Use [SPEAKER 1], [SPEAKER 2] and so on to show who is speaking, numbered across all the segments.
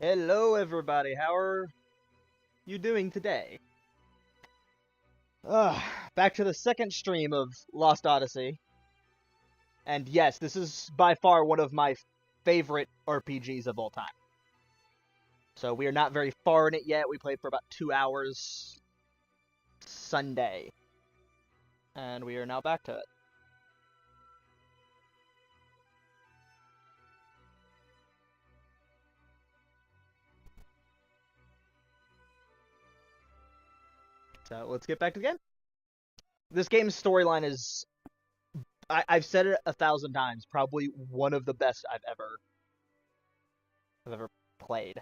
[SPEAKER 1] Hello everybody, how are you doing today? Back to the second stream of Lost Odyssey. And yes, this is by far one of my favorite RPGs of all time. So we are not very far in it yet. We played for about 2 hours Sunday. And we are now back to it. So let's get back to the game. This game's storyline is, I've said it 1,000 times, probably one of the best I've ever played.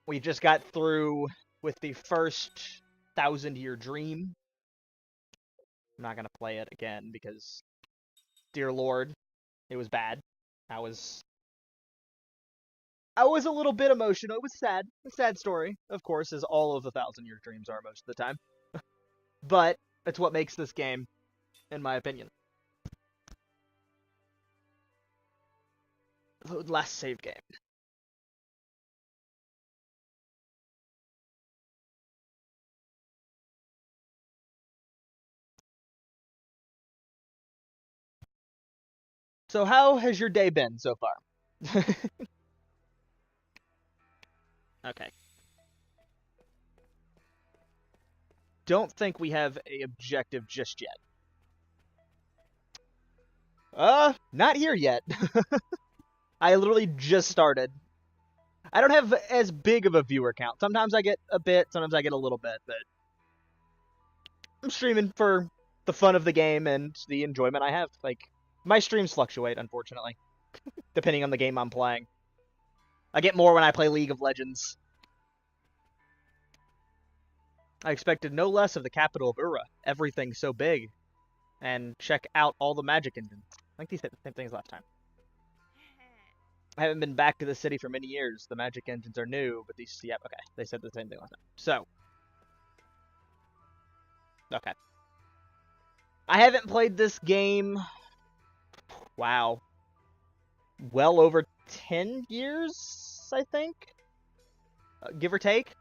[SPEAKER 1] We just got through with the first 1,000-year dream. I'm not gonna play it again because, dear Lord, it was bad. I was a little bit emotional. It was sad. A sad story, of course, as all of the 1,000-year dreams are most of the time. But it's what makes this game, in my opinion. Last save game. So how has your day been so far? Okay. Don't think we have a objective just yet. Not here yet. I literally just started. I don't have as big of a viewer count. Sometimes I get a bit, sometimes I get a little bit, but I'm streaming for the fun of the game and the enjoyment I have. Like, my streams fluctuate, unfortunately, depending on the game I'm playing. I get more when I play League of Legends. I expected no less of the capital of Ura. Everything's so big. And check out all the magic engines. I think they said the same things last time. I haven't been back to the city for many years. The magic engines are new, but these... Yeah, okay. They said the same thing last time. So. Okay. I haven't played this game... Wow. Well over 10 years, I think? Give or take?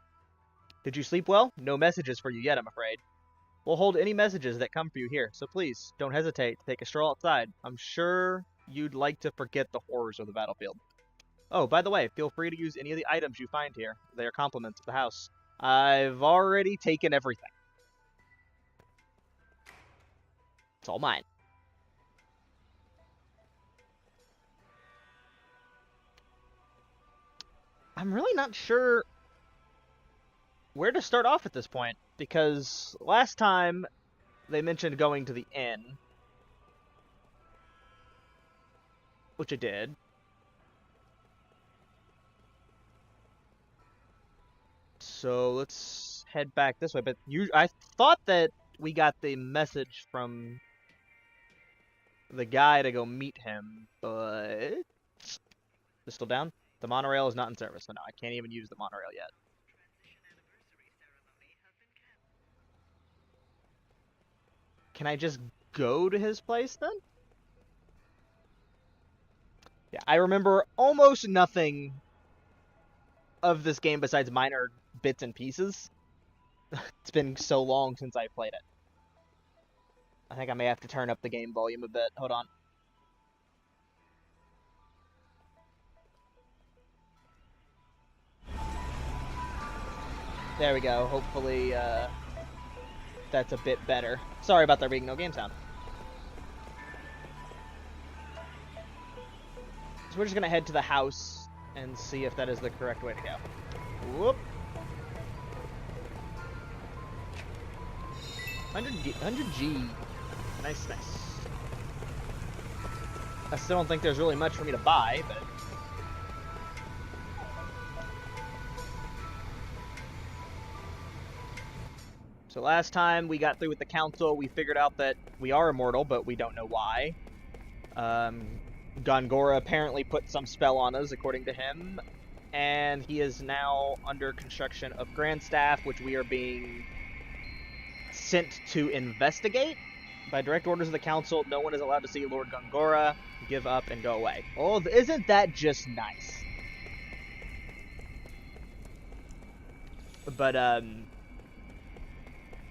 [SPEAKER 1] Did you sleep well? No messages for you yet, I'm afraid. We'll hold any messages that come for you here, so please, don't hesitate to take a stroll outside. I'm sure you'd like to forget the horrors of the battlefield. Oh, by the way, feel free to use any of the items you find here. They are compliments of the house. I've already taken everything. It's all mine. I'm really not sure where to start off at this point, because last time they mentioned going to the inn, which it did. So let's head back this way, but I thought that we got the message from the guy to go meet him, but... It's still down? The monorail is not in service, so no, I can't even use the monorail yet. Can I just go to his place then? Yeah, I remember almost nothing of this game besides minor bits and pieces. It's been so long since I played it. I think I may have to turn up the game volume a bit. Hold on. There we go. Hopefully, that's a bit better. Sorry about there being no game sound. So we're just gonna head to the house and see if that is the correct way to go. Whoop. 100G. Nice, nice. I still don't think there's really much for me to buy, but... So last time we got through with the council, we figured out that we are immortal, but we don't know why. Gongora apparently put some spell on us, according to him, and he is now under construction of Grand Staff, which we are being sent to investigate. By direct orders of the council, no one is allowed to see Lord Gongora. Give up and go away. Oh, isn't that just nice? But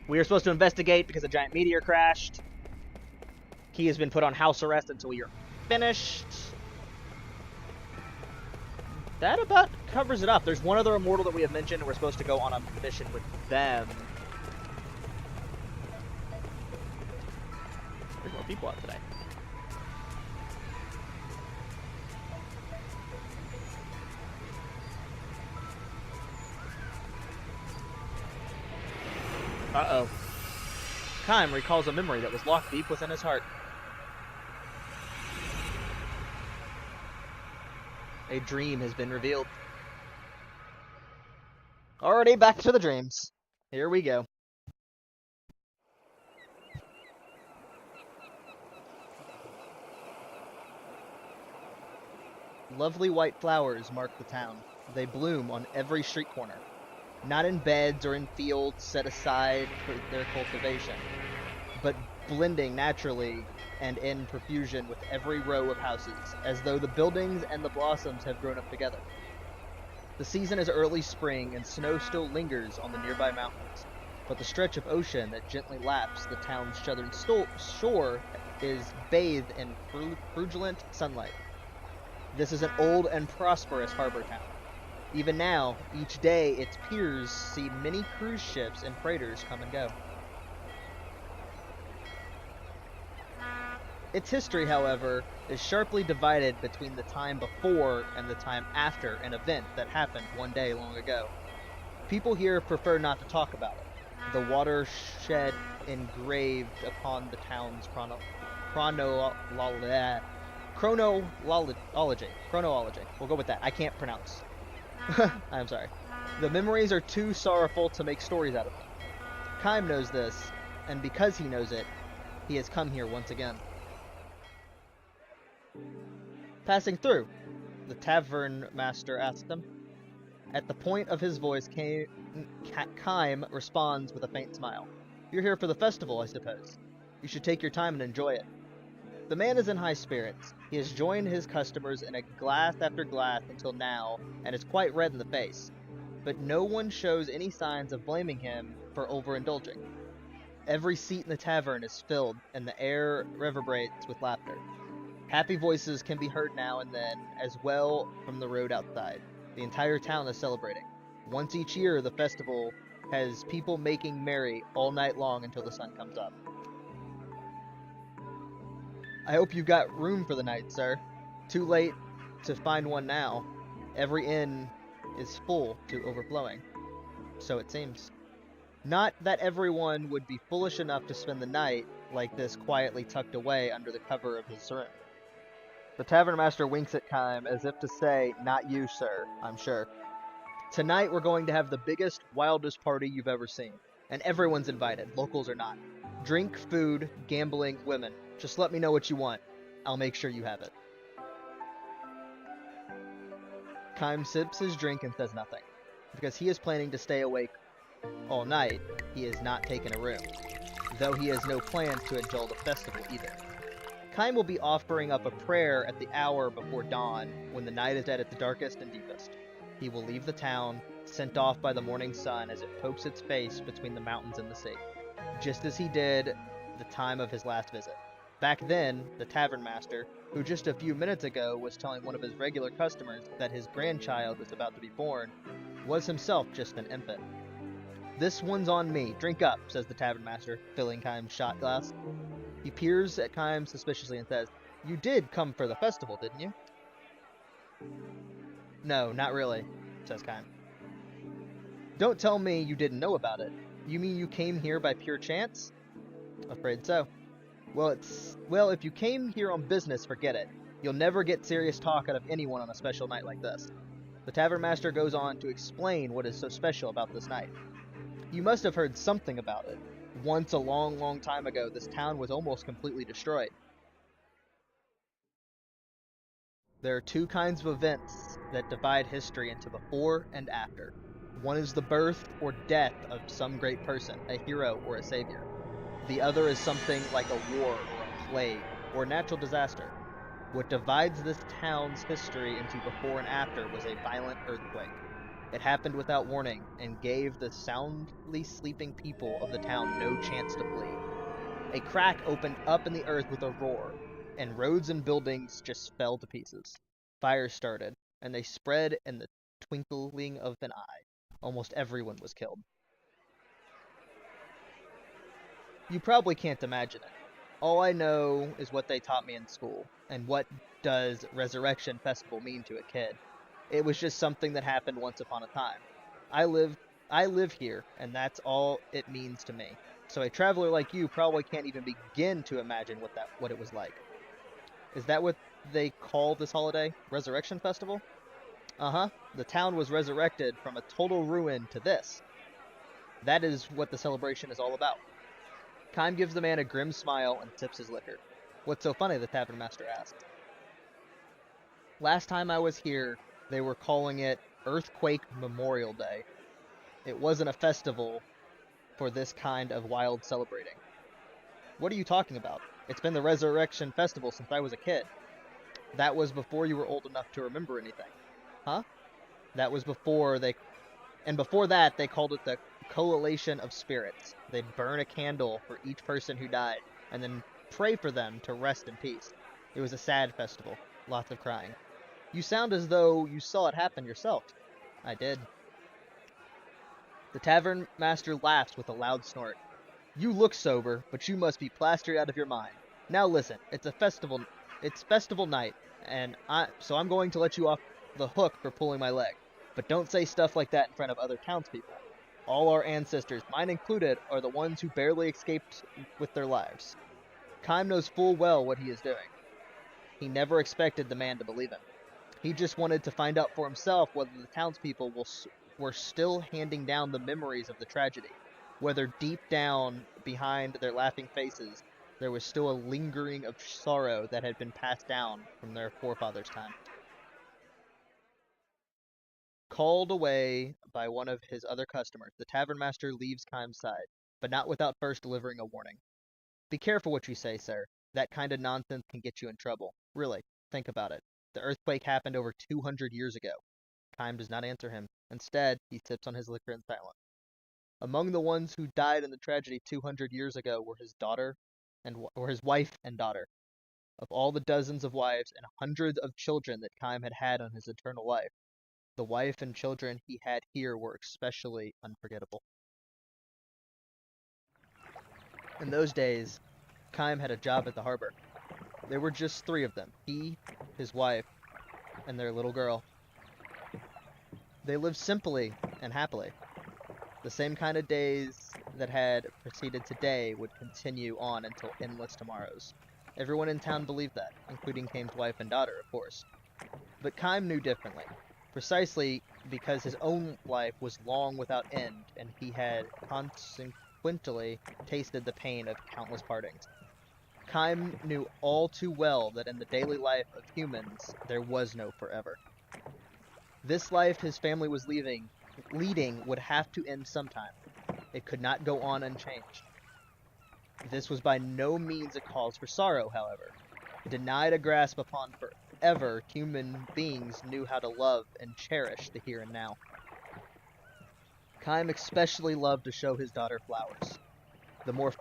[SPEAKER 1] we were supposed to investigate because a giant meteor crashed. He has been put on house arrest until we are finished. That about covers it up. There's one other immortal that we have mentioned, and we're supposed to go on a mission with them. There's more people out today. Uh-oh. Kaim recalls a memory that was locked deep within his heart. A dream has been revealed. Alrighty, back to the dreams. Here we go. Lovely white flowers mark the town. They bloom on every street corner. Not in beds or in fields set aside for their cultivation, but blending naturally and in profusion with every row of houses, as though the buildings and the blossoms have grown up together. The season is early spring, and snow still lingers on the nearby mountains, but the stretch of ocean that gently laps the town's southern shore is bathed in frugilant sunlight. This is an old and prosperous harbor town. Even now, each day its piers see many cruise ships and freighters come and go. Its history, however, is sharply divided between the time before and the time after an event that happened one day long ago. People here prefer not to talk about it. The watershed engraved upon the town's chronology. We'll go with that. I can't pronounce. I'm sorry. The memories are too sorrowful to make stories out of them. Kaim knows this, and because he knows it, he has come here once again. Passing through, the tavern master asked him. At the point of his voice, Kaim responds with a faint smile. You're here for the festival, I suppose. You should take your time and enjoy it. The man is in high spirits. He has joined his customers in a glass after glass until now, and is quite red in the face. But no one shows any signs of blaming him for overindulging. Every seat in the tavern is filled, and the air reverberates with laughter. Happy voices can be heard now and then, as well from the road outside. The entire town is celebrating. Once each year, the festival has people making merry all night long until the sun comes up. I hope you've got room for the night, sir. Too late to find one now. Every inn is full to overflowing. So it seems. Not that everyone would be foolish enough to spend the night like this quietly tucked away under the cover of his room. The tavern master winks at Kaim as if to say, not you, sir, I'm sure. Tonight we're going to have the biggest, wildest party you've ever seen. And everyone's invited, locals or not. Drink, food, gambling, women. Just let me know what you want. I'll make sure you have it. Kaim sips his drink and says nothing. Because he is planning to stay awake all night, he is not taking a room. Though he has no plans to enjoy the festival either. Kaim will be offering up a prayer at the hour before dawn, when the night is at its darkest and deepest. He will leave the town, sent off by the morning sun as it pokes its face between the mountains and the sea. Just as he did the time of his last visit. Back then, the tavern master, who just a few minutes ago was telling one of his regular customers that his grandchild was about to be born, was himself just an infant. This one's on me. Drink up, says the tavern master, filling Kaim's shot glass. He peers at Kaim suspiciously and says, You did come for the festival, didn't you? No, not really, says Kaim. Don't tell me you didn't know about it. You mean you came here by pure chance? Afraid so. Well, if you came here on business, forget it. You'll never get serious talk out of anyone on a special night like this. The tavern master goes on to explain what is so special about this night. You must have heard something about it. Once a long, long time ago, this town was almost completely destroyed. There are two kinds of events that divide history into before and after. One is the birth or death of some great person, a hero or a savior. The other is something like a war or a plague or a natural disaster. What divides this town's history into before and after was a violent earthquake. It happened without warning and gave the soundly sleeping people of the town no chance to flee. A crack opened up in the earth with a roar, and roads and buildings just fell to pieces. Fires started, and they spread in the twinkling of an eye. Almost everyone was killed. You probably can't imagine it. All I know is what they taught me in school, and what does Resurrection Festival mean to a kid. It was just something that happened once upon a time. I live here, and that's all it means to me. So a traveler like you probably can't even begin to imagine what it was like. Is that what they call this holiday? Resurrection Festival? Uh-huh. The town was resurrected from a total ruin to this. That is what the celebration is all about. Kime gives the man a grim smile and sips his liquor. What's so funny? The tavern master asks. Last time I was here, they were calling it Earthquake Memorial Day. It wasn't a festival for this kind of wild celebrating. What are you talking about? It's been the Resurrection Festival since I was a kid. That was before you were old enough to remember anything. Huh? That was before they... And before that, they called it the Coalition of Spirits. They'd burn a candle for each person who died, and then pray for them to rest in peace. It was a sad festival. Lots of crying. You sound as though you saw it happen yourself. I did. The tavern master laughs with a loud snort. You look sober, but you must be plastered out of your mind. Now listen, it's festival night, and so I'm going to let you off the hook for pulling my leg. But don't say stuff like that in front of other townspeople. All our ancestors, mine included, are the ones who barely escaped with their lives. Kime knows full well what he is doing. He never expected the man to believe him. He just wanted to find out for himself whether the townspeople were still handing down the memories of the tragedy, whether deep down behind their laughing faces there was still a lingering of sorrow that had been passed down from their forefathers' time. Called away by one of his other customers, the tavern master leaves Kime's side, but not without first delivering a warning. Be careful what you say, sir. That kind of nonsense can get you in trouble. Really, think about it. The earthquake happened over 200 years ago. Kime does not answer him. Instead, he sips on his liquor in silence. Among the ones who died in the tragedy 200 years ago were his wife and daughter. Of all the dozens of wives and hundreds of children that Kime had had on his eternal life, the wife and children he had here were especially unforgettable. In those days, Kime had a job at the harbor. There were just 3 of them, he, his wife, and their little girl. They lived simply and happily. The same kind of days that had preceded today would continue on until endless tomorrows. Everyone in town believed that, including Kime's wife and daughter, of course. But Kime knew differently, precisely because his own life was long without end, and he had consequently tasted the pain of countless partings. Kime knew all too well that in the daily life of humans, there was no forever. This life his family was leading would have to end sometime. It could not go on unchanged. This was by no means a cause for sorrow, however. Denied a grasp upon forever, human beings knew how to love and cherish the here and now. Kime especially loved to show his daughter flowers. The more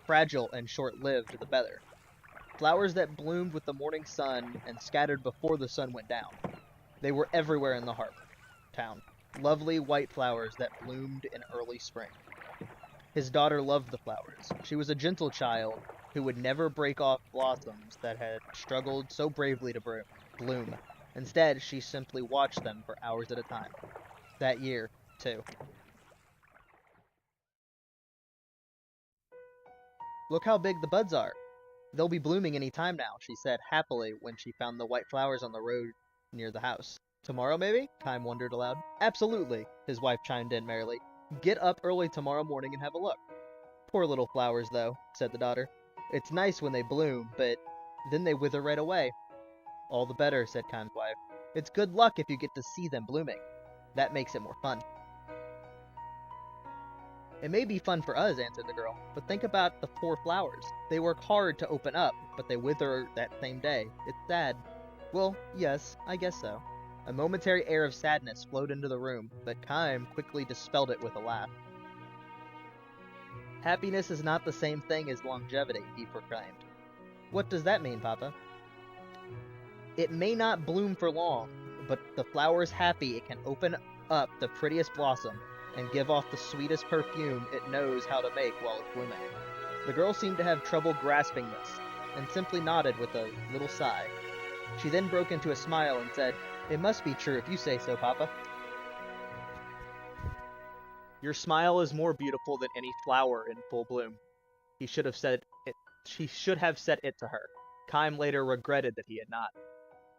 [SPEAKER 1] fragile and short-lived, the better. Flowers that bloomed with the morning sun and scattered before the sun went down. They were everywhere in the harbor town. Lovely white flowers that bloomed in early spring. His daughter loved the flowers. She was a gentle child who would never break off blossoms that had struggled so bravely to bloom. Instead, she simply watched them for hours at a time. That year, too. Look how big the buds are. They'll be blooming any time now, she said happily when she found the white flowers on the road near the house. Tomorrow, maybe? Kime wondered aloud. Absolutely, his wife chimed in merrily. Get up early tomorrow morning and have a look. Poor little flowers, though, said the daughter. It's nice when they bloom, but then they wither right away. All the better, said Kime's wife. It's good luck if you get to see them blooming. That makes it more fun. It may be fun for us, answered the girl, but think about the poor flowers. They work hard to open up, but they wither that same day. It's sad. Well, yes, I guess so. A momentary air of sadness flowed into the room, but Kime quickly dispelled it with a laugh. Happiness is not the same thing as longevity, he proclaimed. What does that mean, Papa? It may not bloom for long, but the flower's happy it can open up the prettiest blossom and give off the sweetest perfume it knows how to make while it's blooming. The girl seemed to have trouble grasping this, and simply nodded with a little sigh. She then broke into a smile and said, "It must be true if you say so, Papa." Your smile is more beautiful than any flower in full bloom. She should have said it to her. Kime later regretted that he had not.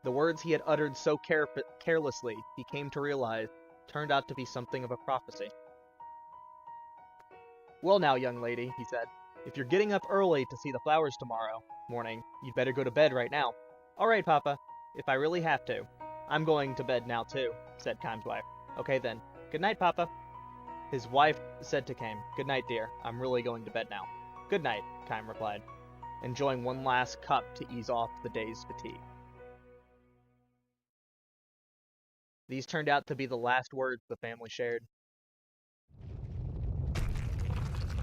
[SPEAKER 1] The words he had uttered so carelessly, he came to realize, turned out to be something of a prophecy. Well now, young lady, he said, if you're getting up early to see the flowers tomorrow morning, you'd better go to bed right now. All right, Papa, if I really have to. I'm going to bed now too, said Kime's wife. Okay then. Good night, Papa. His wife said to Kime, Good night, dear. I'm really going to bed now. Good night, Kime replied, enjoying one last cup to ease off the day's fatigue. These turned out to be the last words the family shared.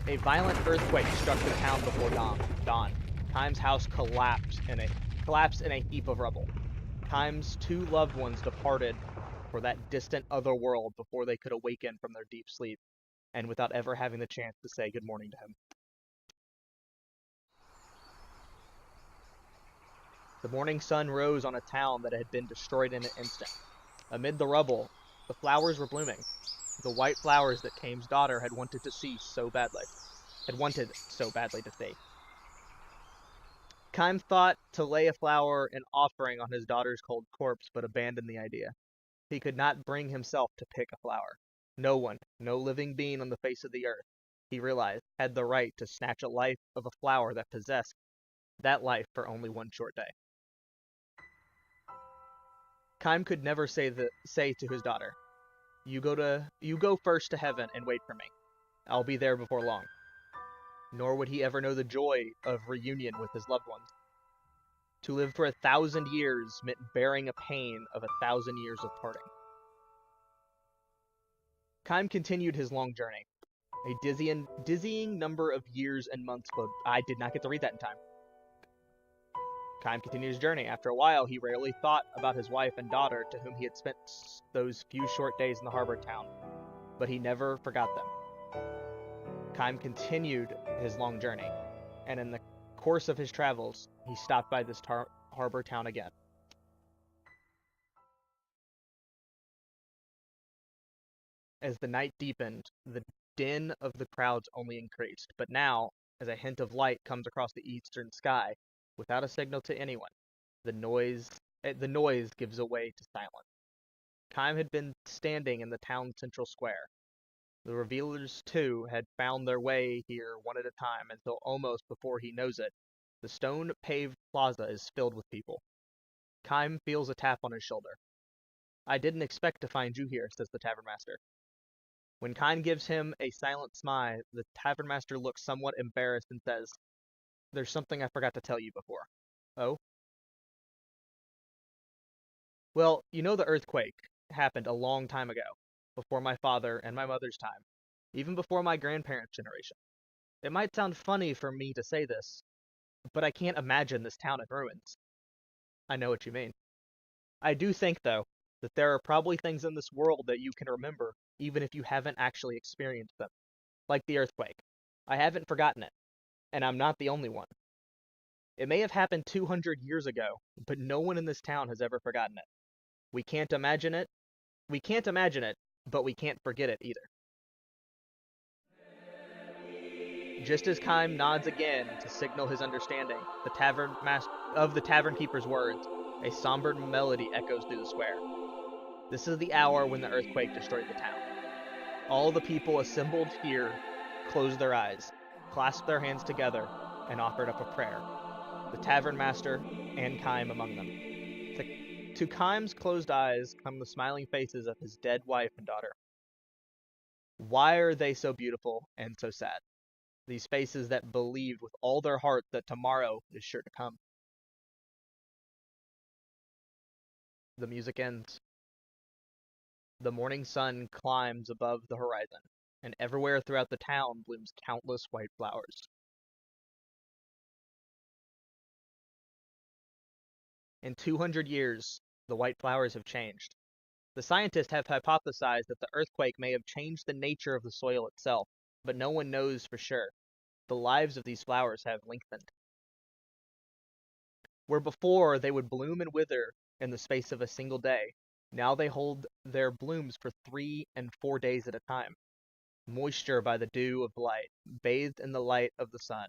[SPEAKER 1] A violent earthquake struck the town before dawn. Kime's house collapsed in a heap of rubble. Kime's two loved ones departed for that distant other world before they could awaken from their deep sleep, and without ever having the chance to say good morning to him. The morning sun rose on a town that had been destroyed in an instant. Amid the rubble, the flowers were blooming. The white flowers that Kime's daughter had wanted so badly to see. Kime thought to lay a flower in offering on his daughter's cold corpse, but abandoned the idea. He could not bring himself to pick a flower. No one, no living being on the face of the earth, he realized, had the right to snatch a life of a flower that possessed that life for only one short day. Kime could never say to his daughter, You go first to heaven and wait for me. I'll be there before long. Nor would he ever know the joy of reunion with his loved ones. To live for 1,000 years meant bearing a pain of 1,000 years of parting. Kime continued his long journey. A dizzying number of years and months flowed. I did not get to read that in time. Kime continued his journey. After a while, he rarely thought about his wife and daughter to whom he had spent those few short days in the harbor town, but he never forgot them. Kime continued his long journey, and in the course of his travels, he stopped by this harbor town again. As the night deepened, the din of the crowds only increased, but now, as a hint of light comes across the eastern sky, without a signal to anyone, the noise gives way to silence. Kime had been standing in the town's central square. The revealers, too, had found their way here one at a time, until almost before he knows it, the stone-paved plaza is filled with people. Kime feels a tap on his shoulder. I didn't expect to find you here, says the tavern master. When Kime gives him a silent smile, the tavern master looks somewhat embarrassed and says, There's something I forgot to tell you before. Oh? Well, you know the earthquake happened a long time ago, before my father and my mother's time, even before my grandparents' generation. It might sound funny for me to say this, but I can't imagine this town in ruins. I know what you mean. I do think, though, that there are probably things in this world that you can remember, even if you haven't actually experienced them. Like the earthquake. I haven't forgotten it, and I'm not the only one. It may have happened 200 years ago, but no one in this town has ever forgotten it. We can't imagine it, but we can't forget it either. Just as Kime nods again to signal his understanding, the tavern keeper's words, a somber melody echoes through the square. This is the hour when the earthquake destroyed the town. All the people assembled here closed their eyes, clasped their hands together, and offered up a prayer. The tavern master and Kime among them. To Kime's closed eyes come the smiling faces of his dead wife and daughter. Why are they so beautiful and so sad? These faces that believed with all their heart that tomorrow is sure to come. The music ends. The morning sun climbs above the horizon, and everywhere throughout the town blooms countless white flowers. In 200 years, the white flowers have changed. The scientists have hypothesized that the earthquake may have changed the nature of the soil itself, but no one knows for sure. The lives of these flowers have lengthened. Where before they would bloom and wither in the space of a single day, now they hold their blooms for 3 and 4 days at a time. Moisture by the dew of light, bathed in the light of the sun,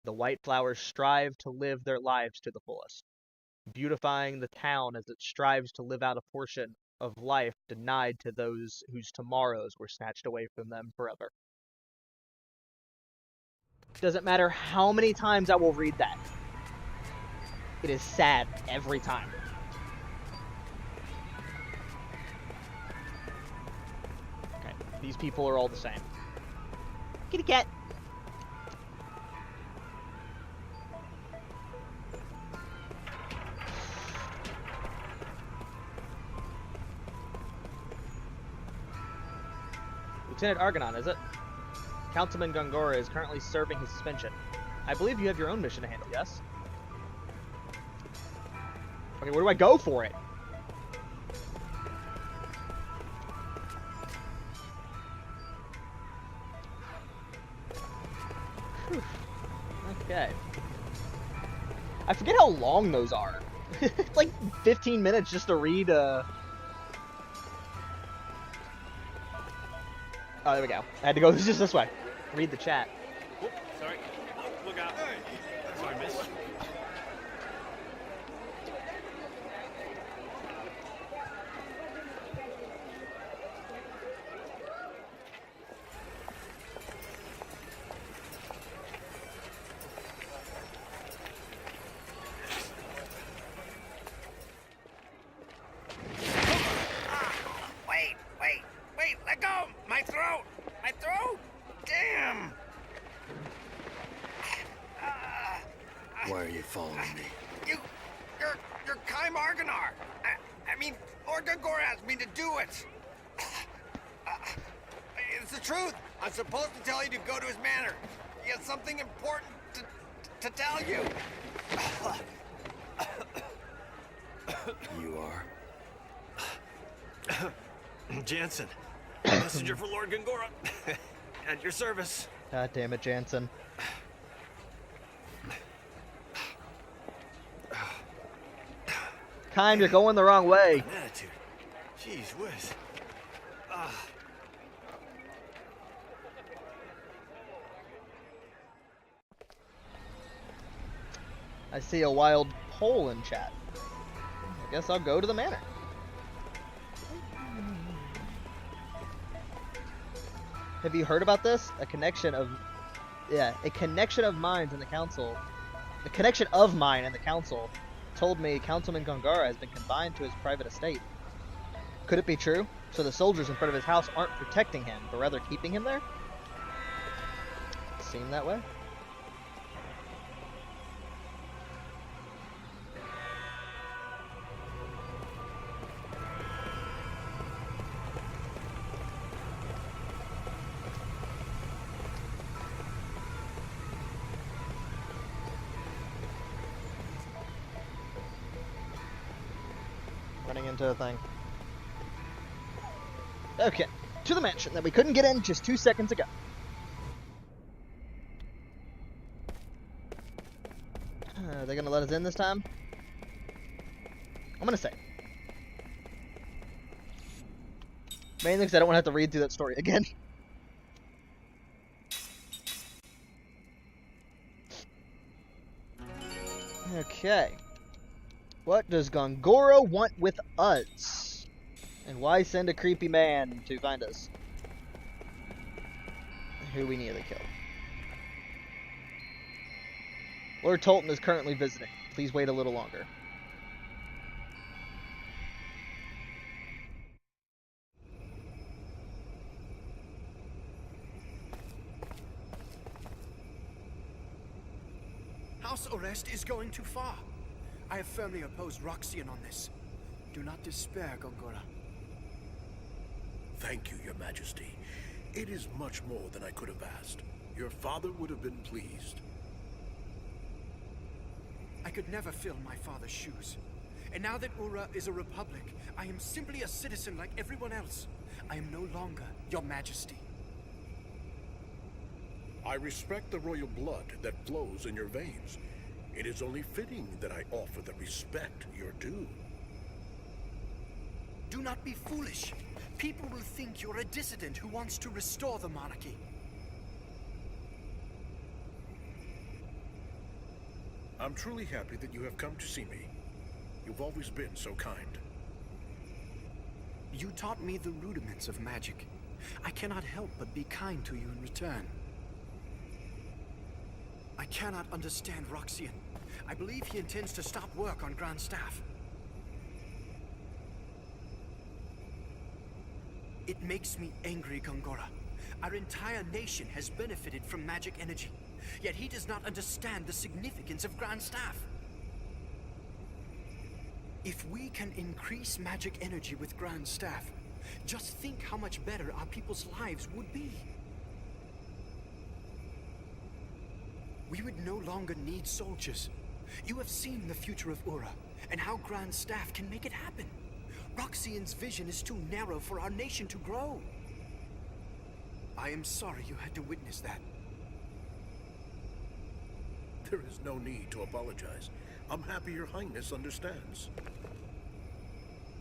[SPEAKER 1] the white flowers strive to live their lives to the fullest, beautifying the town as it strives to live out a portion of life denied to those whose tomorrows were snatched away from them forever. Doesn't matter how many times I will read that. It is sad every time. Okay, these people are all the same. Kitty cat. Lieutenant Argonon, is it? Councilman Gongora is currently serving his suspension. I believe you have your own mission to handle, yes? Okay, where do I go for it? Whew. Okay. I forget how long those are. It's like 15 minutes just to read Oh, there we go. I had to go just this way. Read the chat.
[SPEAKER 2] Oh, sorry. Oh, look out. Sorry, miss.
[SPEAKER 3] Wait, let go! My throat! My throat! Damn!
[SPEAKER 4] Why are you following me?
[SPEAKER 3] You're Kai Marganar! I mean, Lord Gongora asked me to do it! It's the truth! I'm supposed to tell you to go to his manor. He has something important to tell you.
[SPEAKER 4] You are?
[SPEAKER 2] Jansen, messenger for Lord Gongora. At your service.
[SPEAKER 1] God damn it, Jansen. Kind, you're going the wrong way.
[SPEAKER 2] An attitude. Jeez whiz.
[SPEAKER 1] I see a wild poll in chat. I guess I'll go to the manor. Have you heard about this? A connection of mine in the council. A connection of mine in the council told me Councilman Gongora has been confined to his private estate. Could it be true? So the soldiers in front of his house aren't protecting him, but rather keeping him there? Seemed that way. Running into a thing. Okay, to the mansion that we couldn't get in just 2 seconds ago. Are they gonna let us in this time? I'm gonna say. Mainly because I don't want to have to read through that story again. Okay. What does Gongora want with us? And why send a creepy man to find us? Who we need to kill. Lord Tolton is currently visiting. Please wait a little longer.
[SPEAKER 5] House arrest is going too far. I have firmly opposed Roxian on this. Do not despair, Gongora.
[SPEAKER 6] Thank you, Your Majesty. It is much more than I could have asked. Your father would have been pleased.
[SPEAKER 5] I could never fill my father's shoes. And now that Ura is a republic, I am simply a citizen like everyone else. I am no longer Your Majesty.
[SPEAKER 6] I respect the royal blood that flows in your veins. It is only fitting that I offer the respect you're due.
[SPEAKER 5] Do not be foolish. People will think you're a dissident who wants to restore the monarchy.
[SPEAKER 6] I'm truly happy that you have come to see me. You've always been so kind.
[SPEAKER 5] You taught me the rudiments of magic. I cannot help but be kind to you in return. I cannot understand Roxian. I believe he intends to stop work on Grand Staff. It makes me angry, Gongora. Our entire nation has benefited from magic energy, yet he does not understand the significance of Grand Staff. If we can increase magic energy with Grand Staff, just think how much better our people's lives would be. We would no longer need soldiers. You have seen the future of Ura, and how Grand Staff can make it happen. Roxian's vision is too narrow for our nation to grow. I am sorry you had to witness that.
[SPEAKER 6] There is no need to apologize. I'm happy Your Highness understands.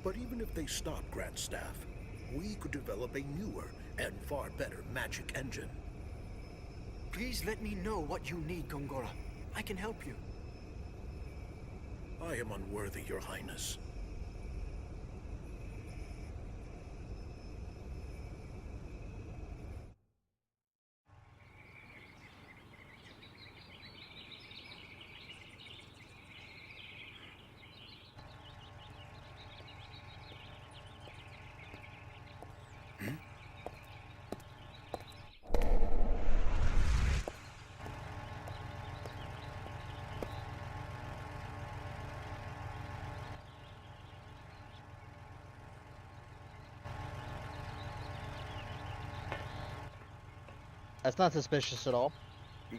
[SPEAKER 6] But even if they stop Grand Staff, we could develop a newer and far better magic engine.
[SPEAKER 5] Please let me know what you need, Gongora. I can help you.
[SPEAKER 6] I am unworthy, Your Highness.
[SPEAKER 1] That's not suspicious at all.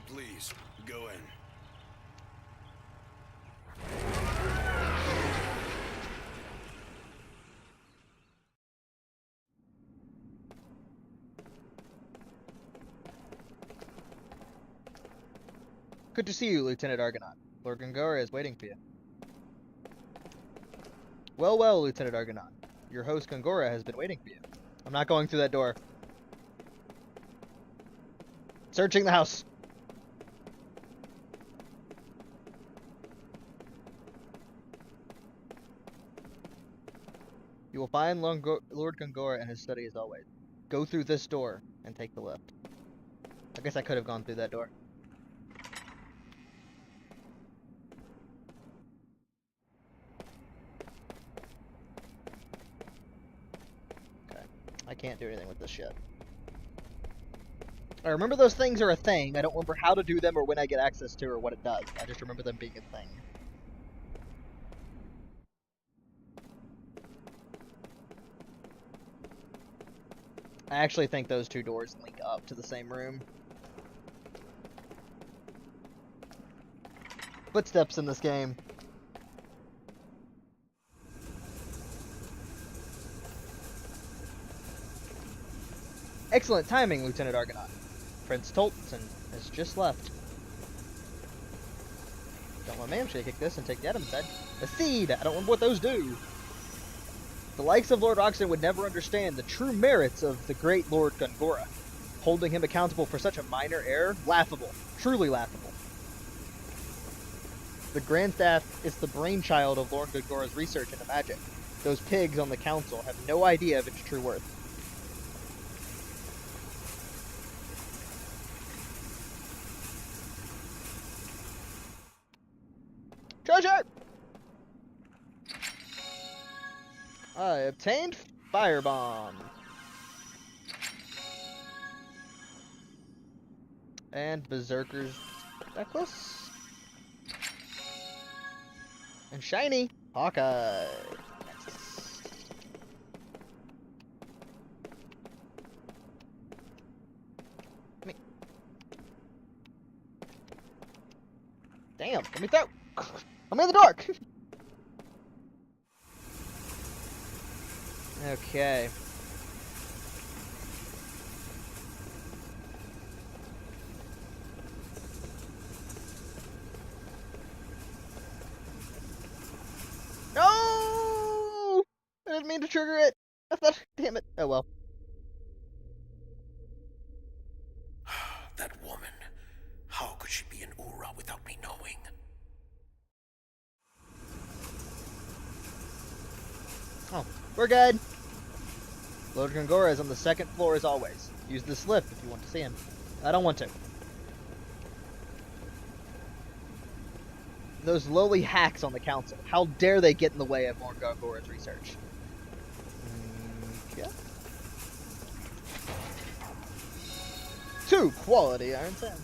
[SPEAKER 4] Please, go in.
[SPEAKER 1] Good to see you, Lieutenant Argonaut. Lord Gongora is waiting for you. Well, well, Lieutenant Argonaut. Your host Gongora has been waiting for you. I'm not going through that door. Searching the house. You will find Lord Gongora in his study as always. Go through this door and take the left. I guess I could have gone through that door. Okay. I can't do anything with this yet. I remember those things are a thing. I don't remember how to do them or when I get access to or what it does. I just remember them being a thing. I actually think those two doors link up to the same room. Footsteps in this game. Excellent timing, Lieutenant Argonaut. Prince Tolton has just left. Don't let ma'am, should I kick this and take the item instead? A seed! I don't remember what those do. The likes of Lord Roxton would never understand the true merits of the great Lord Gongora. Holding him accountable for such a minor error? Laughable. Truly laughable. The Grand Staff is the brainchild of Lord Gongora's research into magic. Those pigs on the council have no idea of its true worth. Treasure! I obtained Firebomb. And Berserker's Necklace. And Shiny Hawkeye. Damn, let me through! I'm in the dark! Okay. No! I didn't mean to trigger it. I thought, damn it. Oh well.
[SPEAKER 6] That woman. How could she be in Ura without me knowing?
[SPEAKER 1] Oh, we're good. Lord Gongora is on the second floor as always. Use this lift if you want to see him. I don't want to. Those lowly hacks on the council. How dare they get in the way of Lord Gongora's research? Yeah. 2 quality iron sands.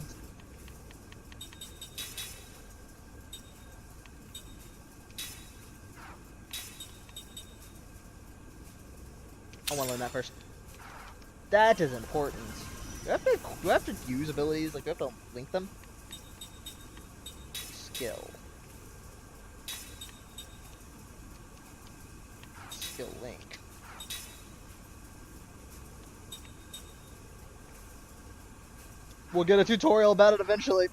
[SPEAKER 1] I want to learn that first. That is important. Do I have to use abilities? Like, do I have to link them? Skill. Skill link. We'll get a tutorial about it eventually.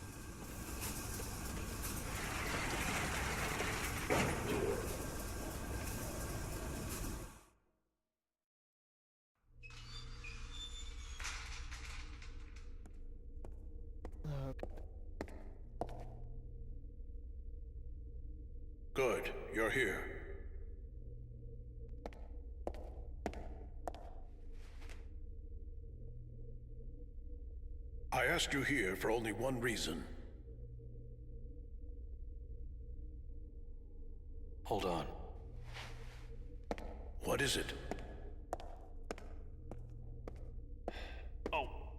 [SPEAKER 6] Good, you're here. I asked you here for only one reason.
[SPEAKER 4] Hold on.
[SPEAKER 6] What is it?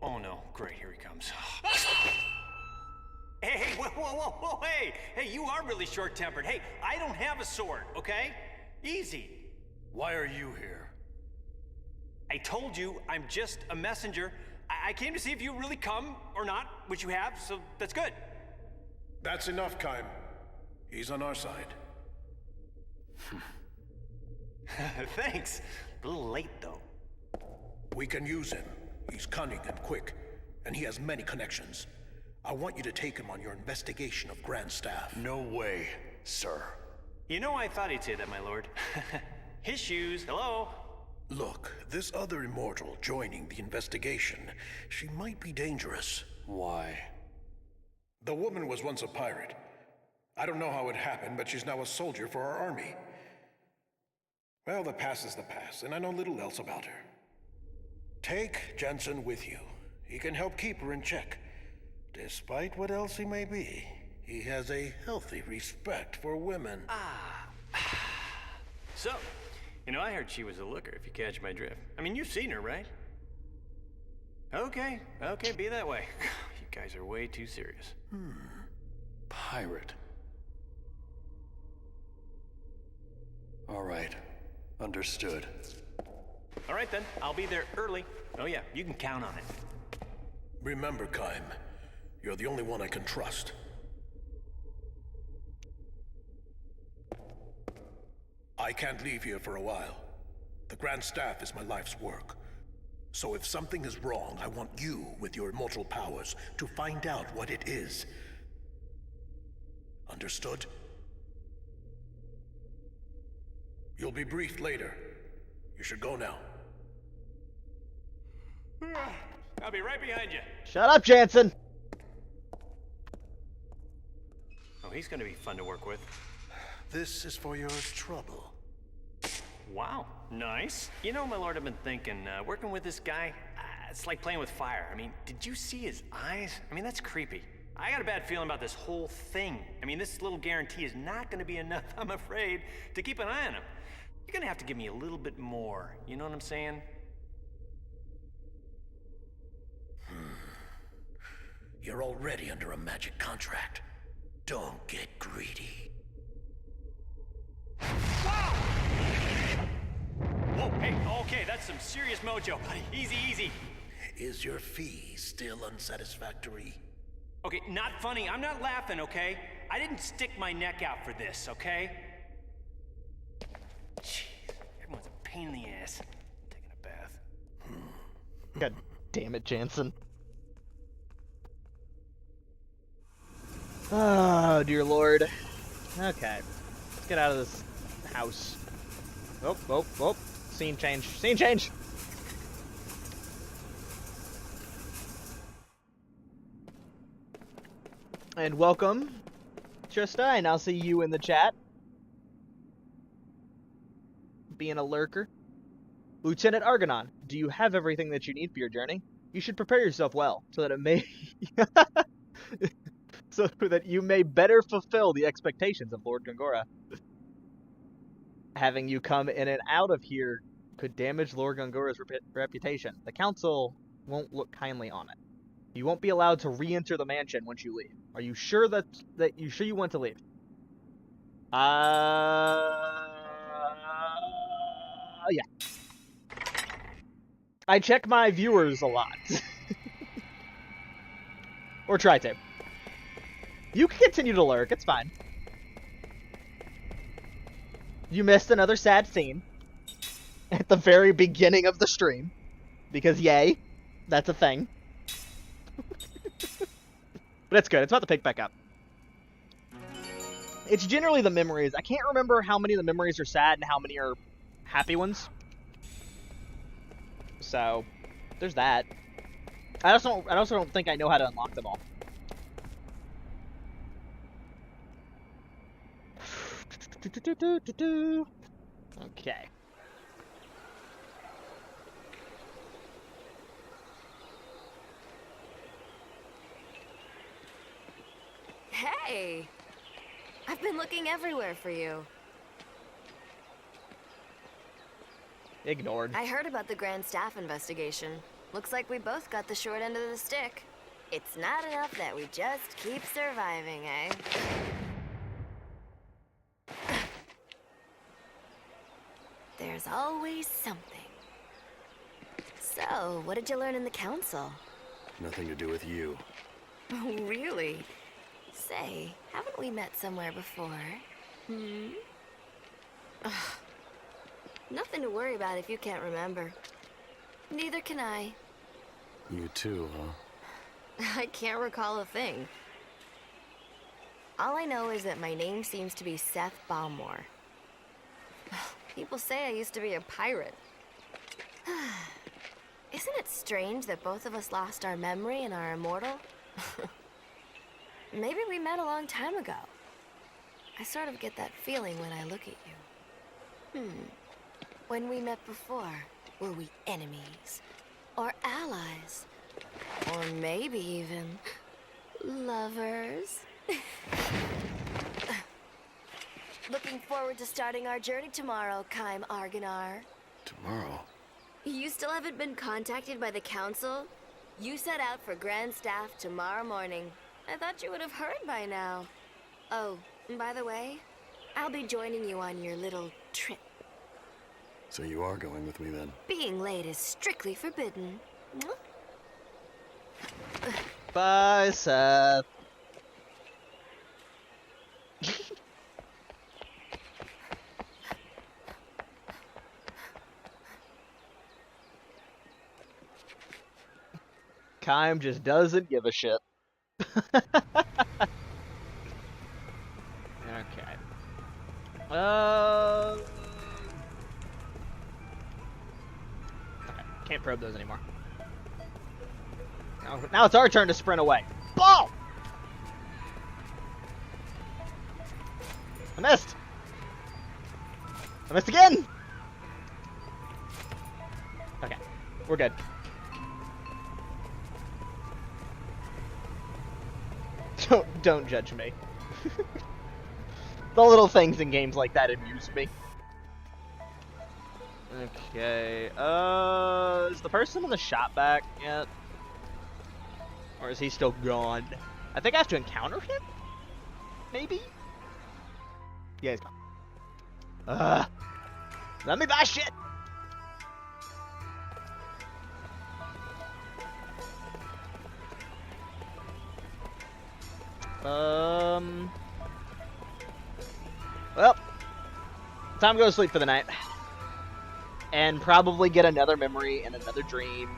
[SPEAKER 2] Oh no, great, here he comes. Hey, whoa, hey, you are really short-tempered. Hey, I don't have a sword, okay? Easy.
[SPEAKER 4] Why are you here?
[SPEAKER 2] I told you, I'm just a messenger. I came to see if you really come or not, which you have, so that's good.
[SPEAKER 6] That's enough, Kaim. He's on our side.
[SPEAKER 2] Thanks. A little late, though.
[SPEAKER 6] We can use him. He's cunning and quick, and he has many connections. I want you to take him on your investigation of Grand Staff.
[SPEAKER 4] No way, sir.
[SPEAKER 2] You know, I thought he'd say that, my lord. His shoes, hello?
[SPEAKER 6] Look, this other immortal joining the investigation, she might be dangerous.
[SPEAKER 4] Why?
[SPEAKER 6] The woman was once a pirate. I don't know how it happened, but she's now a soldier for our army. Well, the past is the past, and I know little else about her. Take Jensen with you. He can help keep her in check. Despite what else he may be, he has a healthy respect for women.
[SPEAKER 2] So, you know, I heard she was a looker, if you catch my drift. I mean, you've seen her, right? Okay, be that way. You guys are way too serious.
[SPEAKER 4] Pirate. All right. Understood.
[SPEAKER 2] All right, then. I'll be there early. Oh, yeah, you can count on it.
[SPEAKER 6] Remember, Kaim, you're the only one I can trust. I can't leave here for a while. The Grand Staff is my life's work. So if something is wrong, I want you, with your immortal powers, to find out what it is. Understood? You'll be briefed later. You should go now.
[SPEAKER 2] I'll be right behind you.
[SPEAKER 1] Shut up, Jansen!
[SPEAKER 2] Oh, he's gonna be fun to work with.
[SPEAKER 6] This is for your trouble.
[SPEAKER 2] Wow, nice. You know, my lord, I've been thinking, working with this guy, it's like playing with fire. I mean, did you see his eyes? I mean, that's creepy. I got a bad feeling about this whole thing. I mean, this little guarantee is not gonna be enough, I'm afraid, to keep an eye on him. You're gonna have to give me a little bit more, you know what I'm saying?
[SPEAKER 6] You're already under a magic contract. Don't get greedy.
[SPEAKER 2] Whoa, hey, okay, that's some serious mojo, buddy. Easy, easy.
[SPEAKER 6] Is your fee still unsatisfactory?
[SPEAKER 2] Okay, not funny. I'm not laughing, okay? I didn't stick my neck out for this, okay? Jeez, everyone's a pain in the ass. I'm taking a bath.
[SPEAKER 1] God damn it, Jansen. Oh, dear lord. Okay. Let's get out of this house. Oh, oh, oh. Scene change. Scene change! And welcome, Trista. I now see you in the chat. Being a lurker. Lieutenant Argonon, do you have everything that you need for your journey? You should prepare yourself well, so that it may... so that you may better fulfill the expectations of Lord Gongora. Having you come in and out of here could damage Lord Gongora's reputation. The council won't look kindly on it. You won't be allowed to re-enter the mansion once you leave. Are you sure that you want to leave? Yeah. I check my viewers a lot. Or try to. You can continue to lurk, it's fine. You missed another sad scene at the very beginning of the stream. Because yay, that's a thing. But it's good, it's about to pick back up. It's generally the memories. I can't remember how many of the memories are sad and how many are happy ones. So, there's that. I also don't think I know how to unlock them all. Okay.
[SPEAKER 7] Hey! I've been looking everywhere for you.
[SPEAKER 1] Ignored.
[SPEAKER 7] I heard about the Grand Staff investigation. Looks like we both got the short end of the stick. It's not enough that we just keep surviving, eh? There's always something. So, what did you learn in the council?
[SPEAKER 4] Nothing to do with you.
[SPEAKER 7] Oh, really? Say, haven't we met somewhere before? Ugh. Nothing to worry about if you can't remember. Neither can I.
[SPEAKER 4] You too, huh?
[SPEAKER 7] I can't recall a thing. All I know is that my name seems to be Seth Balmore. People say I used to be a pirate. Isn't it strange that both of us lost our memory and are immortal? Maybe we met a long time ago. I sort of get that feeling when I look at you. When we met before, were we enemies? Or allies? Or maybe even lovers? Looking forward to starting our journey tomorrow, Kaim Argonar.
[SPEAKER 4] Tomorrow?
[SPEAKER 7] You still haven't been contacted by the council? You set out for Grand Staff tomorrow morning. I thought you would have heard by now. Oh, and by the way, I'll be joining you on your little trip.
[SPEAKER 4] So you are going with me then?
[SPEAKER 7] Being late is strictly forbidden.
[SPEAKER 1] Bye, Seth. Kaim just doesn't give a shit. Okay. Okay, can't probe those anymore. Now it's our turn to sprint away. Ball! I missed! I missed again! Okay, we're good. Don't judge me. The little things in games like that amuse me. Okay, is the person in the shop back yet? Or is he still gone? I think I have to encounter him? Maybe? Yeah, he's gone. Let me buy shit! Well, time to go to sleep for the night. And probably get another memory and another dream.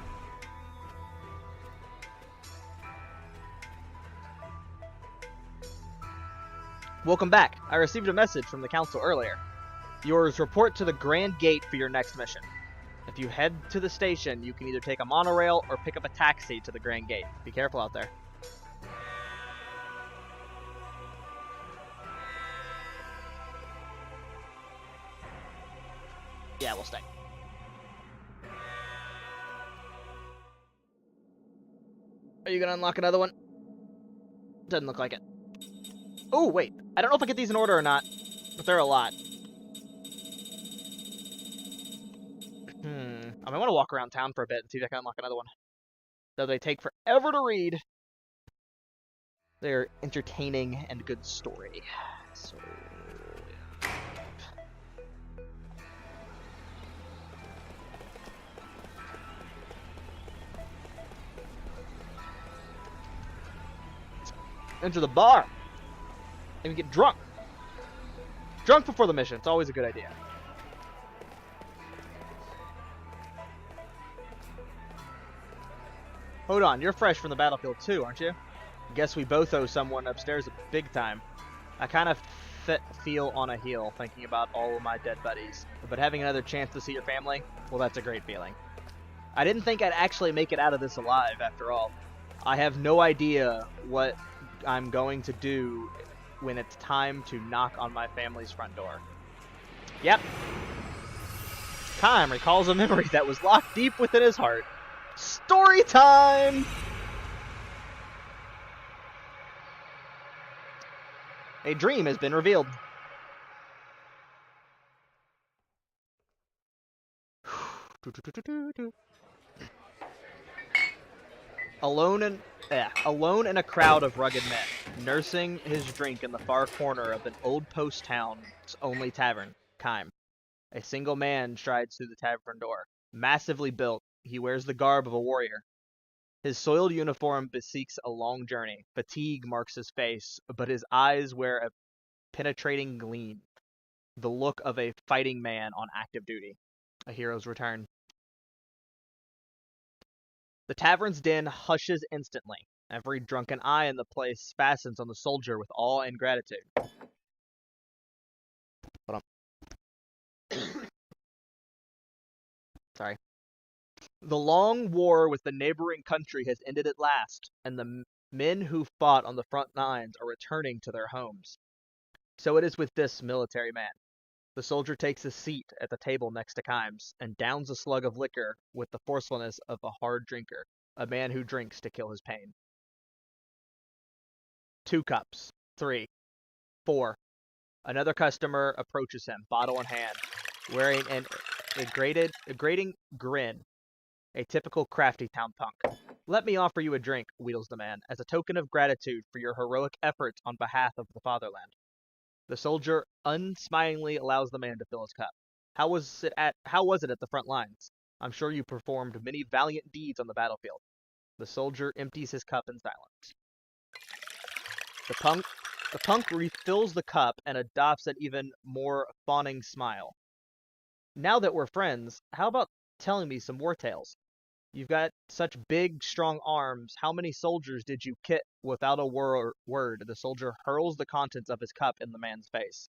[SPEAKER 1] Welcome back. I received a message from the council earlier. Yours report to the Grand Gate for your next mission. If you head to the station, you can either take a monorail or pick up a taxi to the Grand Gate. Be careful out there. Yeah, we'll stay. Are you gonna unlock another one? Doesn't look like it. Oh, wait. I don't know if I get these in order or not, but there are a lot. I might want to walk around town for a bit and see if I can unlock another one. Though they take forever to read. They're entertaining and good story. So... enter the bar. And get drunk. Drunk before the mission. It's always a good idea. Hold on, you're fresh from the battlefield too, aren't you? Guess we both owe someone upstairs a big time. I kind of feel on a heel thinking about all of my dead buddies. But having another chance to see your family, well, that's a great feeling. I didn't think I'd actually make it out of this alive, after all. I have no idea what I'm going to do when it's time to knock on my family's front door. Yep. Time recalls a memory that was locked deep within his heart. Story time! A dream has been revealed. Alone in a crowd of rugged men, nursing his drink in the far corner of an old post town's only tavern, Kime. A single man strides through the tavern door. Massively built, he wears the garb of a warrior. His soiled uniform bespeaks a long journey. Fatigue marks his face, but his eyes wear a penetrating gleam. The look of a fighting man on active duty. A hero's return. The tavern's din hushes instantly. Every drunken eye in the place fastens on the soldier with awe and gratitude. Hold on. Sorry. The long war with the neighboring country has ended at last, and the men who fought on the front lines are returning to their homes. So it is with this military man. The soldier takes a seat at the table next to Kimes and downs a slug of liquor with the forcefulness of a hard drinker, a man who drinks to kill his pain. 2 cups. 3. 4. Another customer approaches him, bottle in hand, wearing a grating grin. A typical crafty town punk. Let me offer you a drink, wheedles the man, as a token of gratitude for your heroic efforts on behalf of the fatherland. The soldier unsmilingly allows the man to fill his cup. How was it at the front lines? I'm sure you performed many valiant deeds on the battlefield. The soldier empties his cup in silence. The punk refills the cup and adopts an even more fawning smile. Now that we're friends, how about telling me some war tales? You've got such big, strong arms. How many soldiers did you kit without a word? The soldier hurls the contents of his cup in the man's face.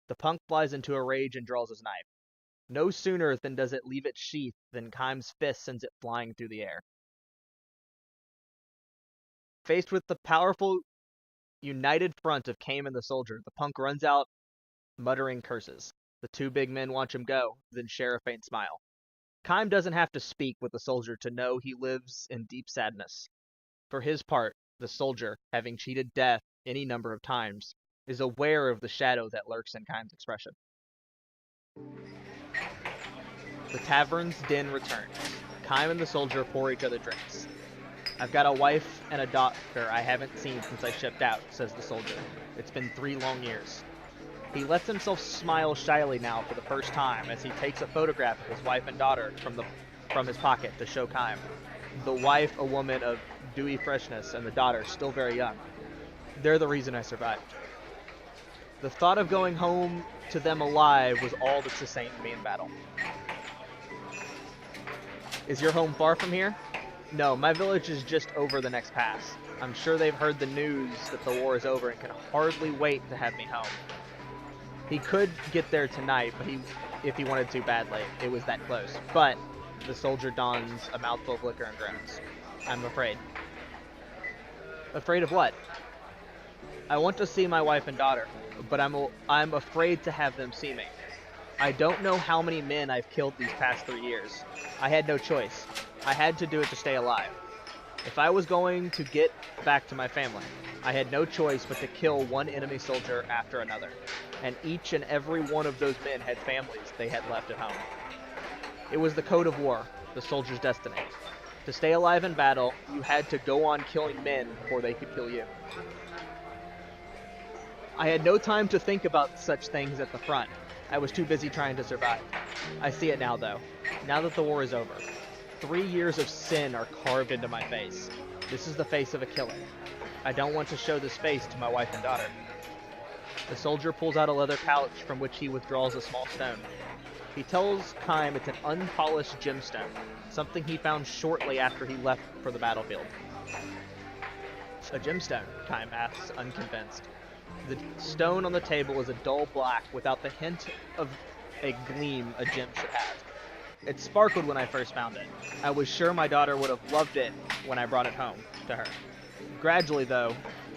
[SPEAKER 1] The punk flies into a rage and draws his knife. No sooner than does it leave its sheath than Kime's fist sends it flying through the air. Faced with the powerful, united front of Kame and the soldier, the punk runs out, muttering curses. The 2 big men watch him go, then share a faint smile. Kime doesn't have to speak with the soldier to know he lives in deep sadness. For his part, the soldier, having cheated death any number of times, is aware of the shadow that lurks in Kime's expression. The tavern's din returns. Kime and the soldier pour each other drinks. I've got a wife and a daughter I haven't seen since I shipped out, says the soldier. It's been 3 long years. He lets himself smile shyly now for the first time as he takes a photograph of his wife and daughter from his pocket to show Kime. The wife, a woman of dewy freshness, and the daughter, still very young. They're the reason I survived. The thought of going home to them alive was all that sustained me in battle. Is your home far from here? No, my village is just over the next pass. I'm sure they've heard the news that the war is over and can hardly wait to have me home. He could get there tonight, but if he wanted to badly. It was that close. But the soldier dons a mouthful of liquor and groans. I'm afraid. Afraid of what? I want to see my wife and daughter, but I'm afraid to have them see me. I don't know how many men I've killed these past 3 years. I had no choice. I had to do it to stay alive. If I was going to get back to my family, I had no choice but to kill one enemy soldier after another. And each and every one of those men had families they had left at home. It was the code of war, the soldier's destiny. To stay alive in battle, you had to go on killing men before they could kill you. I had no time to think about such things at the front. I was too busy trying to survive. I see it now, though. Now that the war is over. 3 years of sin are carved into my face. This is the face of a killer. I don't want to show this face to my wife and daughter. The soldier pulls out a leather pouch from which he withdraws a small stone. He tells Kime it's an unpolished gemstone, something he found shortly after he left for the battlefield. A gemstone, Kime asks, unconvinced. The stone on the table is a dull black without the hint of a gleam a gem should have. It sparkled when I first found it. I was sure my daughter would have loved it when I brought it home to her. Gradually, though,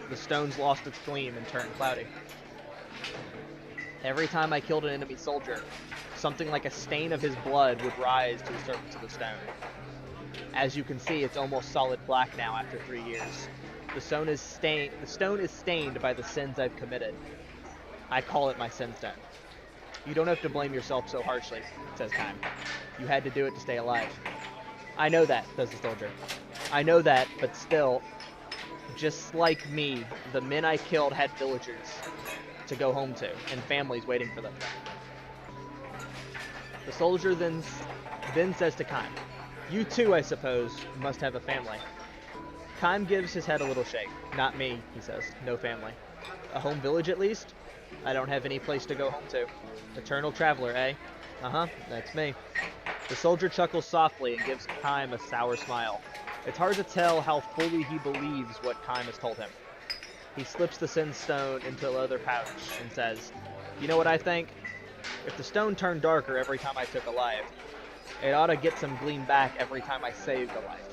[SPEAKER 1] the stones lost its gleam and turned cloudy. Every time I killed an enemy soldier, something like a stain of his blood would rise to the surface of the stone. As you can see, it's almost solid black now after 3 years. The stone is stained by the sins I've committed. I call it my sin stone. You don't have to blame yourself so harshly, says Kime. You had to do it to stay alive. I know that, says the soldier. I know that, but still, just like me, the men I killed had villagers to go home to, and families waiting for them. The soldier then says to Kime, you too, I suppose, must have a family. Kime gives his head a little shake. Not me, he says. No family. A home village at least? I don't have any place to go home to. Eternal traveler, eh? Uh-huh, that's me. The soldier chuckles softly and gives Kime a sour smile. It's hard to tell how fully he believes what Kime has told him. He slips the sin stone into a leather pouch and says, you know what I think? If the stone turned darker every time I took a life, it ought to get some gleam back every time I saved a life.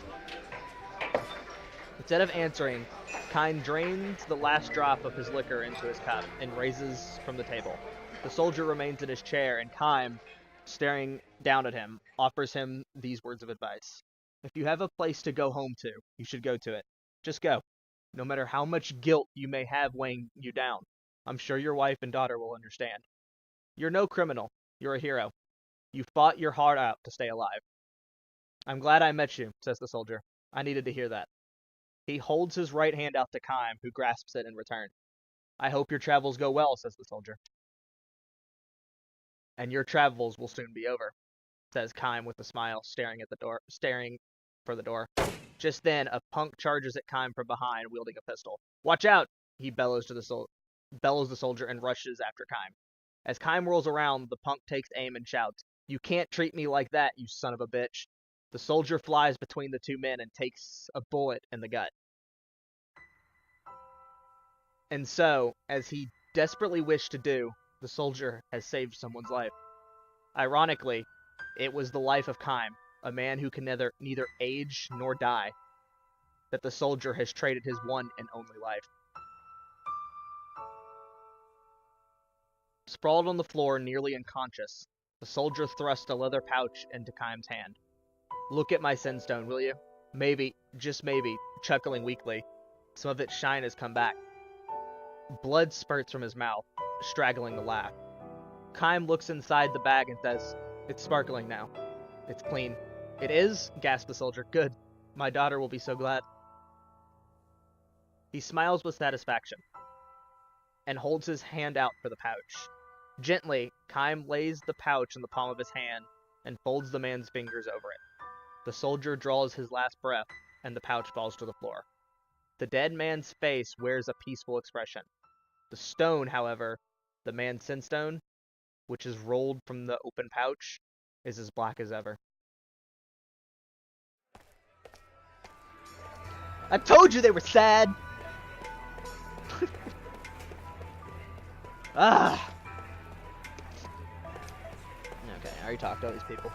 [SPEAKER 1] Instead of answering, Kime drains the last drop of his liquor into his cup and raises from the table. The soldier remains in his chair, and Kime, staring down at him, offers him these words of advice. If you have a place to go home to, you should go to it. Just go. No matter how much guilt you may have weighing you down, I'm sure your wife and daughter will understand. You're no criminal. You're a hero. You fought your heart out to stay alive. I'm glad I met you, says the soldier. I needed to hear that. He holds his right hand out to Kime, who grasps it in return. I hope your travels go well, says the soldier. And your travels will soon be over, says Kime with a smile, staring for the door. Just then, a punk charges at Kime from behind, wielding a pistol. Watch out! He bellows the soldier and rushes after Kime. As Kime whirls around, the punk takes aim and shouts, You can't treat me like that, you son of a bitch. The soldier flies between the two men and takes a bullet in the gut. And so, as he desperately wished to do, the soldier has saved someone's life. Ironically, it was the life of Kime, a man who can neither age nor die, that the soldier has traded his one and only life. Sprawled on the floor, nearly unconscious, the soldier thrust a leather pouch into Kime's hand. Look at my sinstone, will you? Maybe, just maybe, chuckling weakly, some of its shine has come back. Blood spurts from his mouth, straggling the laugh. Kime looks inside the bag and says, It's sparkling now. It's clean. It is? Gasped the soldier. Good. My daughter will be so glad. He smiles with satisfaction and holds his hand out for the pouch. Gently, Kime lays the pouch in the palm of his hand and folds the man's fingers over it. The soldier draws his last breath, and the pouch falls to the floor. The dead man's face wears a peaceful expression. The stone, however, the man's sin stone, which is rolled from the open pouch, is as black as ever. I told you they were sad! Ah! Okay, I already talked to all these people.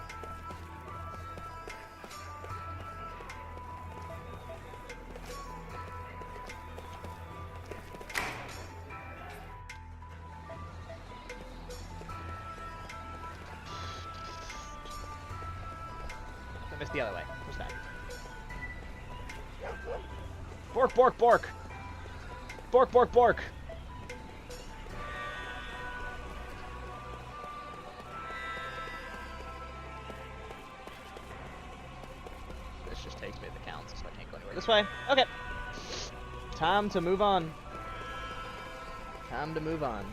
[SPEAKER 1] I missed the other way. What's that? Bork, bork, bork! Bork, bork, bork! This just takes me to the counts, so I can't go anywhere this way. Okay. Time to move on. Time to move on.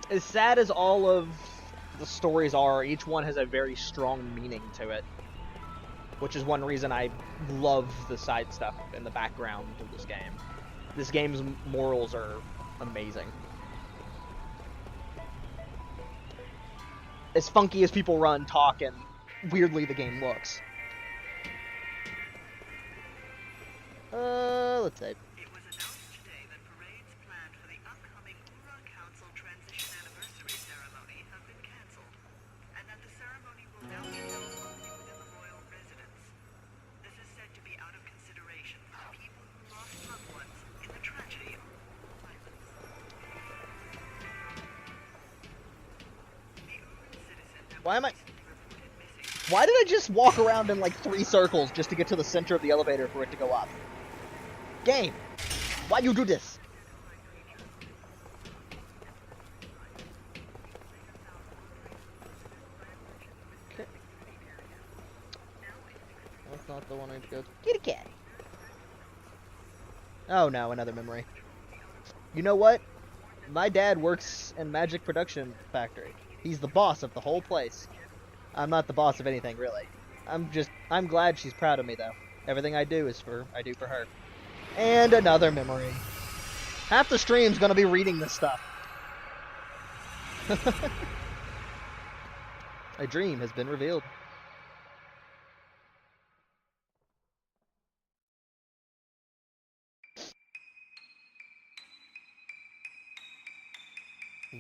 [SPEAKER 1] As sad as all of the stories are, each one has a very strong meaning to it. Which is one reason I love the side stuff in the background of this game. This game's morals are amazing. As funky as people run, talk, and weirdly the game looks. Let's see.
[SPEAKER 8] It was announced today that parades planned for the upcoming Ura Council Transition Anniversary Ceremony have been cancelled, and that the ceremony will now be held only within the royal residence. This is said to be out of consideration for people who lost loved ones in the tragedy of violence. The Uran citizen that
[SPEAKER 1] Why am I...
[SPEAKER 8] reported missing.
[SPEAKER 1] Why did I just walk around in like 3 circles just to get to the center of the elevator for it to go up? Game! Why'd you do this? Okay. That's not the one I need to go to. Kitty cat! Oh no, another memory. You know what? My dad works in Magic Production Factory. He's the boss of the whole place. I'm not the boss of anything, really. I'm glad she's proud of me, though. Everything I do for her. And another memory. Half the stream's gonna be reading this stuff. A dream has been revealed.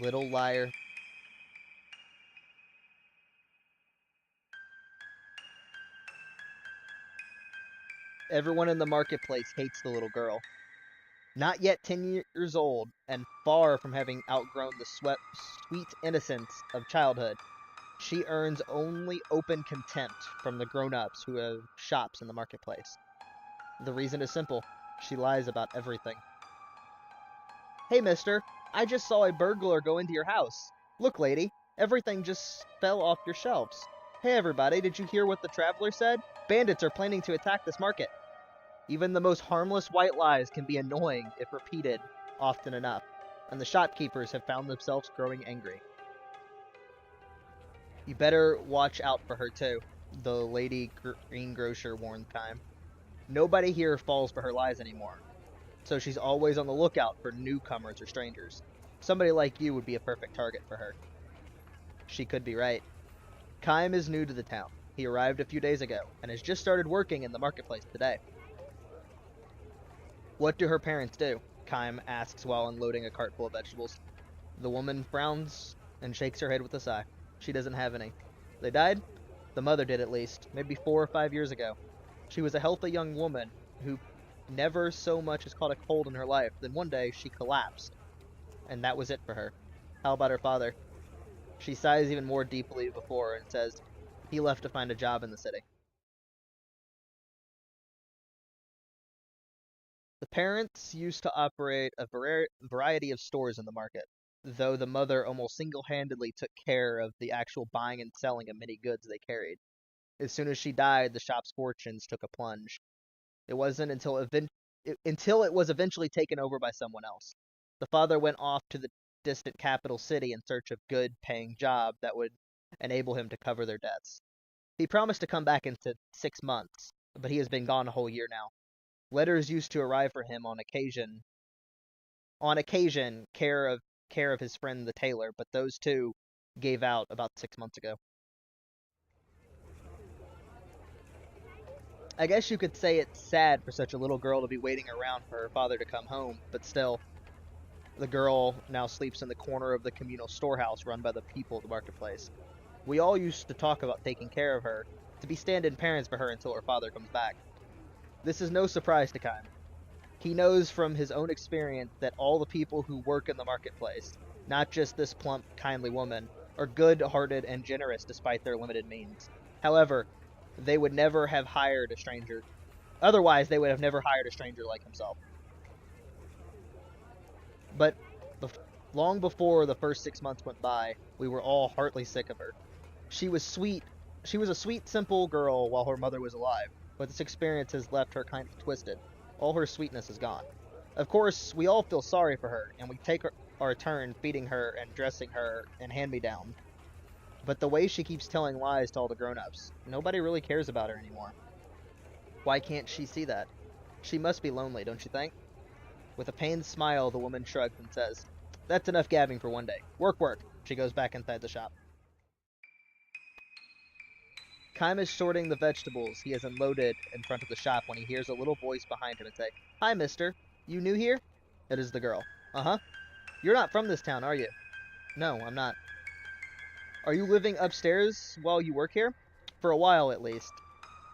[SPEAKER 1] Little liar. Everyone in the marketplace hates the little girl. Not yet 10 years old, and far from having outgrown the sweet innocence of childhood, she earns only open contempt from the grown-ups who have shops in the marketplace. The reason is simple. She lies about everything. Hey, mister, I just saw a burglar go into your house. Look, lady, everything just fell off your shelves. Hey, everybody, did you hear what the traveler said? Bandits are planning to attack this market. Even the most harmless white lies can be annoying if repeated often enough, and the shopkeepers have found themselves growing angry. You better watch out for her too, the lady greengrocer warned Kime. Nobody here falls for her lies anymore, so she's always on the lookout for newcomers or strangers. Somebody like you would be a perfect target for her. She could be right. Kime is new to the town. He arrived a few days ago, and has just started working in the marketplace today. What do her parents do? Kime asks while unloading a cart full of vegetables. The woman frowns and shakes her head with a sigh. She doesn't have any. They died? The mother did, at least, maybe 4 or 5 years ago. She was a healthy young woman who never so much as caught a cold in her life. Then one day she collapsed, and that was it for her. How about her father? She sighs even more deeply before and says, he left to find a job in the city. The parents used to operate a variety of stores in the market, though the mother almost single-handedly took care of the actual buying and selling of many goods they carried. As soon as she died, the shop's fortunes took a plunge. It wasn't until it was eventually taken over by someone else. The father went off to the distant capital city in search of a good-paying job that would enable him to cover their debts. He promised to come back in 6 months, but he has been gone a whole year now. Letters used to arrive for him on occasion, care of his friend the tailor, but those two gave out about 6 months ago. I guess you could say it's sad for such a little girl to be waiting around for her father to come home, but still, the girl now sleeps in the corner of the communal storehouse run by the people of the marketplace. We all used to talk about taking care of her, to be stand-in parents for her until her father comes back. This is no surprise to Kaim. He knows from his own experience that all the people who work in the marketplace, not just this plump, kindly woman, are good-hearted and generous despite their limited means. However, they would never have hired a stranger. Otherwise, they would have never hired a stranger like himself. But long before the first 6 months went by, we were all heartily sick of her. She was sweet. She was a sweet, simple girl while her mother was alive, but this experience has left her kind of twisted. All her sweetness is gone. Of course, we all feel sorry for her, and we take our turn feeding her and dressing her and hand-me-down. But the way she keeps telling lies to all the grown-ups, nobody really cares about her anymore. Why can't she see that? She must be lonely, don't you think? With a pained smile, the woman shrugs and says, "That's enough gabbing for one day. Work, work." She goes back inside the shop. Kaim is sorting the vegetables he has unloaded in front of the shop when he hears a little voice behind him and say, "Hi, mister. You new here?" It is the girl. "Uh-huh. You're not from this town, are you?" "No, I'm not." "Are you living upstairs while you work here?" "For a while, at least.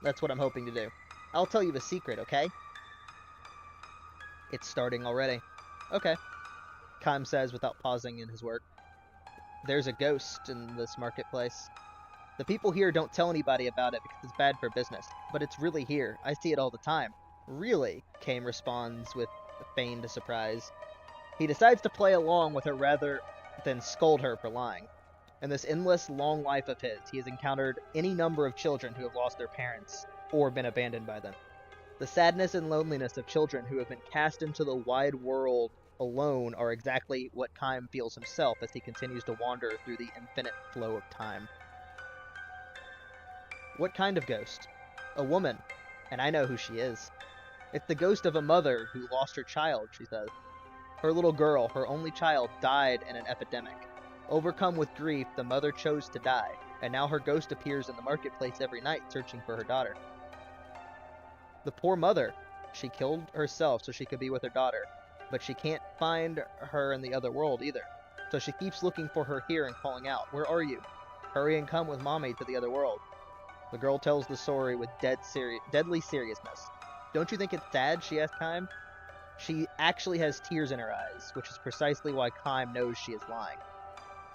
[SPEAKER 1] That's what I'm hoping to do. I'll tell you a secret, okay?" It's starting already. "Okay," Kaim says without pausing in his work. "There's a ghost in this marketplace. The people here don't tell anybody about it because it's bad for business, but it's really here. I see it all the time." "Really?" Kaim responds with feigned surprise. He decides to play along with her rather than scold her for lying. In this endless, long life of his, he has encountered any number of children who have lost their parents or been abandoned by them. The sadness and loneliness of children who have been cast into the wide world alone are exactly what Kaim feels himself as he continues to wander through the infinite flow of time. "What kind of ghost?" "A woman, and I know who she is. It's the ghost of a mother who lost her child," she says. "Her little girl, her only child, died in an epidemic. Overcome with grief, the mother chose to die, and now her ghost appears in the marketplace every night searching for her daughter." "The poor mother. She killed herself so she could be with her daughter, but she can't find her in the other world either. So she keeps looking for her here and calling out, 'Where are you? Hurry and come with mommy to the other world.'" The girl tells the story with deadly seriousness. "Don't you think it's sad?" she asks Kaim. She actually has tears in her eyes, which is precisely why Kaim knows she is lying.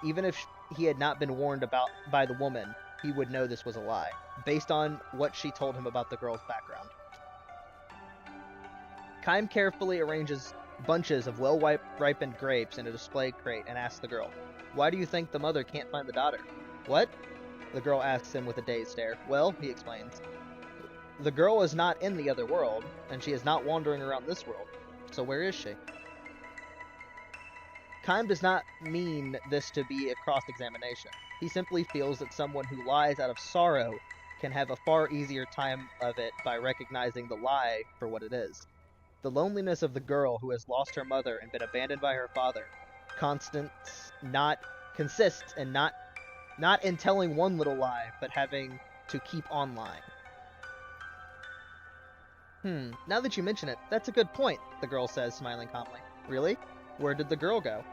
[SPEAKER 1] Even if he had not been warned about by the woman, he would know this was a lie, based on what she told him about the girl's background. Kaim carefully arranges bunches of well-ripened grapes in a display crate and asks the girl, "Why do you think the mother can't find the daughter?" "What?" the girl asks him with a dazed stare. "Well," he explains, "the girl is not in the other world, and she is not wandering around this world. So where is she?" Kaim does not mean this to be a cross-examination. He simply feels that someone who lies out of sorrow can have a far easier time of it by recognizing the lie for what it is. The loneliness of the girl who has lost her mother and been abandoned by her father consists not in telling one little lie, but having to keep on lying. Now that you mention it, that's a good point," the girl says, smiling calmly. "Really? Where did the girl go?"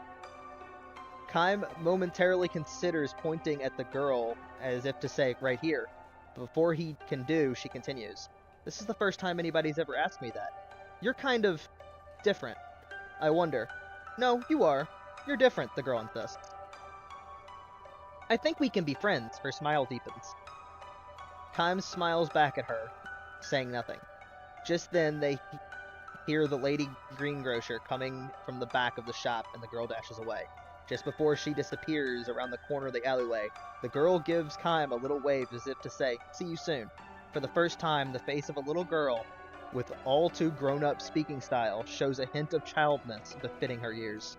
[SPEAKER 1] Kaim momentarily considers pointing at the girl as if to say, "Right here." Before he can do, she continues, "This is the first time anybody's ever asked me that. You're kind of different. I wonder." "No, you are. You're different," the girl insists. "I think we can be friends." Her smile deepens. Kaim smiles back at her, saying nothing. Just then, they hear the lady greengrocer coming from the back of the shop, and the girl dashes away. Just before she disappears around the corner of the alleyway, the girl gives Kaim a little wave as if to say, "See you soon." For the first time, the face of a little girl, with all too grown-up speaking style, shows a hint of childness befitting her years.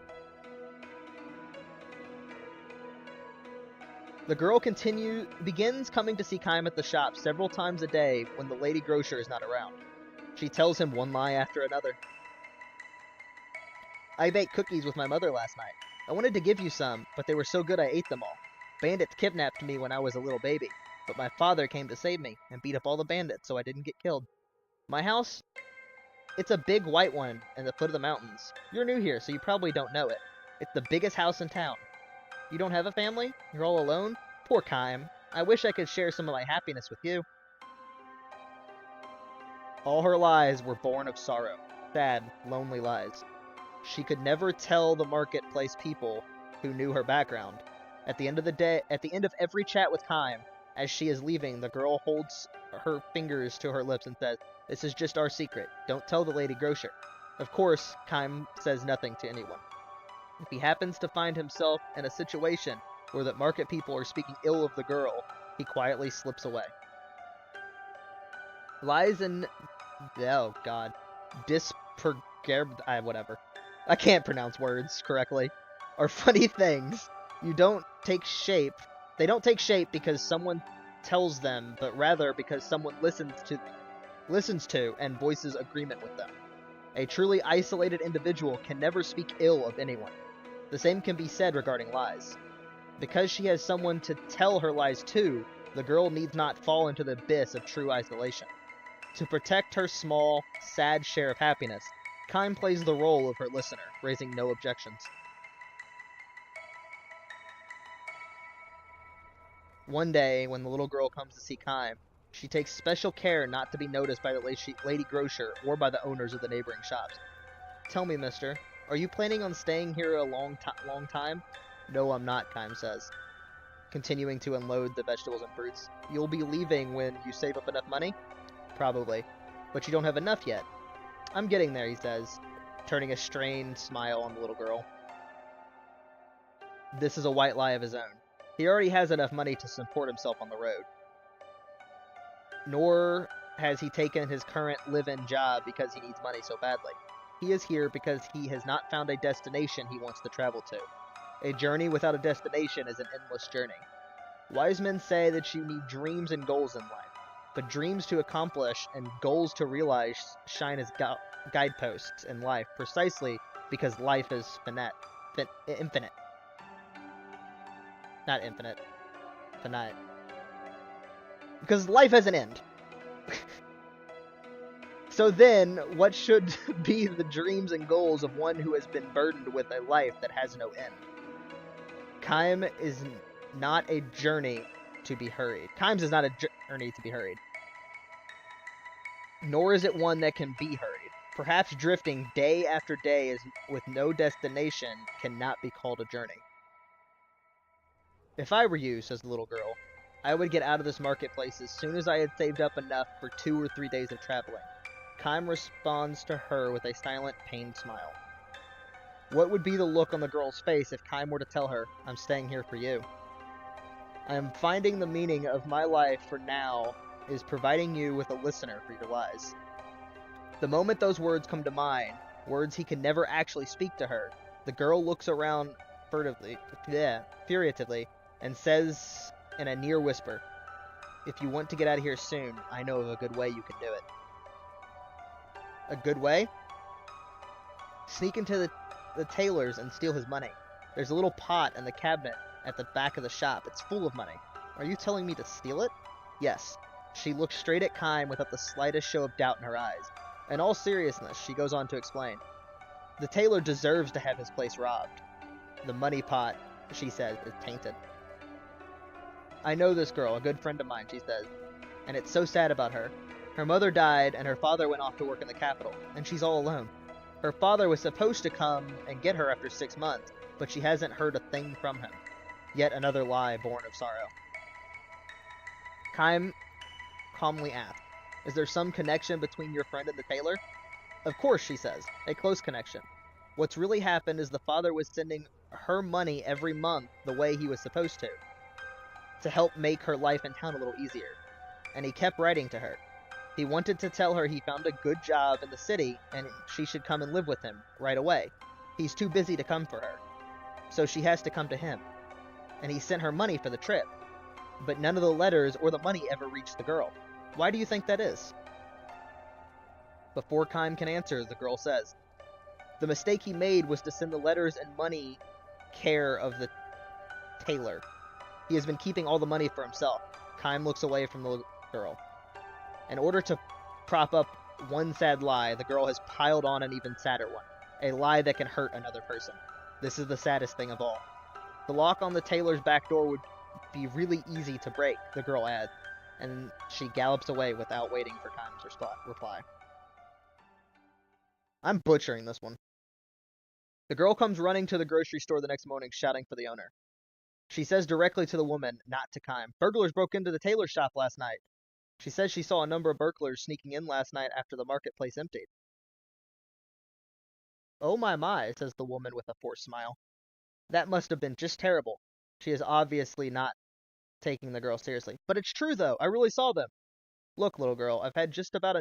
[SPEAKER 1] The girl begins coming to see Kaim at the shop several times a day when the lady grocer is not around. She tells him one lie after another. I baked cookies with my mother last night. I wanted to give you some, but they were so good I ate them all. Bandits kidnapped me when I was a little baby, but my father came to save me and beat up all the bandits so I didn't get killed. My house? It's a big white one in the foot of the mountains. You're new here, so you probably don't know it. It's the biggest house in town. You don't have a family? You're all alone? Poor Kaim. I wish I could share some of my happiness with you. All her lies were born of sorrow. Sad, lonely lies. She could never tell the marketplace people who knew her background. At the end of every chat with Kaim, as she is leaving, the girl holds her fingers to her lips and says, "This is just our secret. Don't tell the lady grocer." Of course, Kaim says nothing to anyone. If he happens to find himself in a situation where the market people are speaking ill of the girl, he quietly slips away. Lies and... oh god. Whatever. I can't pronounce words correctly. Are funny things. They don't take shape because someone tells them, but rather because someone listens to and voices agreement with them. A truly isolated individual can never speak ill of anyone. The same can be said regarding lies. Because she has someone to tell her lies to, the girl needs not fall into the abyss of true isolation. To protect her small, sad share of happiness, Kaim plays the role of her listener, raising no objections. One day, when the little girl comes to see Kaim, she takes special care not to be noticed by the lady grocer or by the owners of the neighboring shops. Tell me, mister, are you planning on staying here a long time? No, I'm not, Kaim says, continuing to unload the vegetables and fruits. You'll be leaving when you save up enough money? Probably. But you don't have enough yet. I'm getting there, he says, turning a strained smile on the little girl. This is a white lie of his own. He already has enough money to support himself on the road. Nor has he taken his current live-in job because he needs money so badly. He is here because he has not found a destination he wants to travel to. A journey without a destination is an endless journey. Wise men say that you need dreams and goals in life, but dreams to accomplish and goals to realize shine as guideposts in life precisely because life is infinite. Not infinite. Finite. Because life has an end. So then, what should be the dreams and goals of one who has been burdened with a life that has no end? Kaim is not a journey to be hurried. Kaim's is not a journey to be hurried. Nor is it one that can be hurried. Perhaps drifting day after day with no destination cannot be called a journey. If I were you, says the little girl, I would get out of this marketplace as soon as I had saved up enough for 2 or 3 days of traveling. Kaim responds to her with a silent, pained smile. What would be the look on the girl's face if Kaim were to tell her, I'm staying here for you? I am finding the meaning of my life for now is providing you with a listener for your lies. The moment those words come to mind, words he can never actually speak to her, the girl looks around furtively, and says in a near whisper, if you want to get out of here soon, I know of a good way you can do it. A good way? Sneak into the tailor's and steal his money. There's a little pot in the cabinet at the back of the shop. It's full of money. Are you telling me to steal it? Yes. She looks straight at Kaim without the slightest show of doubt in her eyes. In all seriousness, she goes on to explain. The tailor deserves to have his place robbed. The money pot, she says, is tainted. I know this girl, a good friend of mine, she says, and it's so sad about her. Her mother died, and her father went off to work in the capital, and she's all alone. Her father was supposed to come and get her after 6 months, but she hasn't heard a thing from him. Yet another lie born of sorrow. Kaim calmly asks, is there some connection between your friend and the tailor? Of course, she says, a close connection. What's really happened is the father was sending her money every month the way he was supposed to help make her life in town a little easier. And he kept writing to her. He wanted to tell her he found a good job in the city and she should come and live with him right away. He's too busy to come for her, so she has to come to him. And he sent her money for the trip. but none of the letters or the money ever reached the girl. Why do you think that is? Before Kime can answer, the girl says, the mistake he made was to send the letters and money care of the tailor. He has been keeping all the money for himself. Kime looks away from the girl. In order to prop up one sad lie, the girl has piled on an even sadder one. A lie that can hurt another person. This is the saddest thing of all. The lock on the tailor's back door would be really easy to break, the girl adds, and she gallops away without waiting for Kime's reply. I'm butchering this one. The girl comes running to the grocery store the next morning, shouting for the owner. She says directly to the woman, not to Kime, burglars broke into the tailor shop last night. She says she saw a number of burglars sneaking in last night after the marketplace emptied. Oh my, says the woman with a forced smile. That must have been just terrible. She is obviously not taking the girl seriously. But it's true though, I really saw them. Look, little girl, I've had just about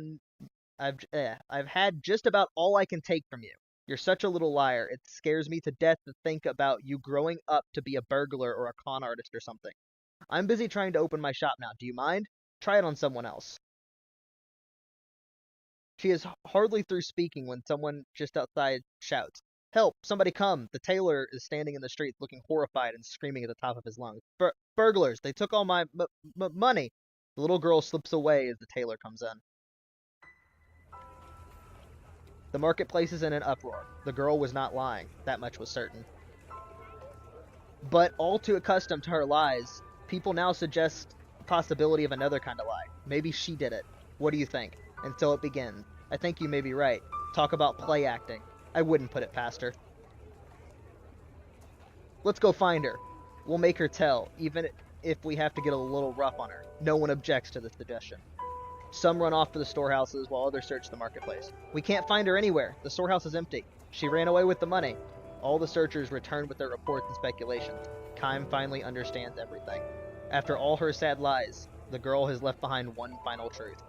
[SPEAKER 1] all I can take from you. You're such a little liar. It scares me to death to think about you growing up to be a burglar or a con artist or something. I'm busy trying to open my shop now. Do you mind? Try it on someone else. She is hardly through speaking when someone just outside shouts, help! Somebody come! The tailor is standing in the street looking horrified and screaming at the top of his lungs. Burglars! They took all my money! The little girl slips away as the tailor comes in. The marketplace is in an uproar. The girl was not lying. That much was certain. But all too accustomed to her lies, people now suggest the possibility of another kind of lie. Maybe she did it. What do you think? And so it begins. I think you may be right. Talk about play acting. I wouldn't put it past her. Let's go find her. We'll make her tell, even if we have to get a little rough on her. No one objects to the suggestion. Some run off to the storehouses while others search the marketplace. We can't find her anywhere. The storehouse is empty. She ran away with the money. All the searchers return with their reports and speculations. Kime finally understands everything. After all her sad lies, the girl has left behind one final truth.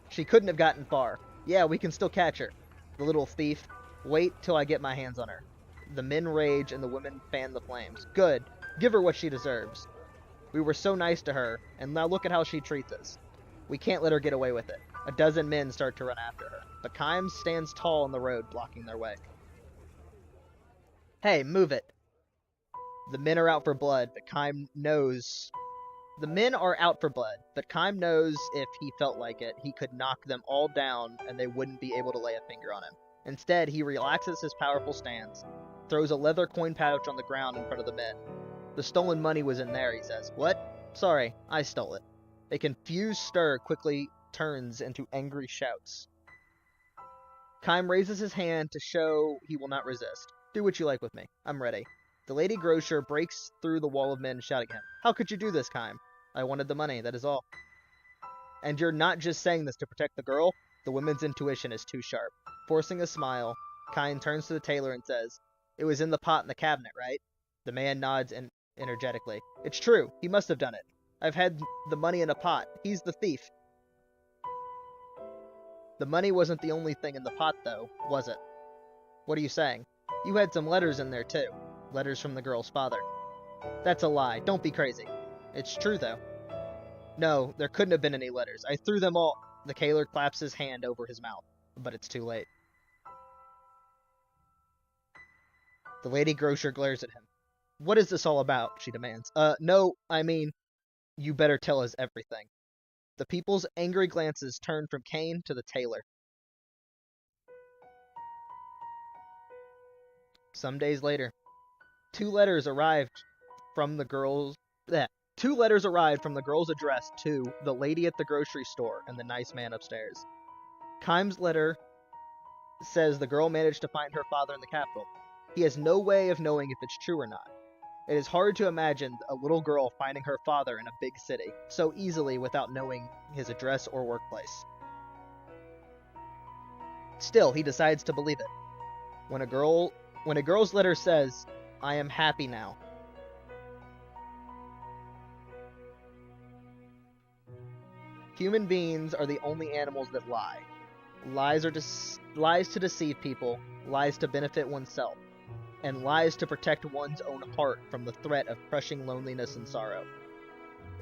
[SPEAKER 1] She couldn't have gotten far. Yeah, we can still catch her. The little thief. Wait till I get my hands on her. The men rage and the women fan the flames. Good. Give her what she deserves. We were so nice to her, and now look at how she treats us. We can't let her get away with it. A dozen men start to run after her, but Kime stands tall in the road, blocking their way. Hey, move it. The men are out for blood, but Kime knows... The men are out for blood, but Kime knows if he felt like it, he could knock them all down and they wouldn't be able to lay a finger on him. Instead, he relaxes his powerful stance, throws a leather coin pouch on the ground in front of the men. The stolen money was in there, he says. What? Sorry, I stole it. A confused stir quickly turns into angry shouts. Kime raises his hand to show he will not resist. Do what you like with me. I'm ready. The lady grocer breaks through the wall of men shouting at him. How could you do this, Kime? I wanted the money, that is all. And you're not just saying this to protect the girl? The woman's intuition is too sharp. Forcing a smile, Kime turns to the tailor and says, It was in the pot in the cabinet, right? The man nods energetically. It's true, he must have done it. I've had the money in a pot. He's the thief. The money wasn't the only thing in the pot, though, was it? What are you saying? You had some letters in there, too. Letters from the girl's father. That's a lie. Don't be crazy. It's true, though. No, there couldn't have been any letters. I threw them all. The tailor claps his hand over his mouth, but it's too late. The lady grocer glares at him. What is this all about? She demands. No, I mean, you better tell us everything. The people's angry glances turn from Kane to the tailor. Some days later, two letters arrived from the girl's address to the lady at the grocery store and the nice man upstairs. Kime's letter says the girl managed to find her father in the capital. He has no way of knowing if it's true or not. It is hard to imagine a little girl finding her father in a big city so easily without knowing his address or workplace. Still, he decides to believe it. When a girl's letter says, I am happy now. Human beings are the only animals that lie. Lies to deceive people, lies to benefit oneself. and lies to protect one's own heart from the threat of crushing loneliness and sorrow.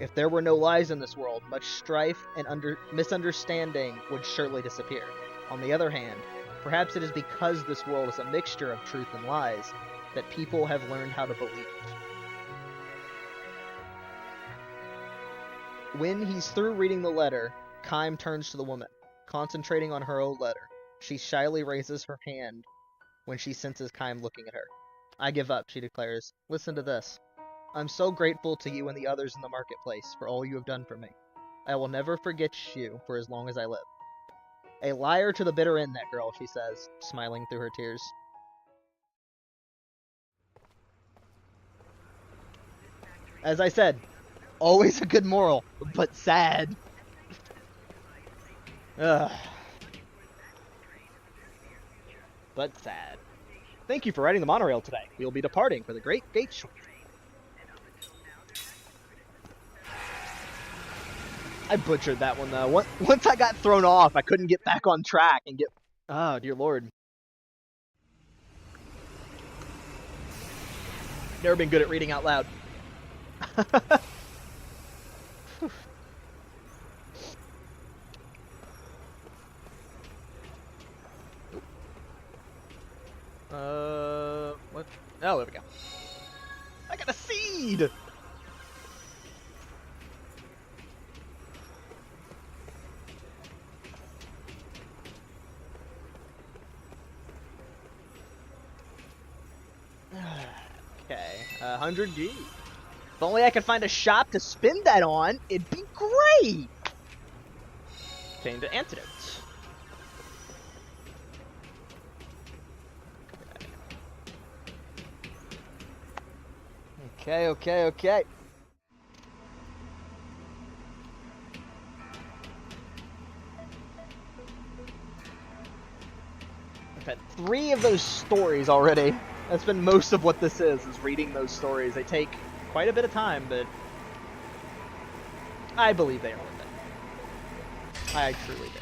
[SPEAKER 1] If there were no lies in this world, much strife and misunderstanding would surely disappear. On the other hand, perhaps it is because this world is a mixture of truth and lies that people have learned how to believe. When he's through reading the letter, Kime turns to the woman, concentrating on her own letter. She shyly raises her hand when she senses Kime looking at her. I give up, she declares. Listen to this. I'm so grateful to you and the others in the marketplace for all you have done for me. I will never forget you for as long as I live. A liar to the bitter end, that girl, she says, smiling through her tears. As I said, always a good moral, but sad. Ugh. But sad. Thank you for riding the monorail today. We will be departing for the Great Gate shortly. I butchered that one though. Once I got thrown off, I couldn't get back on track and get... Oh, dear lord. Never been good at reading out loud. What? Oh, there we go. I got a seed! Okay, 100 G. If only I could find a shop to spend that on, it'd be great! Change to antidotes. Okay. I've had 3 of those stories already. That's been most of what this is reading those stories. They take quite a bit of time, but I believe they are worth it. I truly do.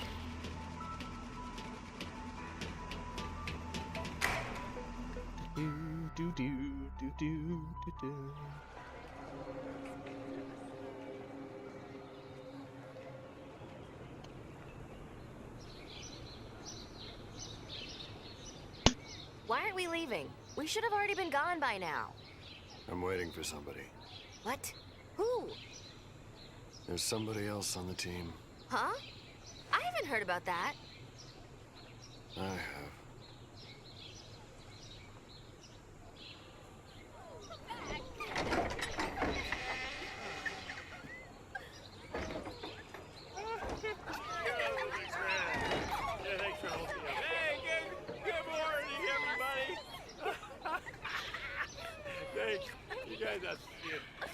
[SPEAKER 7] Why aren't we leaving? We should have already been gone by now.
[SPEAKER 4] I'm waiting for somebody.
[SPEAKER 7] What? Who?
[SPEAKER 4] There's somebody else on the team.
[SPEAKER 7] Huh? I haven't heard about that.
[SPEAKER 4] I have.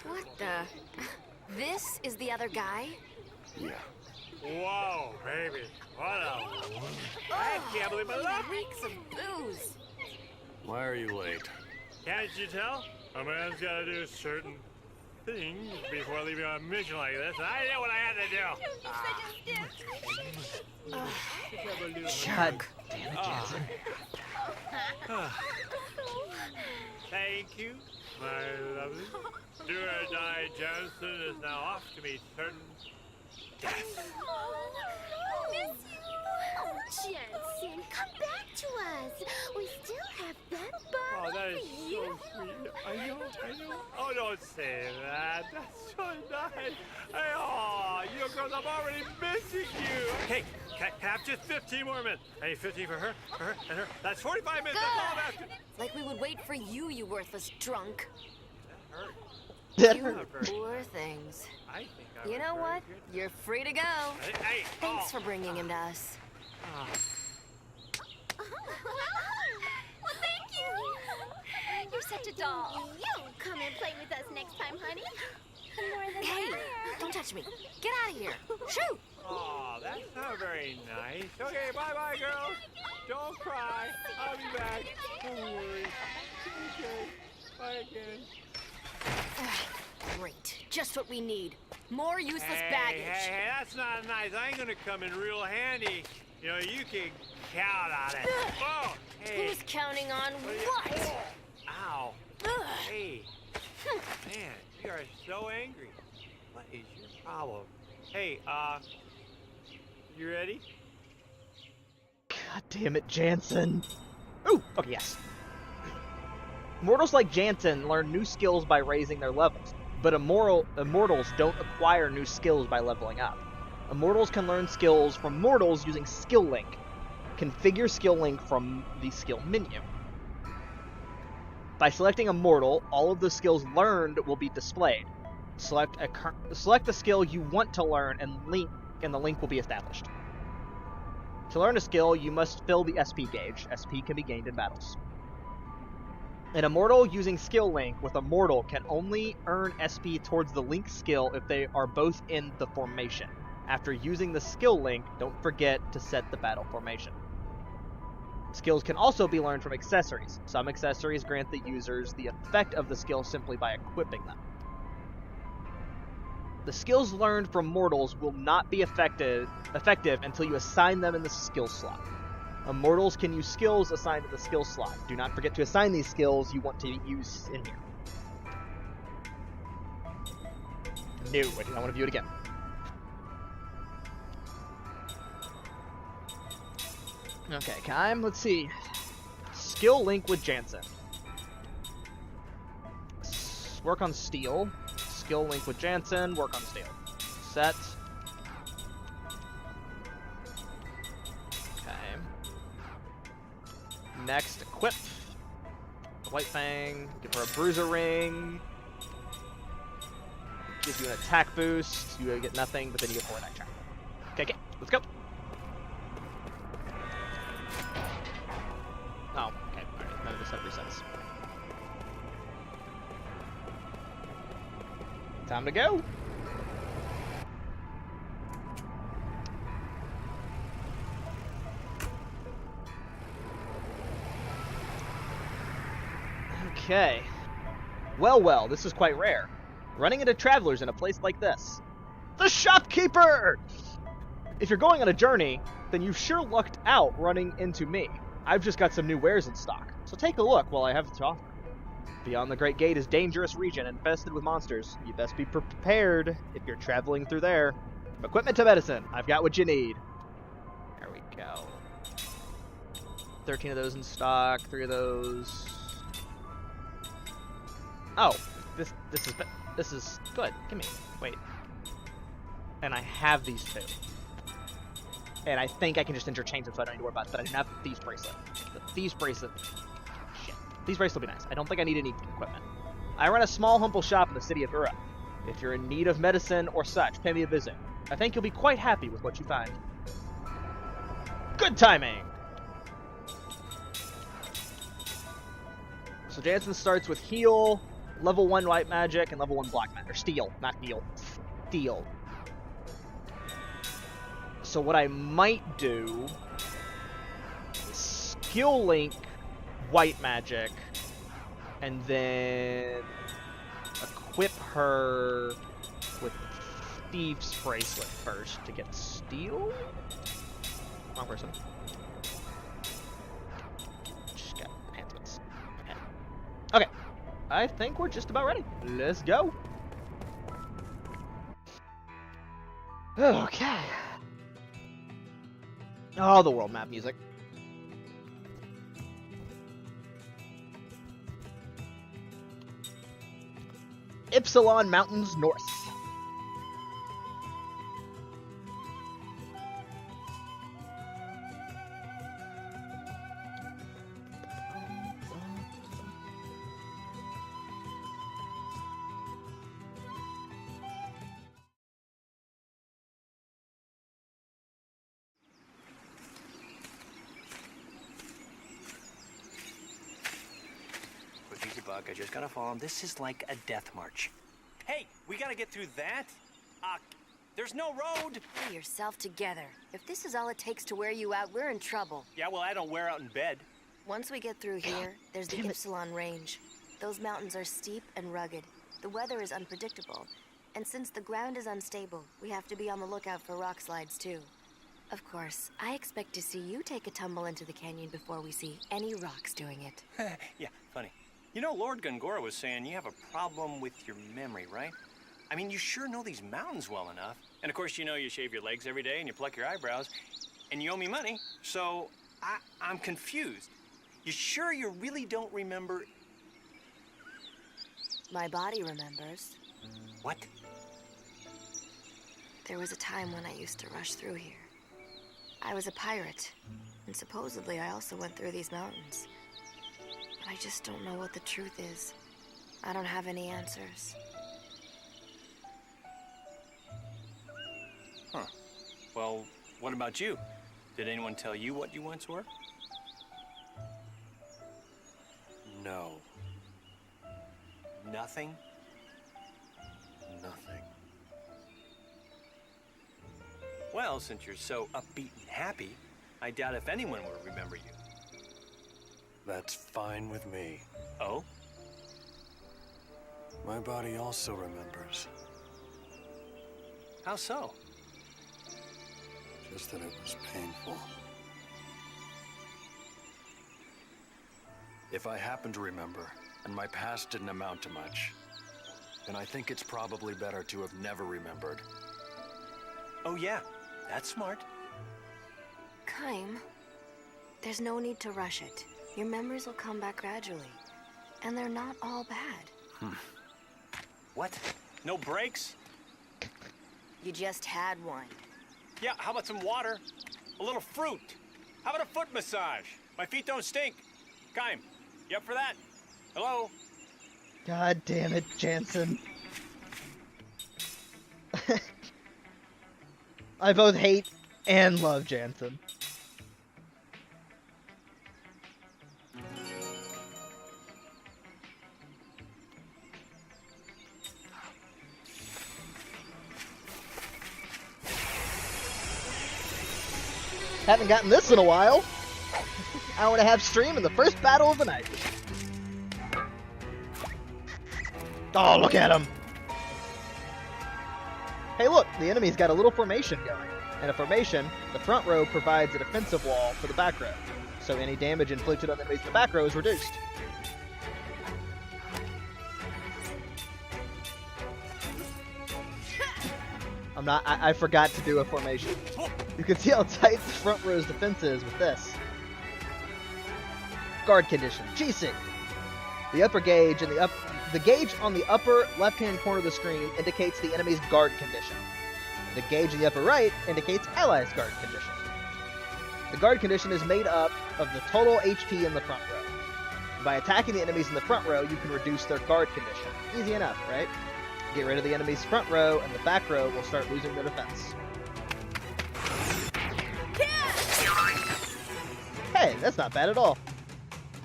[SPEAKER 7] What the? This is the other guy?
[SPEAKER 4] Yeah.
[SPEAKER 2] Whoa, baby. What a... I can't believe I love
[SPEAKER 7] He reeks of booze.
[SPEAKER 4] Why are you late?
[SPEAKER 2] Can't you tell? A man's got to do certain things before leaving on a mission like this. I knew what I had to do.
[SPEAKER 1] God damn it, Jansen.
[SPEAKER 2] Thank you, my lovely. Do or die Johnson is now off to meet certain death.
[SPEAKER 9] I miss you. Oh, Jensen, come back to us. We still have that
[SPEAKER 2] Oh,
[SPEAKER 9] bottle
[SPEAKER 2] that is
[SPEAKER 9] for you.
[SPEAKER 2] so sweet. I know. Oh, don't say that. That's so nice. Oh, you girls, I'm already missing you. Hey, can I have just 15 more minutes? I need 15 for her, and her. That's 45 minutes. That's all I'm asking.
[SPEAKER 7] Like we would wait for you, you worthless drunk.
[SPEAKER 1] That
[SPEAKER 7] You
[SPEAKER 1] hurt.
[SPEAKER 7] poor things.
[SPEAKER 2] I think I
[SPEAKER 7] You
[SPEAKER 2] was
[SPEAKER 7] know
[SPEAKER 2] very
[SPEAKER 7] what?
[SPEAKER 2] good.
[SPEAKER 7] You're free to go.
[SPEAKER 2] Hey,
[SPEAKER 7] Thanks for bringing him to us.
[SPEAKER 9] Well, thank you. You're such a doll. You come and play with us next time, honey. More than
[SPEAKER 7] Hey,
[SPEAKER 9] that.
[SPEAKER 7] don't touch me. Get out of here. Shoot.
[SPEAKER 2] Oh, that's not very nice. Okay, bye-bye, girls. Don't cry. I'll be back. Don't worry. Okay. Bye again.
[SPEAKER 7] Great. Just what we need. More useless
[SPEAKER 2] Hey,
[SPEAKER 7] baggage.
[SPEAKER 2] hey, that's not nice. I ain't gonna come in real handy. You know, you can count on it. Oh, hey.
[SPEAKER 7] Who's counting on
[SPEAKER 2] What do you-
[SPEAKER 7] what?
[SPEAKER 10] Ow. Hey. Man, you are so angry. What is your problem? Hey, you ready?
[SPEAKER 1] God damn it, Jansen. Ooh, okay, yes. Mortals like Jansen learn new skills by raising their levels, but immortals don't acquire new skills by leveling up. Immortals can learn skills from mortals using Skill Link. Configure Skill Link from the skill menu. By selecting a mortal, all of the skills learned will be displayed. Select the skill you want to learn and the link will be established. To learn a skill, you must fill the SP gauge. SP can be gained in battles. An immortal using Skill Link with a mortal can only earn SP towards the link skill if they are both in the formation. After using the Skill Link, don't forget to set the battle formation. Skills can also be learned from accessories. Some accessories grant the users the effect of the skill simply by equipping them. The skills learned from mortals will not be effective until you assign them in the skill slot. Immortals can use skills assigned in the skill slot. Do not forget to assign these skills you want to use in here. No, I do not want to view it again. Okay, Kime, let's see. Skill Link with Jansen. Work on Steel. Skill Link with Jansen, work on Steel. Set. Okay. Next, equip. The White Fang. Give her a Bruiser Ring. Gives you an attack boost. You get nothing, but then you get 4 attack track. Okay, let's go. Oh, okay. Alright, none of this stuff resets. Time to go. Okay. Well, this is quite rare. Running into travelers in a place like this. The shopkeeper! If you're going on a journey, then you've sure lucked out running into me. I've just got some new wares in stock, so take a look while I have it to offer. Beyond the Great Gate is dangerous region infested with monsters. You best be prepared if you're traveling through there. From equipment to medicine, I've got what you need. There we go. 13 of those in stock, 3 of those. Oh, this is good. Give me. Wait. And I have these 2. And I think I can just interchange them so I don't need to worry about it, but I do not have Thieves Bracelet. The Thieves Bracelet. Shit. Thieves Bracelet will be nice. I don't think I need any equipment. I run a small, humble shop in the city of Ura. If you're in need of medicine or such, pay me a visit. I think you'll be quite happy with what you find. Good timing! So Jansen starts with heal, level 1 white magic, and level 1 black magic. Or steel, not heal. Steel. So what I might do is Skill Link white magic, and then equip her with Thieves Bracelet first to get steel? Wrong person. Just got enhancements. Okay. I think we're just about ready. Let's go. Okay. Oh, the world map music. Ypsilon Mountains North.
[SPEAKER 2] Easy, Buck. I just gotta follow him. This is like a death march.
[SPEAKER 10] Hey, we gotta get through that. There's no road.
[SPEAKER 7] Pull yourself together. If this is all it takes to wear you out, we're in trouble.
[SPEAKER 10] Yeah, well, I don't wear out in bed.
[SPEAKER 7] Once we get through here, there's the Ypsilon Range. Those mountains are steep and rugged. The weather is unpredictable. And since the ground is unstable, we have to be on the lookout for rock slides, too. Of course, I expect to see you take a tumble into the canyon before we see any rocks doing it.
[SPEAKER 10] Yeah, funny.
[SPEAKER 2] You know, Lord Gungora was saying you have a problem with your memory, right? I mean, you sure know these mountains well enough. And of course, you know you shave your legs every day and you pluck your eyebrows. And you owe me money, so I'm confused. You sure you really don't remember?
[SPEAKER 7] My body remembers.
[SPEAKER 2] What?
[SPEAKER 7] There was a time when I used to rush through here. I was a pirate, and supposedly I also went through these mountains. But I just don't know what the truth is. I don't have any answers.
[SPEAKER 2] Huh. Well, what about you? Did anyone tell you what you once were?
[SPEAKER 4] No.
[SPEAKER 2] Nothing?
[SPEAKER 4] Nothing.
[SPEAKER 2] Well, since you're so upbeat and happy, I doubt if anyone will remember you.
[SPEAKER 4] That's fine with me.
[SPEAKER 2] Oh?
[SPEAKER 4] My body also remembers.
[SPEAKER 2] How so?
[SPEAKER 4] Just that it was painful. If I happen to remember, and my past didn't amount to much, then I think it's probably better to have never remembered.
[SPEAKER 2] Oh yeah, that's smart.
[SPEAKER 7] Kaim, there's no need to rush it. Your memories will come back gradually. And they're not all bad.
[SPEAKER 2] What? No breaks?
[SPEAKER 7] You just had one.
[SPEAKER 2] Yeah, how about some water? A little fruit? How about a foot massage? My feet don't stink. Kaim, you up for that? Hello?
[SPEAKER 1] God damn it, Jansen. I both hate and love Jansen. Haven't gotten this in a while. Hour and a half stream in the first battle of the night. Oh, look at him! Hey look, the enemy's got a little formation going. And a formation, the front row provides a defensive wall for the back row. So any damage inflicted on the enemies in the back row is reduced. I forgot to do a formation. You can see how tight the front row's defense is with this. Guard condition, GC. The upper gauge and the gauge on the upper left-hand corner of the screen indicates the enemy's guard condition. The gauge in the upper right indicates allies' guard condition. The guard condition is made up of the total HP in the front row. By attacking the enemies in the front row, you can reduce their guard condition. Easy enough, right? Get rid of the enemy's front row, and the back row will start losing their defense. Hey, that's not bad at all.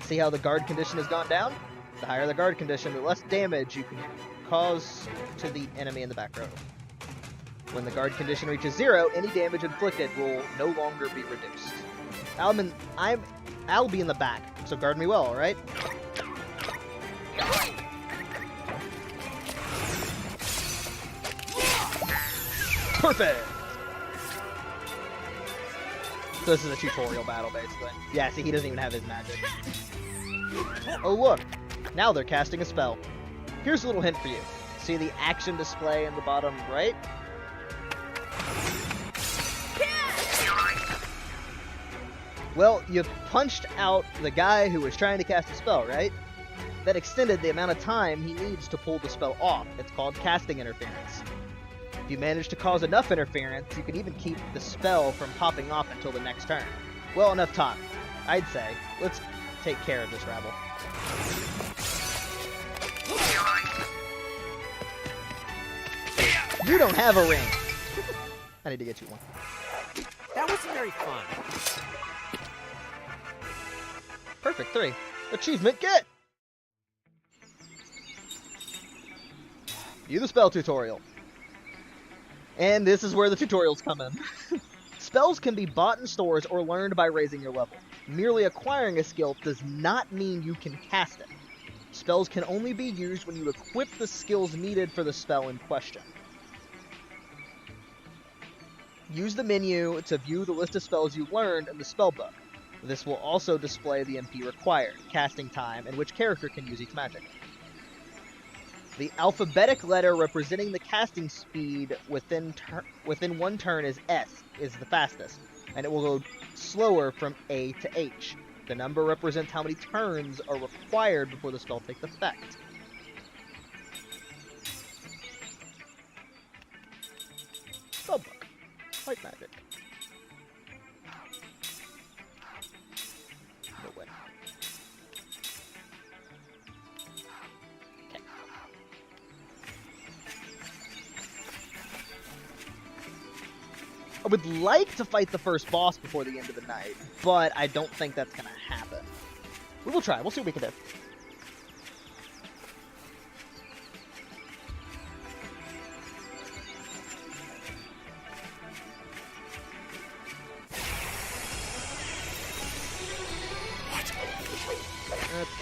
[SPEAKER 1] See how the guard condition has gone down? The higher the guard condition, the less damage you can cause to the enemy in the back row. When the guard condition reaches 0, any damage inflicted will no longer be reduced. I'll be in the back, so guard me well, alright? Perfect! So this is a tutorial battle, basically. Yeah, see, he doesn't even have his magic. Oh, look! Now they're casting a spell. Here's a little hint for you. See the action display in the bottom right? Well, you punched out the guy who was trying to cast a spell, right? That extended the amount of time he needs to pull the spell off. It's called casting interference. If you manage to cause enough interference, you can even keep the spell from popping off until the next turn. Well, enough talk. I'd say, let's take care of this rabble. You don't have a ring! I need to get you one.
[SPEAKER 10] That wasn't very fun.
[SPEAKER 1] Perfect, 3. Achievement get! View the spell tutorial. And this is where the tutorials come in. Spells can be bought in stores or learned by raising your level. Merely acquiring a skill does not mean you can cast it. Spells can only be used when you equip the skills needed for the spell in question. Use the menu to view the list of spells you learned in the spell book. This will also display the MP required, casting time, and which character can use each magic. The alphabetic letter representing the casting speed within one turn is S, is the fastest, and it will go slower from A to H. The number represents how many turns are required before the spell takes effect. Spellbook. White magic. No way. Okay. I would like to fight the first boss before the end of the night, but I don't think that's going to happen. We will try. We'll see what we can do.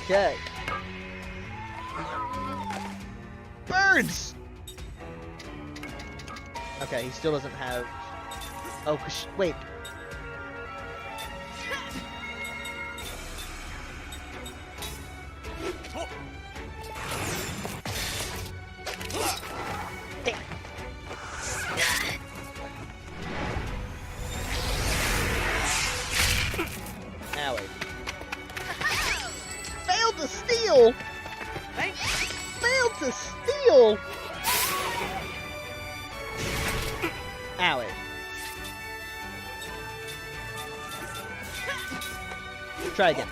[SPEAKER 1] Okay. Birds! Okay, he still doesn't have... Oh, wait. Damn. Owie. Failed to steal! Failed to steal! Owie. Try again.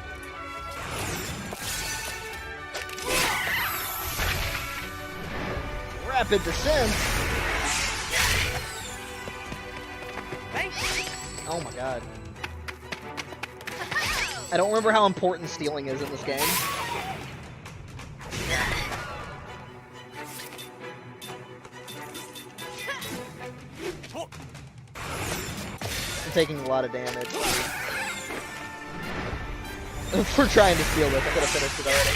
[SPEAKER 1] Rapid descent. Oh my god. I don't remember how important stealing is in this game. I'm taking a lot of damage. For trying to steal this, I could have finished it already.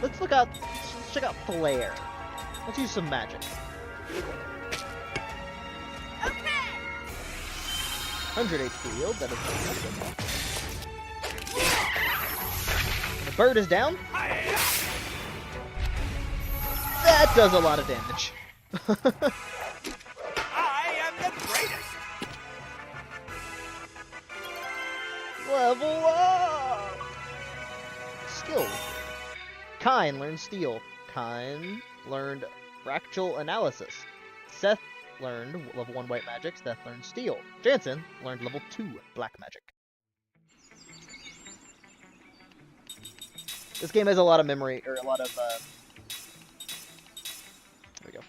[SPEAKER 1] Let's check out Flare. Let's use some magic.
[SPEAKER 9] Okay.
[SPEAKER 1] 100 HP yield, that is good. The bird is down. That does a lot of damage.
[SPEAKER 10] I am the greatest!
[SPEAKER 1] Level up! Skill. Kine learned Steel. Kine learned Fractal Analysis. Seth learned level 1 White Magic. Seth learned Steel. Jansen learned level 2 Black Magic. This game has a lot of memory, or a lot of, there we go.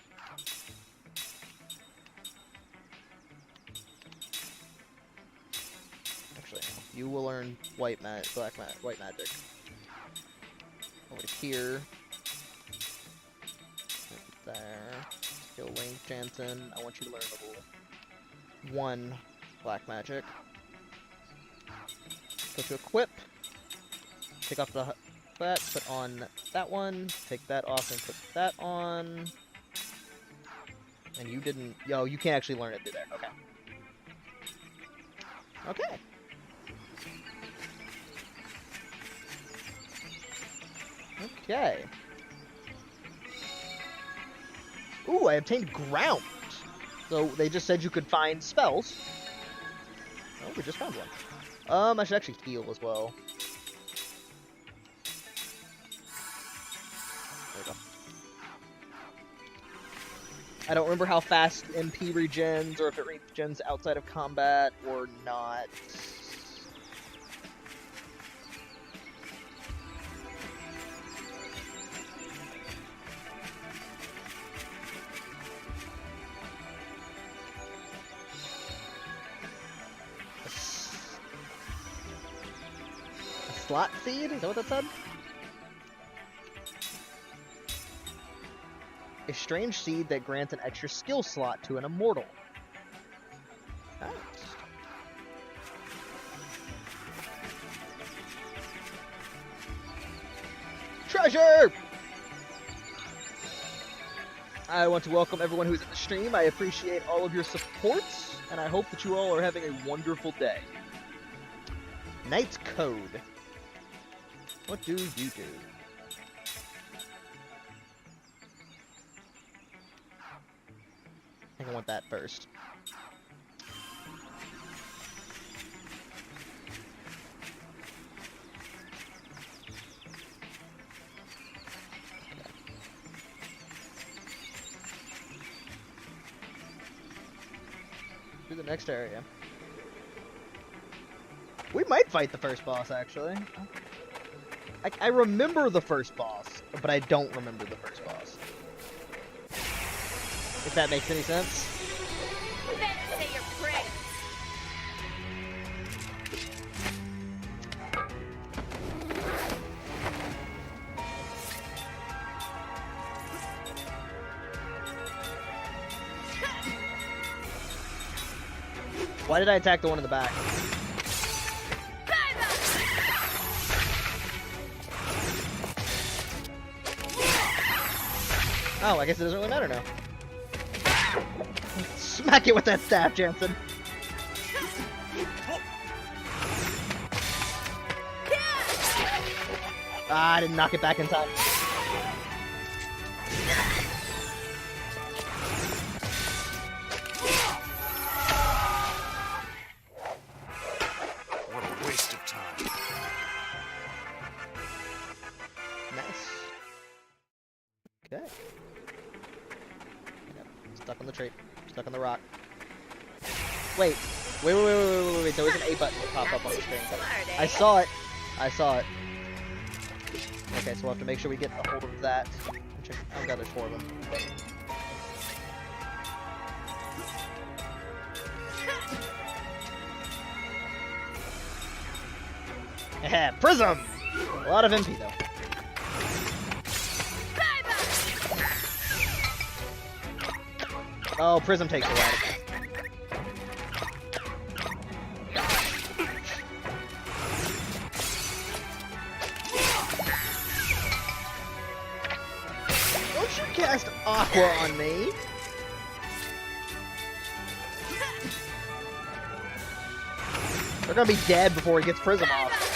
[SPEAKER 1] Actually, you will learn White Magic. Over to here. Right there. Skill link, Jansen. I want you to learn level 1 Black Magic. Go to equip. Take off that, put on that one. Take that off and put that on. And you didn't... Yo, you can't actually learn it through there. Okay. Okay. Okay. Ooh, I obtained ground. So they just said you could find spells. Oh, we just found one. I should actually heal as well. There we go. I don't remember how fast MP regens, or if it regens outside of combat or not. Slot seed? Is that what that said? A strange seed that grants an extra skill slot to an immortal. Nice. Treasure! I want to welcome everyone who's in the stream. I appreciate all of your support, and I hope that you all are having a wonderful day. Knight's Code. What do you do? I think I want that first. To the next area. We might fight the first boss, actually. I remember the first boss, but I don't remember the first boss. If that makes any sense.
[SPEAKER 9] You better say your prayers.
[SPEAKER 1] Why did I attack the one in the back? Oh, I guess it doesn't really matter now. Smack it with that staff, Jansen. Ah, I didn't knock it back in time.
[SPEAKER 4] What a waste of time.
[SPEAKER 1] Nice. Okay. Yep. Stuck on the tree. Stuck on the rock. Wait. Wait. There was an A button that popped up on the screen. I saw it. Okay, so we'll have to make sure we get a hold of that. Oh god, there's 4 of them. Yeah, Prism! A lot of MP though. Oh, Prism takes a while. Don't you cast Aqua on me? They're gonna be dead before he gets Prism off.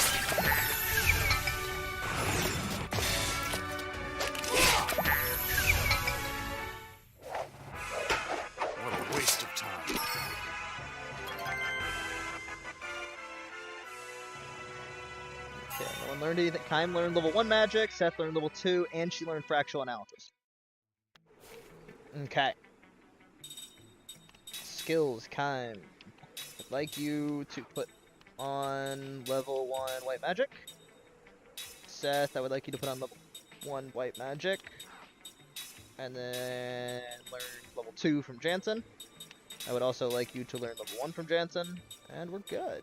[SPEAKER 1] Kime learned level 1 magic, Seth learned level 2, and she learned fractional analysis. Okay. Skills, Kime. I'd like you to put on level 1 white magic. Seth, I would like you to put on level 1 white magic. And then learn level 2 from Jansen. I would also like you to learn level 1 from Jansen. And we're good.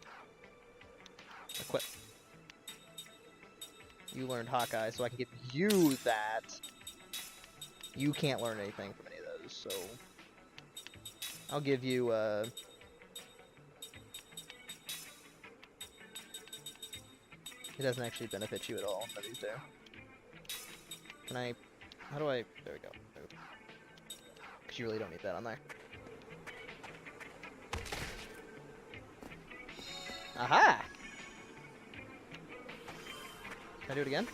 [SPEAKER 1] Equip. You learned Hawkeye, so I can give you that. You can't learn anything from any of those, so I'll give you, it doesn't actually benefit you at all, but these do. Can I, how do I, there we go. Because you really don't need that on there. Aha! Can I do it again?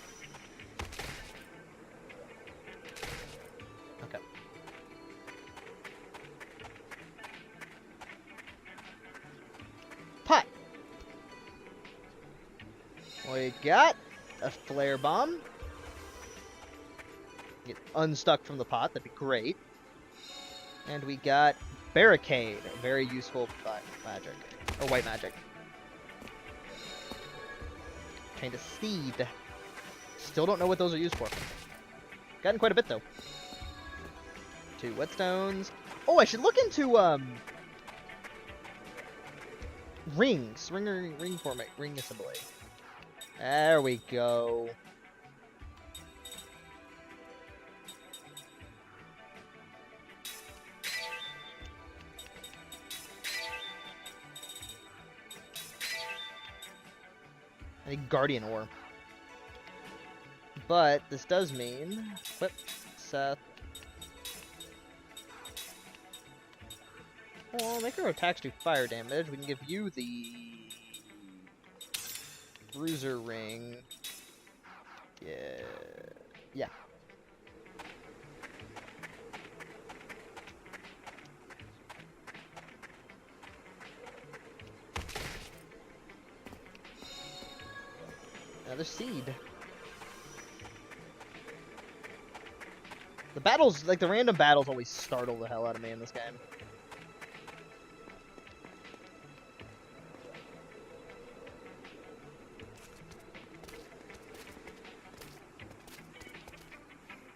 [SPEAKER 1] Okay. Pot! We got a flare bomb. Get unstuck from the pot, that'd be great. And we got barricade, a very useful magic, or white magic. Kind of seed. Still don't know what those are used for. Gotten quite a bit though. 2 whetstones. Oh, I should look into rings. Ring format, ring assembly. There we go. I need Guardian Ore. But this does mean equip Seth. Well, make your attacks do fire damage. We can give you the Bruiser Ring. Yeah. Another seed. The battles, like the random battles, always startle the hell out of me in this game.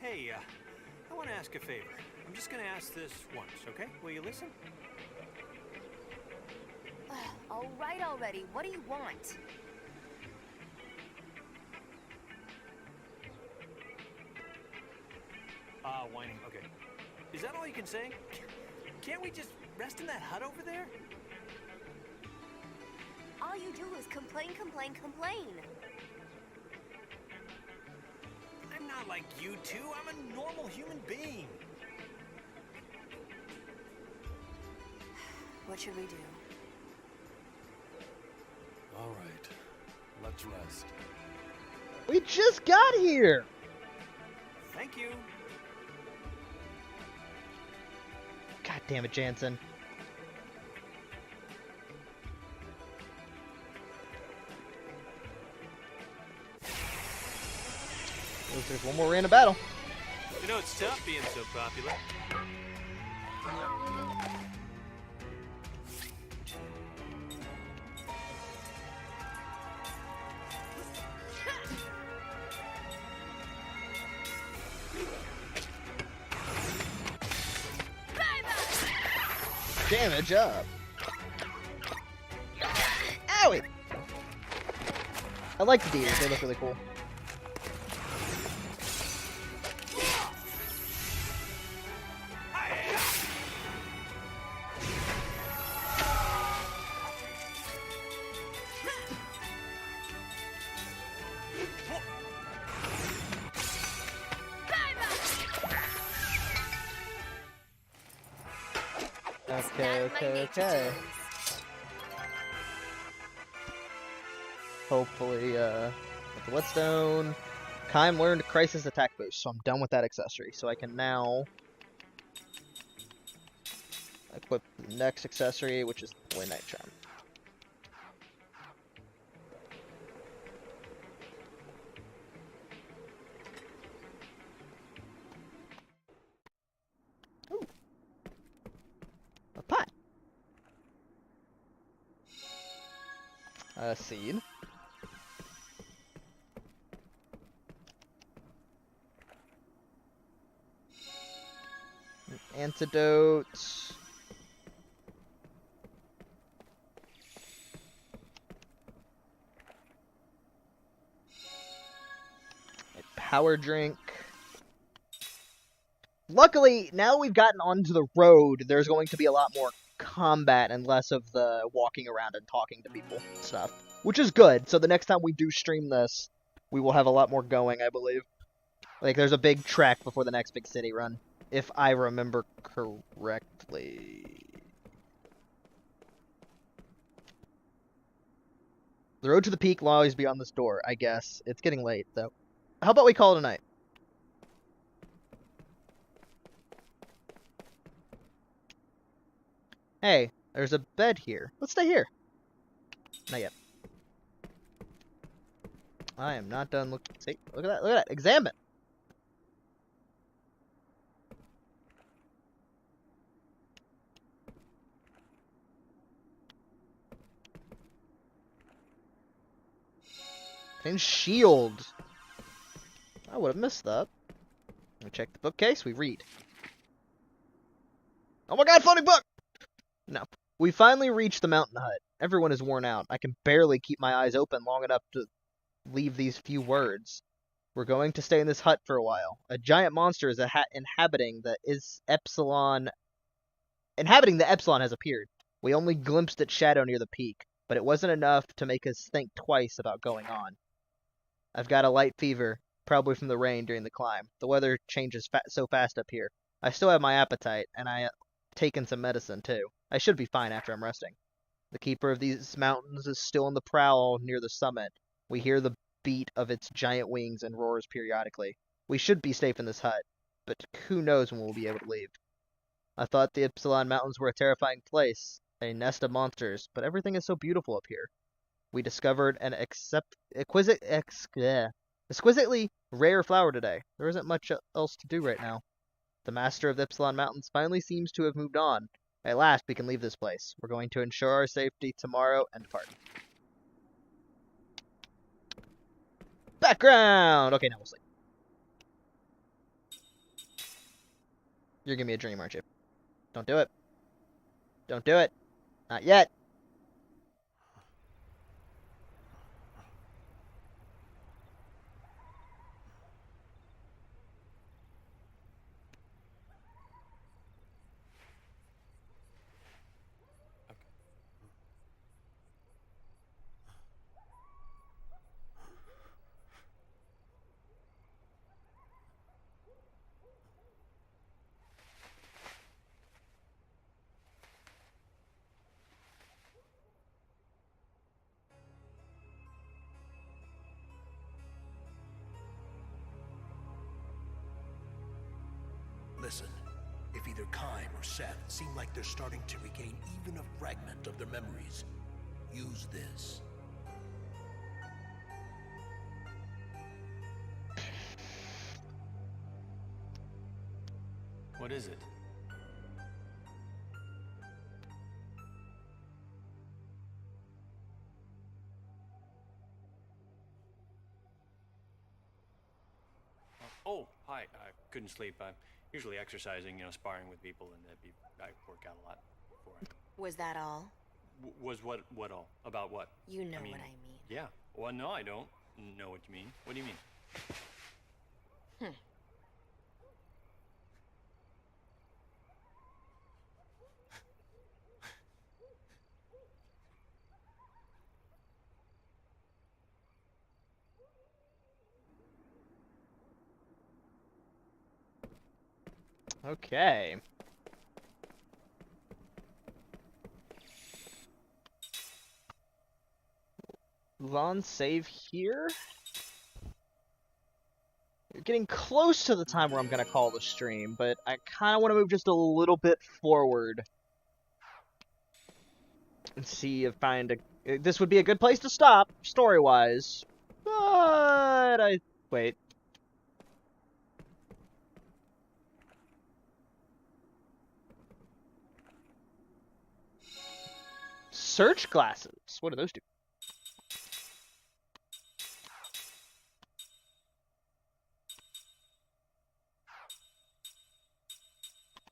[SPEAKER 2] Hey, I want to ask a favor. I'm just going to ask this once, okay? Will you listen?
[SPEAKER 7] All right already. What do you want?
[SPEAKER 2] Whining. Okay. Is that all you can say? Can't we just rest in that hut over there?
[SPEAKER 7] All you do is complain, complain, complain.
[SPEAKER 2] I'm not like you two. I'm a normal human being.
[SPEAKER 7] What should we do?
[SPEAKER 4] All right. Let's rest.
[SPEAKER 1] We just got here!
[SPEAKER 2] Thank you.
[SPEAKER 1] God damn it, Jansen. There's one more random battle.
[SPEAKER 10] You know, it's tough being so popular.
[SPEAKER 1] Damage up. Owie! I like the deers, they look really cool. Okay. Hopefully, with the whetstone, Kime learned crisis attack boost, so I'm done with that accessory. So I can now equip the next accessory, which is the Night Charm. Ooh. A pot. A seed. An antidote. A power drink. Luckily, now we've gotten onto the road, there's going to be a lot more combat and less of the walking around and talking to people stuff, which is good. So the next time we do stream this, we will have a lot more going, I believe. Like, there's a big trek before the next big city run, if I remember correctly. The road to the peak lies beyond this door, I guess. It's getting late, though. How about we call it a night? Hey, there's a bed here. Let's stay here. Not yet. I am not done looking. See, look at that. Look at that. Examine. And shield. I would have missed that. We check the bookcase. We read. Oh my god, floating book! No. We finally reached the mountain hut. Everyone is worn out. I can barely keep my eyes open long enough to leave these few words. We're going to stay in this hut for a while. A giant monster is inhabiting the Epsilon has appeared. We only glimpsed its shadow near the peak. but it wasn't enough to make us think twice about going on. I've got a light fever, probably from the rain during the climb. The weather changes so fast up here. I still have my appetite, and I taken some medicine too. I should be fine after I'm resting. The keeper of these mountains is still on the prowl near the summit. We hear the beat of its giant wings and roars periodically. We should be safe in this hut, but who knows when we'll be able to leave. I thought the Ypsilon Mountains were a terrifying place, a nest of monsters, but everything is so beautiful up here. We discovered an exquisitely rare flower today. There isn't much else to do right now. The master of the Ypsilon Mountains finally seems to have moved on. At last, we can leave this place. We're going to ensure our safety tomorrow and depart. Background! Okay, now we'll sleep. You're giving me a dream, aren't you? Don't do it. Don't do it. Not yet.
[SPEAKER 6] Listen, if either Kime or Seth seem like they're starting to regain even a fragment of their memories, use this.
[SPEAKER 2] What is it? Oh, hi. I couldn't sleep. I'm usually exercising, sparring with people, and I work out a lot before.
[SPEAKER 7] Was that all?
[SPEAKER 2] Was what all? About what?
[SPEAKER 7] You know what I mean.
[SPEAKER 2] Yeah. Well, no, I don't know what you mean. What do you mean?
[SPEAKER 1] Okay. Lon, save here. You're getting close to the time where I'm going to call the stream, but I kind of want to move just a little bit forward. And see if this would be a good place to stop, story-wise. But wait. Search glasses. What do those do?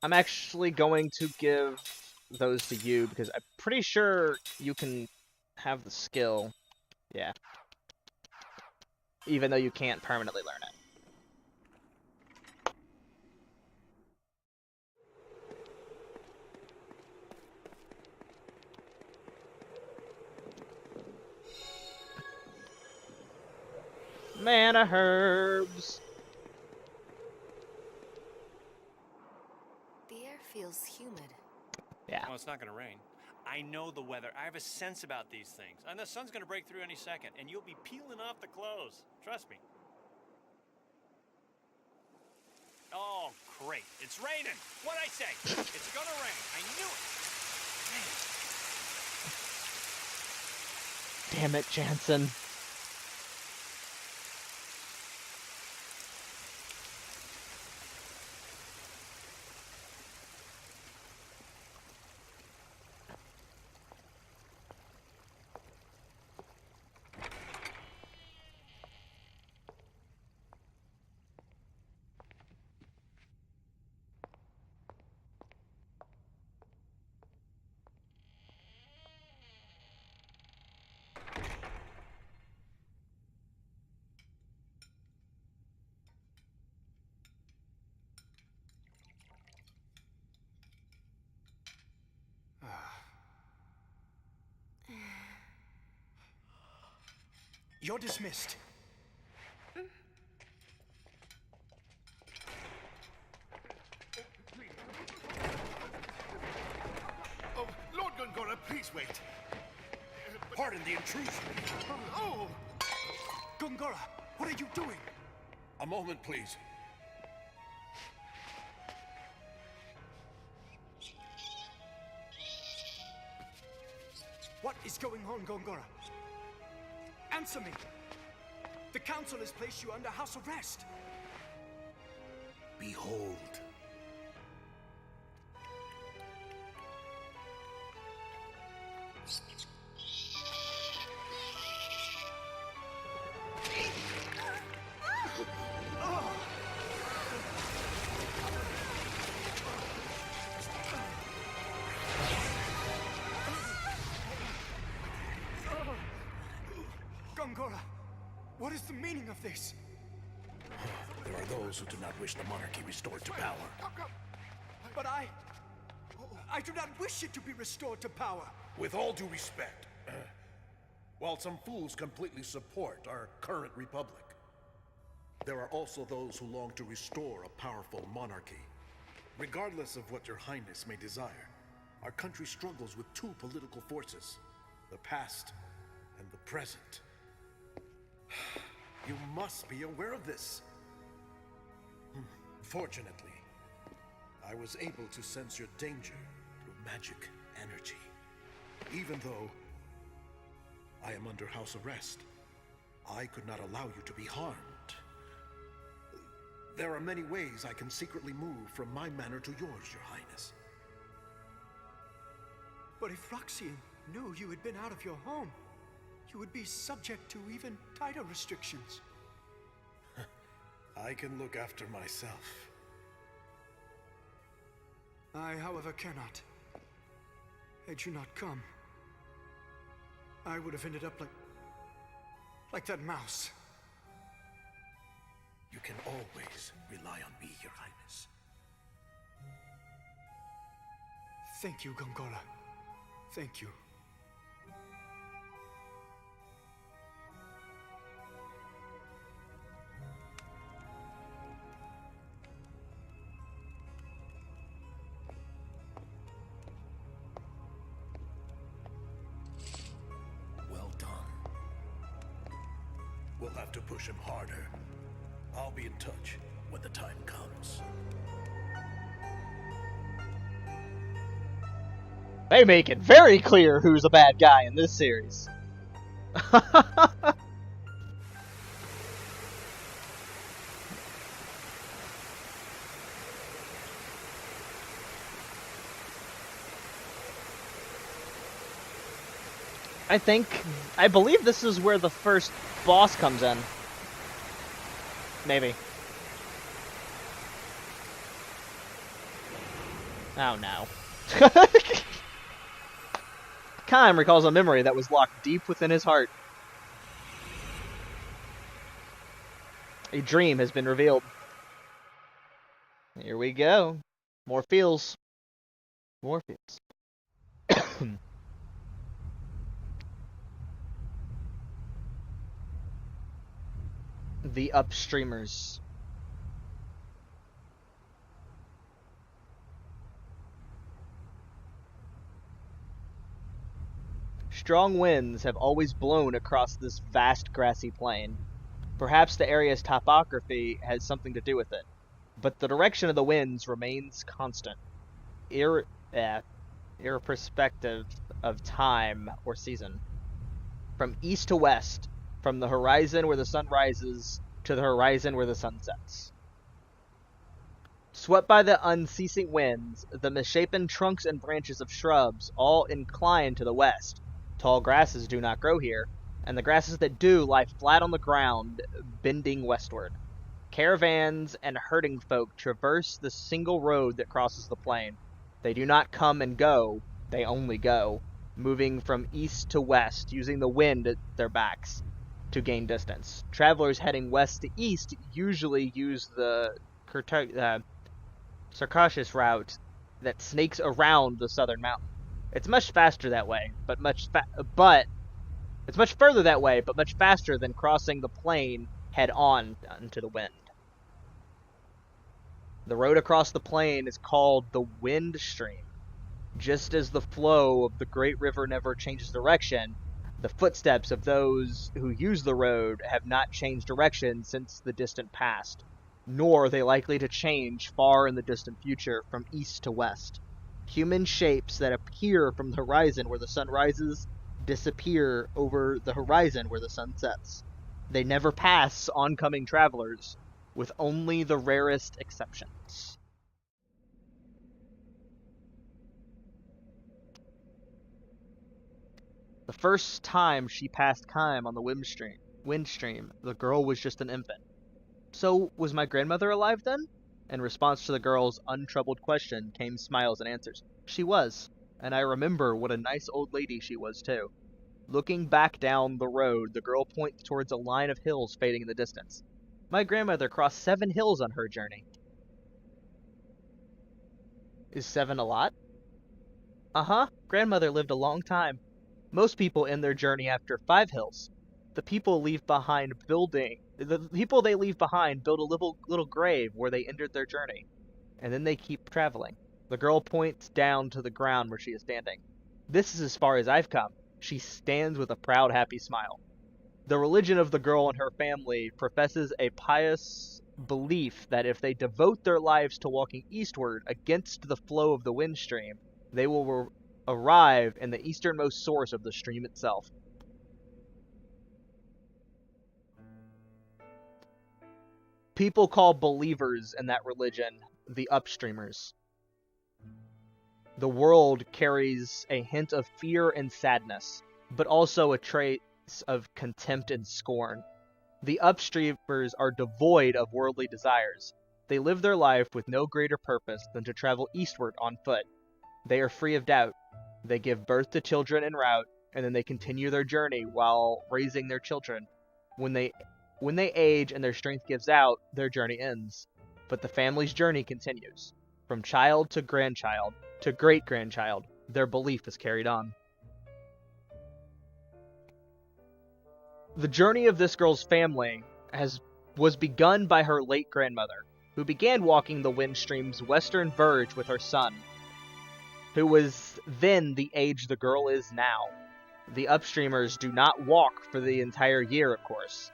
[SPEAKER 1] I'm actually going to give those to you because I'm pretty sure you can have the skill. Yeah. Even though you can't permanently learn it. Mana herbs.
[SPEAKER 7] The air feels humid.
[SPEAKER 1] Yeah.
[SPEAKER 2] Well, it's not going to rain. I know the weather. I have a sense about these things. And the sun's going to break through any second, and you'll be peeling off the clothes. Trust me. Oh, great. It's raining. What'd I say? It's going to rain. I knew it.
[SPEAKER 1] Damn it, Jansen.
[SPEAKER 5] You're dismissed.
[SPEAKER 6] Oh, Lord Gongora, please wait. Pardon the intrusion.
[SPEAKER 5] Oh! Gongora, what are you doing?
[SPEAKER 6] A moment, please.
[SPEAKER 5] What is going on, Gongora? Answer me! The council has placed you under house arrest.
[SPEAKER 6] Behold.
[SPEAKER 5] Gongora, what is the meaning of this?
[SPEAKER 6] There are those who do not wish the monarchy restored to power.
[SPEAKER 5] But I do not wish it to be restored to power.
[SPEAKER 6] With all due respect, while some fools completely support our current republic, there are also those who long to restore a powerful monarchy. Regardless of what your highness may desire, our country struggles with two political forces, the past and the present. You must be aware of this. Fortunately, I was able to sense your danger through magic energy. Even though I am under house arrest, I could not allow you to be harmed. There are many ways I can secretly move from my manor to yours, your highness.
[SPEAKER 5] But if Roxian knew you had been out of your home, you would be subject to even tighter restrictions.
[SPEAKER 6] I can look after myself.
[SPEAKER 5] I, however, cannot. Had you not come, I would have ended up like that mouse.
[SPEAKER 6] You can always rely on me, your highness.
[SPEAKER 5] Thank you, Gongora. Thank you.
[SPEAKER 6] Well done. We'll have to push him harder. I'll be in touch when the time comes.
[SPEAKER 1] They make it very clear who's a bad guy in this series. I believe this is where the first boss comes in. Maybe. Oh no. Kime recalls a memory that was locked deep within his heart. A dream has been revealed. Here we go. More feels. More feels. The upstreamers. Strong winds have always blown across this vast grassy plain. Perhaps the area's topography has something to do with it, but the direction of the winds remains constant, irrespective of time or season. From east to west, from the horizon where the sun rises to the horizon where the sun sets. Swept by the unceasing winds, the misshapen trunks and branches of shrubs all incline to the west. Tall grasses do not grow here, and the grasses that do lie flat on the ground, bending westward. Caravans and herding folk traverse the single road that crosses the plain. They do not come and go, they only go, moving from east to west, using the wind at their backs to gain distance. Travelers heading west to east usually use the Circassius route that snakes around the southern mountain. It's much faster that way, but It's much further that way, but much faster than crossing the plain head-on into the wind. The road across the plain is called the wind stream. Just as the flow of the great river never changes direction, the footsteps of those who use the road have not changed direction since the distant past, nor are they likely to change far in the distant future from east to west. Human shapes that appear from the horizon where the sun rises disappear over the horizon where the sun sets. They never pass oncoming travelers, with only the rarest exceptions. The first time she passed Kime on the wind stream, the girl was just an infant. So, was my grandmother alive then? In response to the girl's untroubled question came smiles and answers. She was, and I remember what a nice old lady she was too. Looking back down the road, the girl points towards a line of hills fading in the distance. My grandmother crossed 7 hills on her journey. Is 7 a lot? Uh-huh, grandmother lived a long time. Most people end their journey after 5 hills. The people they leave behind build a little grave where they ended their journey, and then they keep traveling. The girl points down to the ground where she is standing. This is as far as I've come. She stands with a proud, happy smile. The religion of the girl and her family professes a pious belief that if they devote their lives to walking eastward against the flow of the wind stream, they will arrive in the easternmost source of the stream itself. People call believers in that religion the upstreamers. The world carries a hint of fear and sadness, but also a trace of contempt and scorn. The upstreamers are devoid of worldly desires. They live their life with no greater purpose than to travel eastward on foot. They are free of doubt. They give birth to children en route, and then they continue their journey while raising their children. When they age and their strength gives out, their journey ends. But the family's journey continues. From child to grandchild to great-grandchild, their belief is carried on. The journey of this girl's family was begun by her late grandmother, who began walking the wind stream's western verge with her son, who was then the age the girl is now. The upstreamers do not walk for the entire year, of course.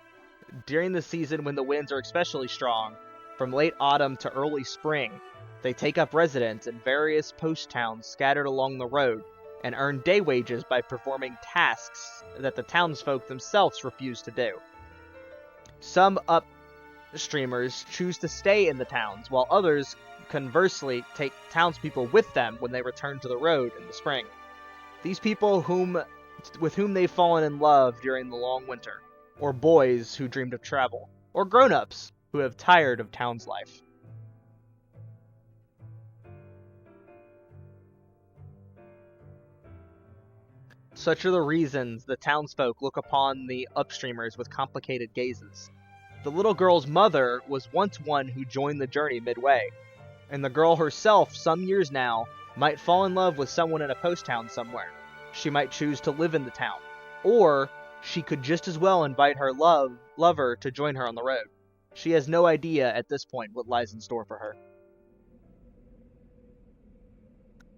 [SPEAKER 1] During the season when the winds are especially strong, from late autumn to early spring, they take up residence in various post towns scattered along the road and earn day wages by performing tasks that the townsfolk themselves refuse to do. Some upstreamers choose to stay in the towns, while others conversely take townspeople with them when they return to the road in the spring. These people with whom they've fallen in love during the long winter, or boys who dreamed of travel, or grown-ups who have tired of town's life. Such are the reasons the townsfolk look upon the upstreamers with complicated gazes. The little girl's mother was once one who joined the journey midway, and the girl herself, some years now, might fall in love with someone in a post town somewhere. She might choose to live in the town, or she could just as well invite her lover to join her on the road. She has no idea at this point what lies in store for her.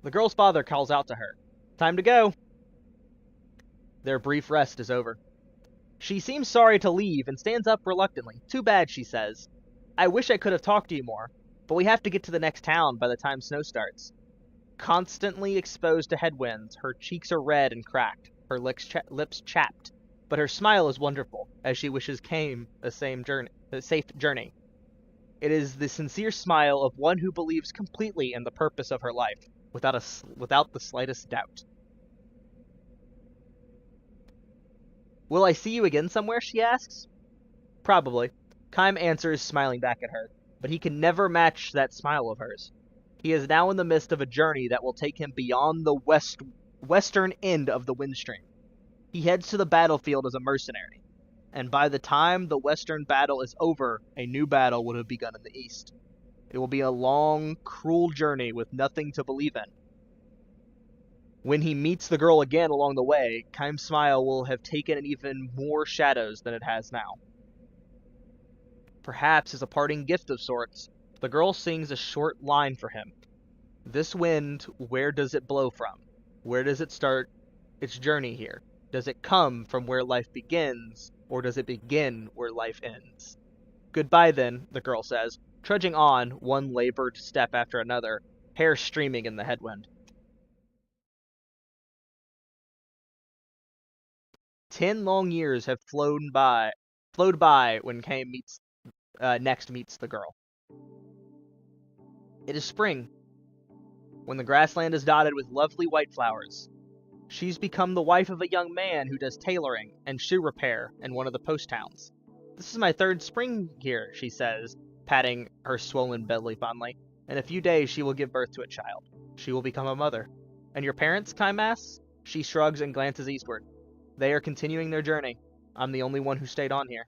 [SPEAKER 1] The girl's father calls out to her, "Time to go." Their brief rest is over. She seems sorry to leave and stands up reluctantly. "Too bad," she says. "I wish I could have talked to you more, but we have to get to the next town by the time snow starts." Constantly exposed to headwinds, her cheeks are red and cracked, her lips chapped, but her smile is wonderful as she wishes Kame a safe journey. It is the sincere smile of one who believes completely in the purpose of her life, without the slightest doubt. "Will I see you again somewhere?" she asks. "Probably." Kime answers, smiling back at her, but he can never match that smile of hers. He is now in the midst of a journey that will take him beyond the western end of the windstream. He heads to the battlefield as a mercenary, and by the time the western battle is over, a new battle would have begun in the east. It will be a long, cruel journey with nothing to believe in. When he meets the girl again along the way, Keim's smile will have taken even more shadows than it has now. Perhaps as a parting gift of sorts, the girl sings a short line for him. This wind, where does it blow from? Where does it start its journey here? Does it come from where life begins, or does it begin where life ends? Goodbye then, the girl says, trudging on, one labored step after another, hair streaming in the headwind. 10 long years have flowed by when Keim next meets the girl. It is spring, when the grassland is dotted with lovely white flowers. She's become the wife of a young man who does tailoring and shoe repair in one of the post towns. This is my 3rd spring here, she says, patting her swollen belly fondly. In a few days she will give birth to a child. She will become a mother. And your parents, Keim asks? She shrugs and glances eastward. They are continuing their journey. I'm the only one who stayed on here.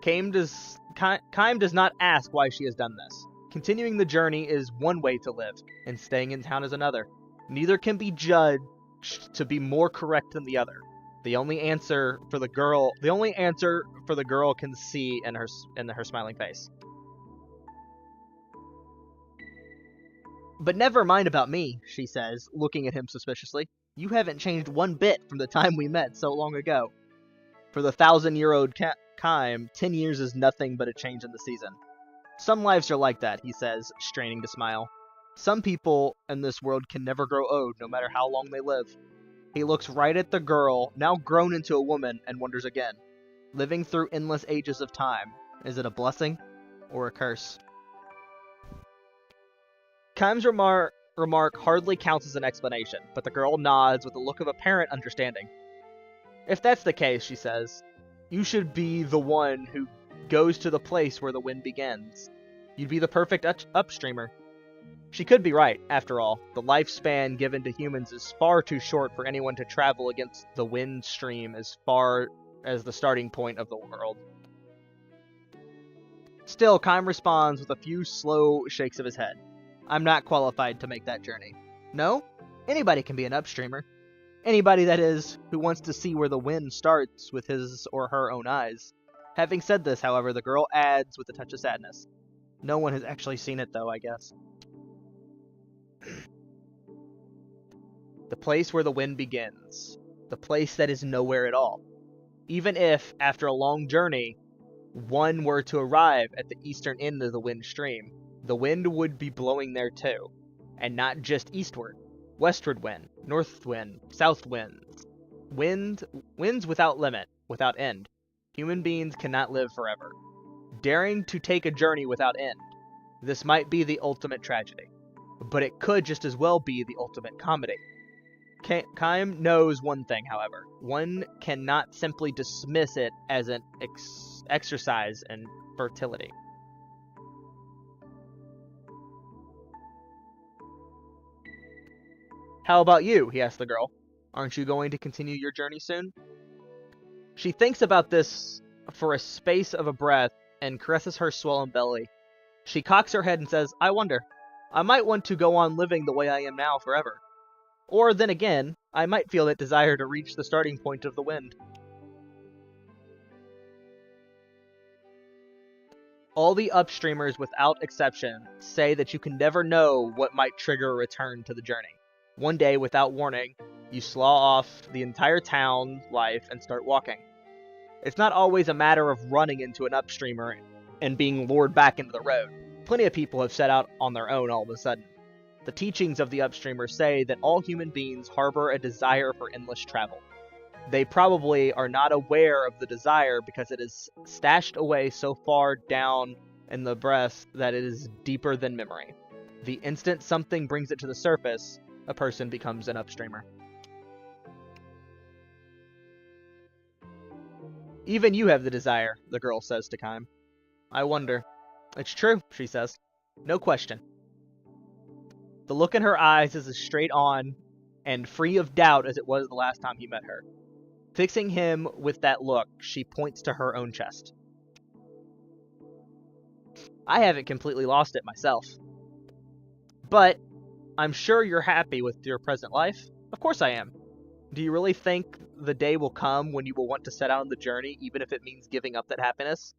[SPEAKER 1] Keim does not ask why she has done this. Continuing the journey is one way to live, and staying in town is another. Neither can be judged to be more correct than the other. The only answer for the girl can see in her smiling face. But never mind about me, she says, looking at him suspiciously. You haven't changed one bit from the time we met so long ago. For the 1,000-year-old Keim, 10 years is nothing but a change in the season. Some lives are like that, he says, straining to smile. Some people in this world can never grow old, no matter how long they live. He looks right at the girl, now grown into a woman, and wonders again. Living through endless ages of time, is it a blessing or a curse? Keim's remark hardly counts as an explanation, but the girl nods with a look of apparent understanding. If that's the case, she says, you should be the one who goes to the place where the wind begins. You'd be the perfect upstreamer. She could be right, after all. The lifespan given to humans is far too short for anyone to travel against the wind stream as far as the starting point of the world. Still, Keim responds with a few slow shakes of his head. I'm not qualified to make that journey. No? Anybody can be an upstreamer. Anybody, that is, who wants to see where the wind starts with his or her own eyes. Having said this, however, the girl adds with a touch of sadness. No one has actually seen it, though, I guess. The place where the wind begins. The place that is nowhere at all. Even if, after a long journey, one were to arrive at the eastern end of the wind stream, the wind would be blowing there too. And not just eastward. Westward wind, north wind, south winds. Winds without limit, without end. Human beings cannot live forever. Daring to take a journey without end. This might be the ultimate tragedy. But it could just as well be the ultimate comedy. Keim knows one thing, however. One cannot simply dismiss it as an exercise in fertility. How about you? He asks the girl. Aren't you going to continue your journey soon? She thinks about this for a space of a breath and caresses her swollen belly. She cocks her head and says, I wonder. I might want to go on living the way I am now forever. Or then again, I might feel that desire to reach the starting point of the wind. All the upstreamers, without exception, say that you can never know what might trigger a return to the journey. One day, without warning, you slaw off the entire town life and start walking. It's not always a matter of running into an upstreamer and being lured back into the road. Plenty of people have set out on their own all of a sudden. The teachings of the upstreamers say that all human beings harbor a desire for endless travel. They probably are not aware of the desire because it is stashed away so far down in the breast that it is deeper than memory. The instant something brings it to the surface, a person becomes an upstreamer. Even you have the desire, the girl says to Keim. I wonder. It's true, she says. No question. The look in her eyes is as straight on and free of doubt as it was the last time he met her. Fixing him with that look, she points to her own chest. I haven't completely lost it myself. But I'm sure you're happy with your present life. Of course I am. Do you really think the day will come when you will want to set out on the journey, even if it means giving up that happiness?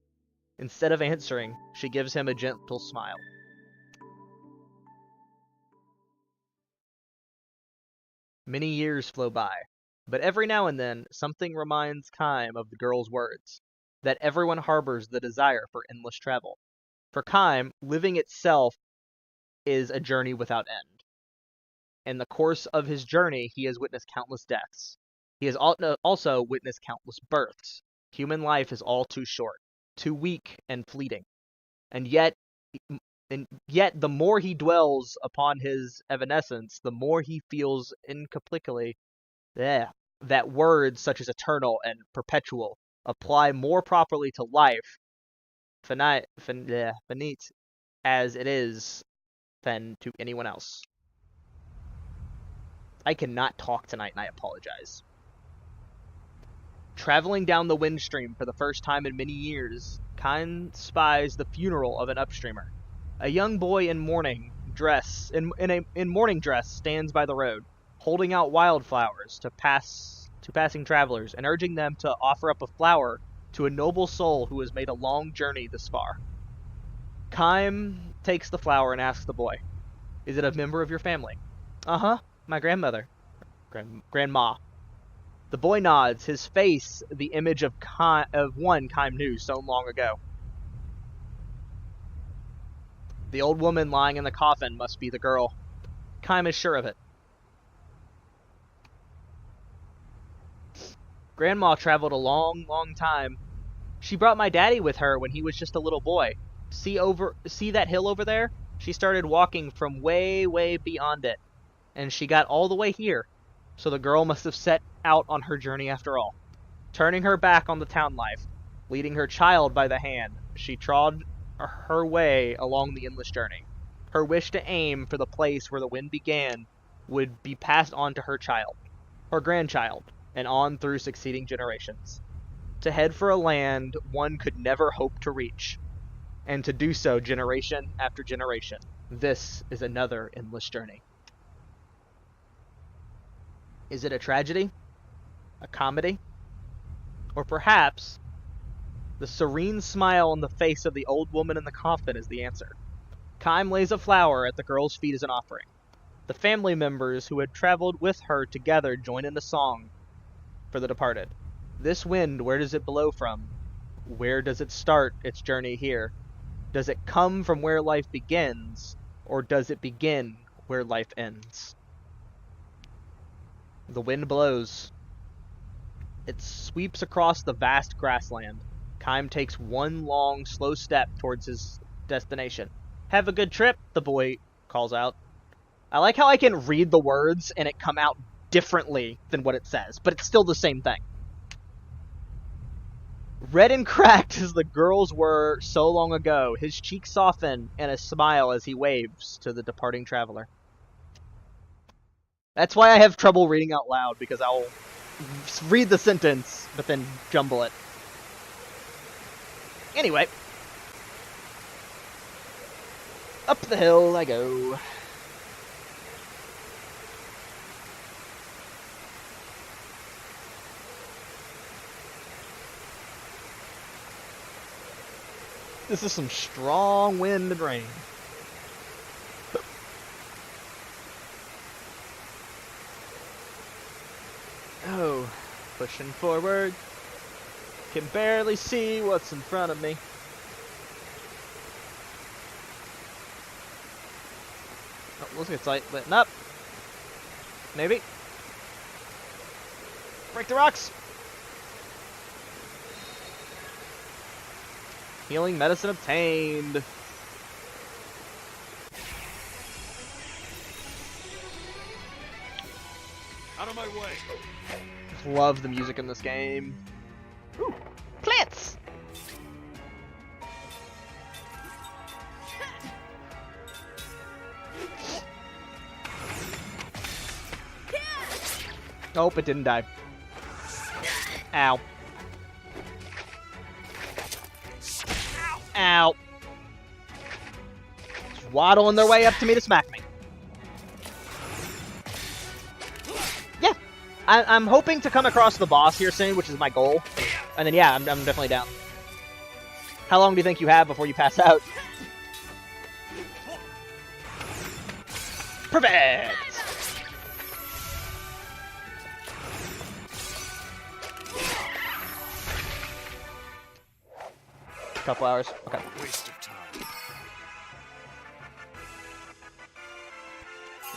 [SPEAKER 1] Instead of answering, she gives him a gentle smile. Many years flow by, but every now and then, something reminds Kaim of the girl's words, that everyone harbors the desire for endless travel. For Kaim, living itself is a journey without end. In the course of his journey, he has witnessed countless deaths. He has also witnessed countless births. Human life is all too short, too weak and fleeting. And yet, the more he dwells upon his evanescence, the more he feels incomplicably that words such as eternal and perpetual apply more properly to life, finite as it is, than to anyone else. I cannot talk tonight, and I apologize. Traveling down the wind stream for the first time in many years, Kaim spies the funeral of an upstreamer. A young boy in morning dress stands by the road, holding out wildflowers to passing travelers and urging them to offer up a flower to a noble soul who has made a long journey this far. Kaim takes the flower and asks the boy, "Is it a member of your family?" "Uh-huh, my grandmother." Grandma. The boy nods, his face the image of one Kaim knew so long ago. The old woman lying in the coffin must be the girl. Kaim is sure of it. Grandma traveled a long, long time. She brought my daddy with her when he was just a little boy. See that hill over there? She started walking from way, way beyond it, and she got all the way here. So the girl must have set out on her journey after all. Turning her back on the town life, leading her child by the hand, she trod her way along the endless journey. Her wish to aim for the place where the wind began would be passed on to her child, her grandchild, and on through succeeding generations. To head for a land one could never hope to reach, and to do so generation after generation. This is another endless journey. Is it a tragedy? A comedy? Or perhaps the serene smile on the face of the old woman in the coffin is the answer. Kaim lays a flower at the girl's feet as an offering. The family members who had traveled with her together join in the song for the departed. This wind, where does it blow from? Where does it start its journey here? Does it come from where life begins, or does it begin where life ends? The wind blows. It sweeps across the vast grassland. Kaim takes one long, slow step towards his destination. "Have a good trip," the boy calls out. I like how I can read the words and it come out differently than what it says, but it's still the same thing. Red and cracked as the girls were so long ago, his cheeks soften in a smile as he waves to the departing traveler. That's why I have trouble reading out loud, because I'll read the sentence, but then jumble it. Anyway. Up the hill I go. This is some strong wind and rain. Oh, pushing forward. Can barely see what's in front of me. Oh, looks like it's light lit up. Maybe. Break the rocks. Healing medicine obtained.
[SPEAKER 10] Out of my way.
[SPEAKER 1] Love the music in this game. Ooh, plants! Nope, it didn't die. Ow. Ow. Just waddling their way up to me to smack me. I'm hoping to come across the boss here soon, which is my goal. And then, yeah, I'm definitely down. How long do you think you have before you pass out? Perfect! Couple hours. Okay.
[SPEAKER 4] Waste of time.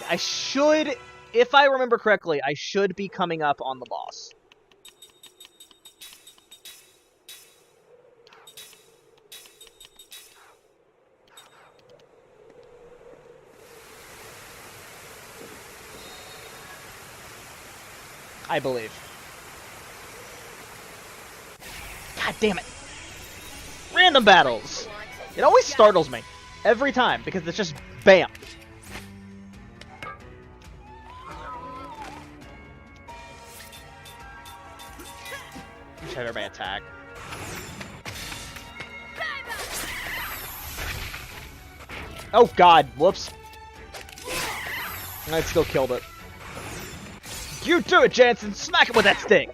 [SPEAKER 1] I should, if I remember correctly, I should be coming up on the boss. I believe. God damn it. Random battles! It always startles me. Every time, because it's just BAM! Just have everybody attack. Oh god, whoops. I still killed it. You do it, Jansen! Smack it with that stick!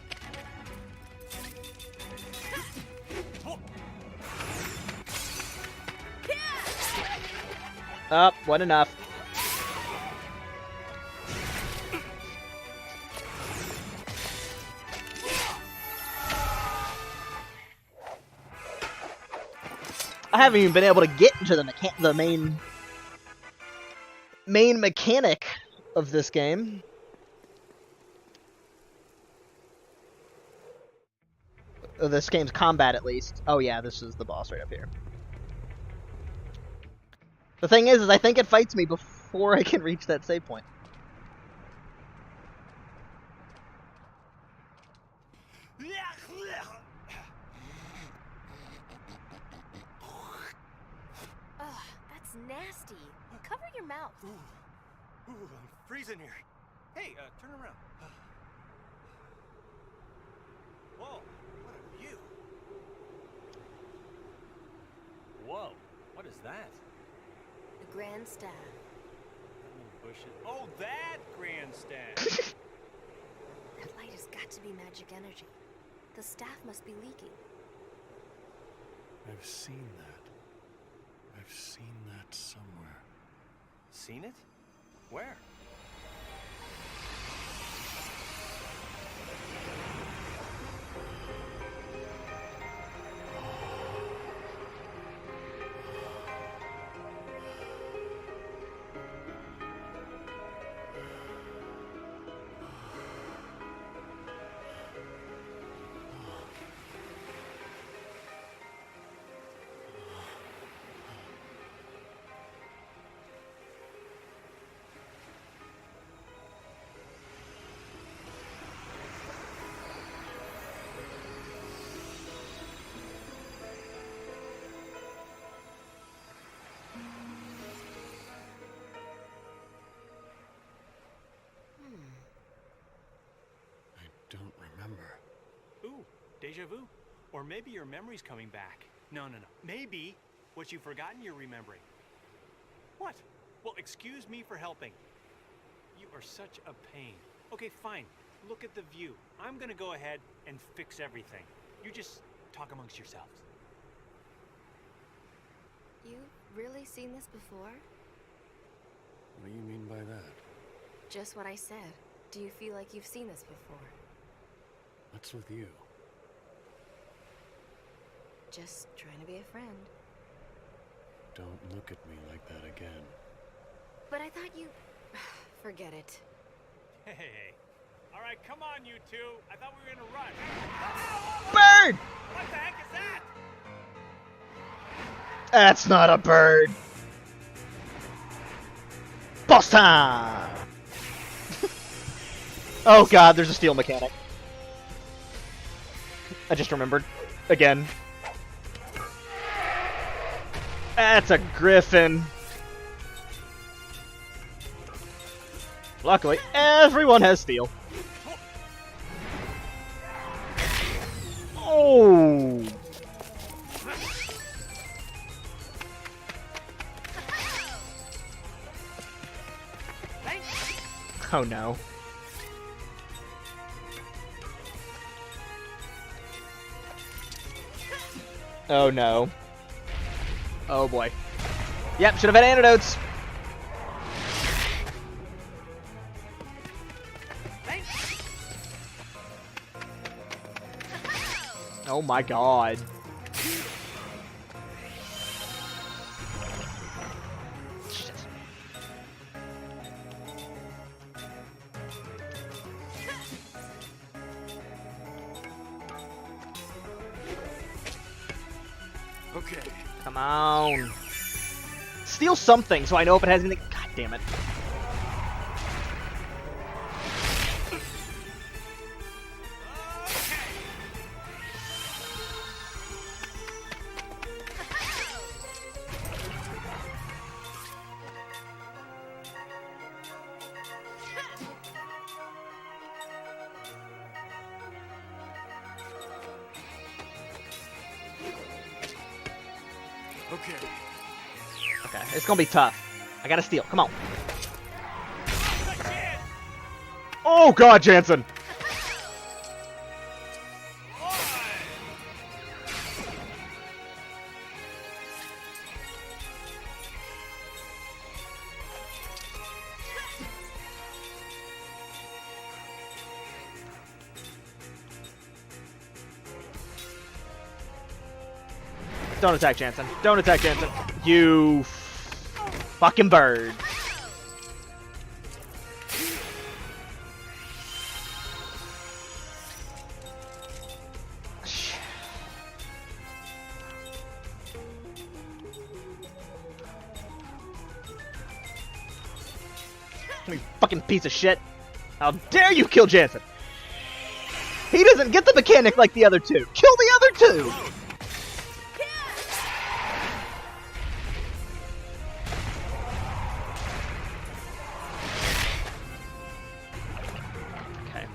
[SPEAKER 1] Up, wasn't enough. I haven't even been able to get into the main mechanic of this game. Of this game's combat, at least. Oh yeah, this is the boss right up here. The thing is I think it fights me before I can reach that save point.
[SPEAKER 7] Ugh, that's nasty. Cover your mouth.
[SPEAKER 10] Ooh, I'm freezing here. Hey, turn around. Whoa, what a view. Whoa, what is that?
[SPEAKER 7] The Grand Staff.
[SPEAKER 10] Bushes. Oh, that grandstand!
[SPEAKER 7] That light has got to be magic energy. The staff must be leaking.
[SPEAKER 4] I've seen that. I've seen that somewhere.
[SPEAKER 10] Seen it? Where?
[SPEAKER 4] Don't remember.
[SPEAKER 2] Ooh, deja vu. Or maybe your memory's coming back. No. Maybe what you've forgotten you're remembering. What? Well, excuse me for helping. You are such a pain. Okay, fine. Look at the view. I'm gonna go ahead and fix everything. You just talk amongst yourselves.
[SPEAKER 7] You've really seen this before?
[SPEAKER 4] What do you mean by that?
[SPEAKER 7] Just what I said. Do you feel like you've seen this before?
[SPEAKER 4] What's with you?
[SPEAKER 7] Just trying to be a friend.
[SPEAKER 4] Don't look at me like that again.
[SPEAKER 7] But I thought you... Forget it.
[SPEAKER 10] Hey. All right, come on, you two. I thought we were in a rush.
[SPEAKER 1] Bird!
[SPEAKER 10] What the heck is that?
[SPEAKER 1] That's not a bird. Boss time! Oh god, there's a steel mechanic. I just remembered. Again. That's a griffin. Luckily, everyone has steel. Oh! Oh no. Oh no. Oh boy. Yep, should have had antidotes. Oh my god. Shit.
[SPEAKER 4] Okay.
[SPEAKER 1] Come on. Steal something so I know if it has anything. God damn it.
[SPEAKER 4] Okay.
[SPEAKER 1] Okay, it's gonna be tough. I gotta steal. Come on. Oh god, Jansen! Don't attack Jansen. Don't attack Jansen. You fucking bird. You fucking piece of shit. How dare you kill Jansen? He doesn't get the mechanic like the other two. Kill the other two! Okay.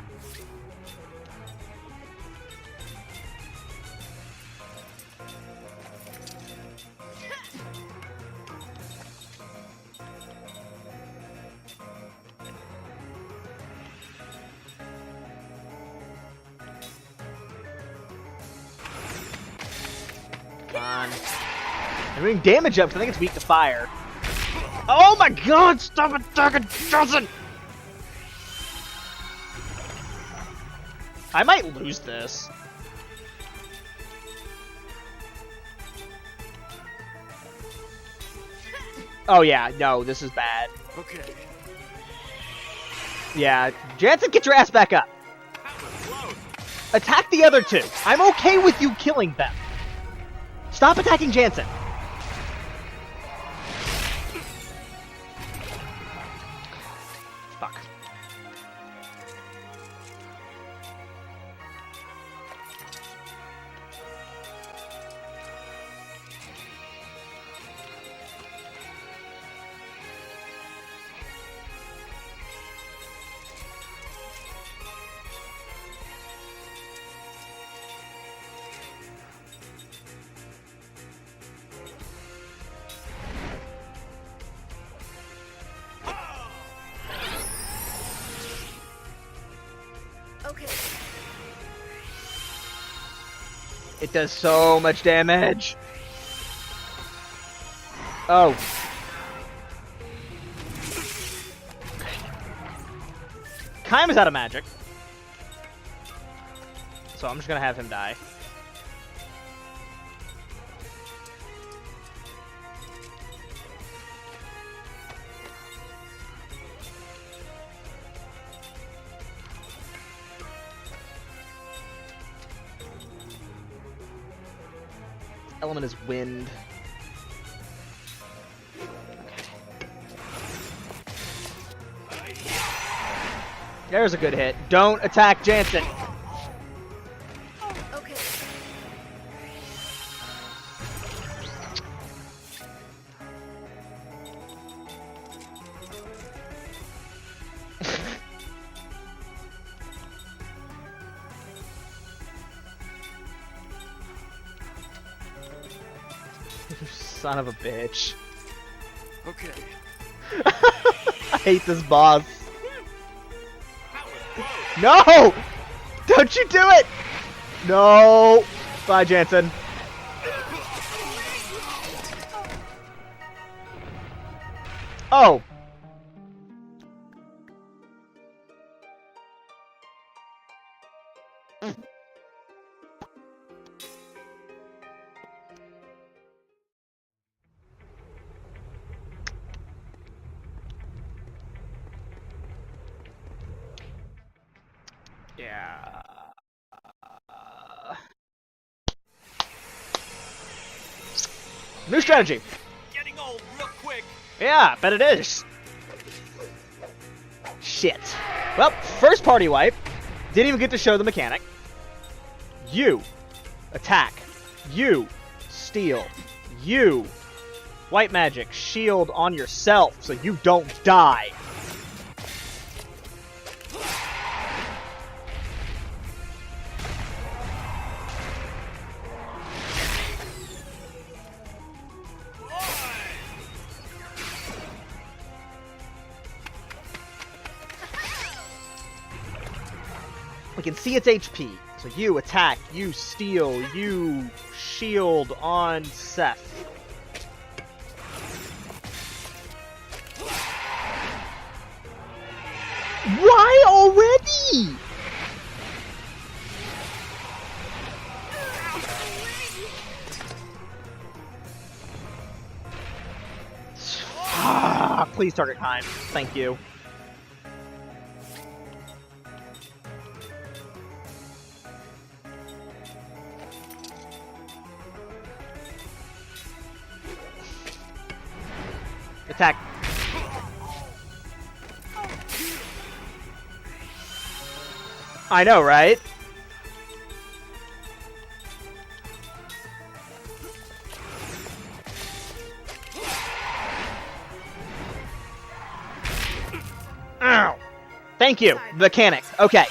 [SPEAKER 1] Come on. I'm doing damage up because I think it's weak to fire. Oh my god, stop attacking Johnson! I might lose this. Oh yeah, no, this is bad.
[SPEAKER 4] Okay.
[SPEAKER 1] Yeah, Jansen, get your ass back up. Attack the other two. I'm okay with you killing them. Stop attacking Jansen. Fuck.
[SPEAKER 7] Okay.
[SPEAKER 1] It does so much damage. Oh. Kaima's out of magic. So I'm just gonna have him die. Element is wind. There's a good hit. Don't attack Jansen.
[SPEAKER 7] Okay.
[SPEAKER 1] Son of a bitch.
[SPEAKER 4] Okay.
[SPEAKER 1] I hate this boss. No! Don't you do it! No! Bye, Jansen. Oh! Yeah. New strategy.
[SPEAKER 10] Getting old real quick.
[SPEAKER 1] Yeah, bet it is. Shit. Well, first party wipe. Didn't even get to show the mechanic. You attack. You steal. You white magic shield on yourself so you don't die. We can see its HP. So you attack, you steal, you shield on Seth. Why already? Please target time. Thank you. Attack. I know, right? Ow. Thank you, mechanic. Okay.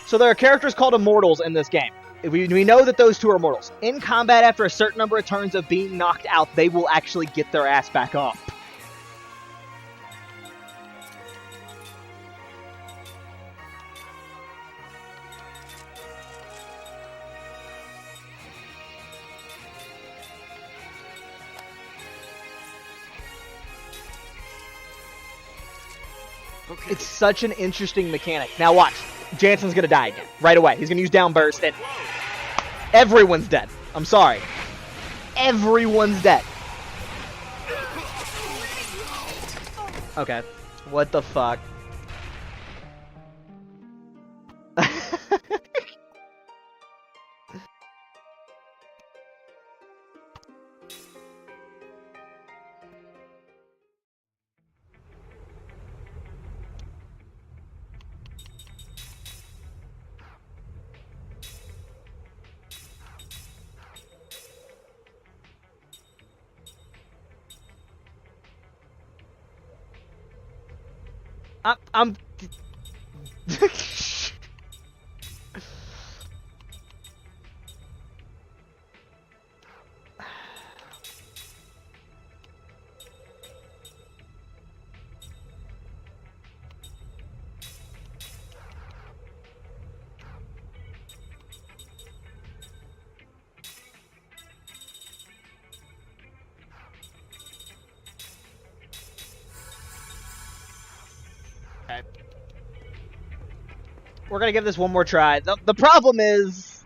[SPEAKER 1] So there are characters called immortals in this game. We know that those two are immortals. In combat, after a certain number of turns of being knocked out, they will actually get their ass back up.
[SPEAKER 5] Okay.
[SPEAKER 1] It's such an interesting mechanic. Now watch. Jansen's gonna die again. Right away. He's gonna use downburst and everyone's dead. I'm sorry. Everyone's dead. Okay. What the fuck? I'm okay. We're gonna give this one more try. The problem is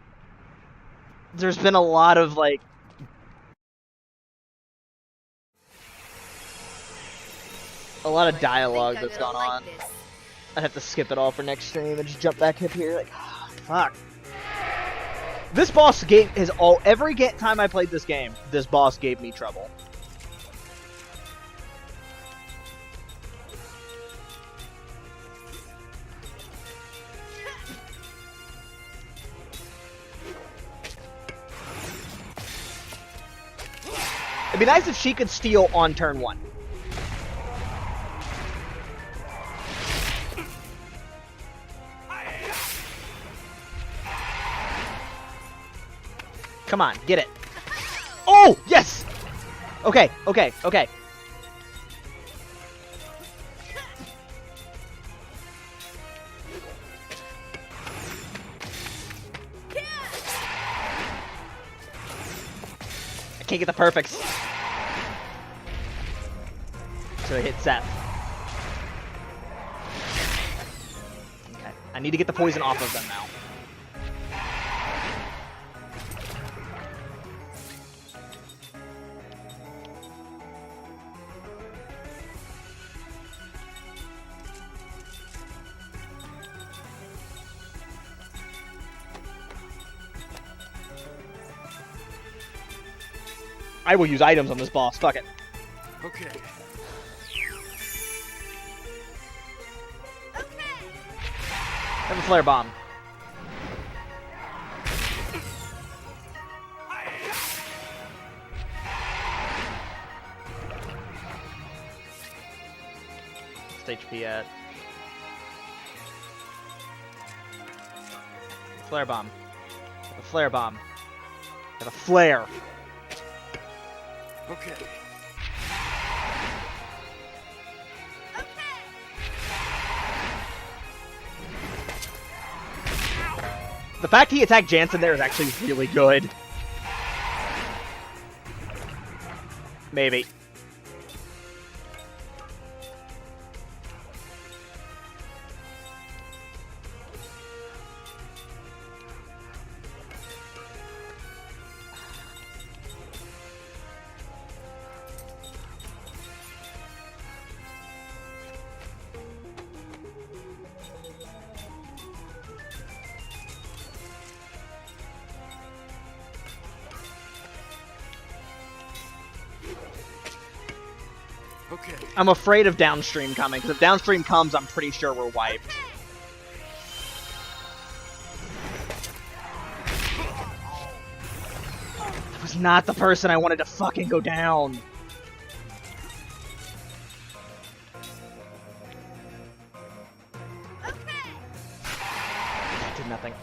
[SPEAKER 1] there's been a lot of like dialogue that's gone on. I'd have to skip it all for next stream and just jump back up here like fuck. This boss game is every time I played this game, this boss gave me trouble. It'd be nice if she could steal on turn 1. Come on, get it. Oh, yes! Okay, okay, okay. I can't get the perfects. So So hit Seth. Okay. I need to get the poison off of them now. I will use items on this boss. Fuck it.
[SPEAKER 4] Okay.
[SPEAKER 1] Have a flare bomb. What's HP at? Flare bomb. Have a flare bomb. Have a flare.
[SPEAKER 4] Okay.
[SPEAKER 1] The fact he attacked Jansen there is actually really good. Maybe.
[SPEAKER 4] Okay.
[SPEAKER 1] I'm afraid of downstream coming, because if downstream comes, I'm pretty sure we're wiped. That was not the person I wanted to fucking go down. That did nothing.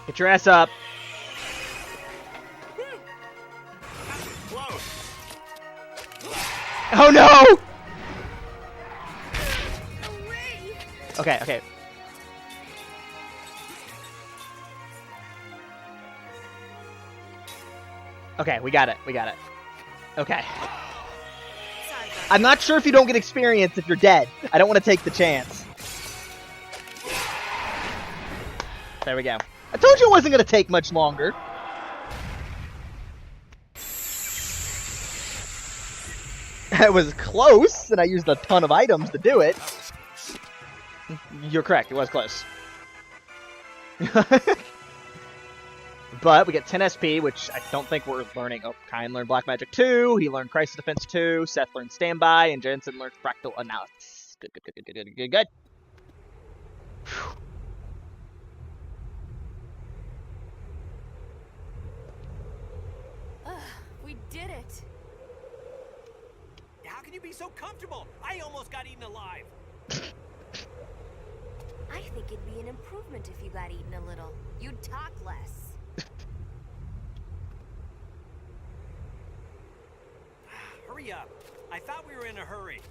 [SPEAKER 1] Get your ass up. Oh no! Okay, okay. Okay, we got it. We got it. Okay. I'm not sure if you don't get experience if you're dead. I don't want to take the chance. There we go. I told you it wasn't going to take much longer. It was close, and I used a ton of items to do it. You're correct, it was close. But we get 10 SP, which I don't think we're learning. Oh, Kyan learned Black Magic 2, he learned Crisis Defense 2, Seth learned Standby, and Jensen learned Fractal Analysis. Good, good, good, good, good, good, good. Whew.
[SPEAKER 7] We did it.
[SPEAKER 10] How can you be so comfortable? I almost got eaten alive.
[SPEAKER 7] I think it'd be an improvement if you got eaten a little. You'd talk less.
[SPEAKER 10] Hurry up. I thought we were in a hurry.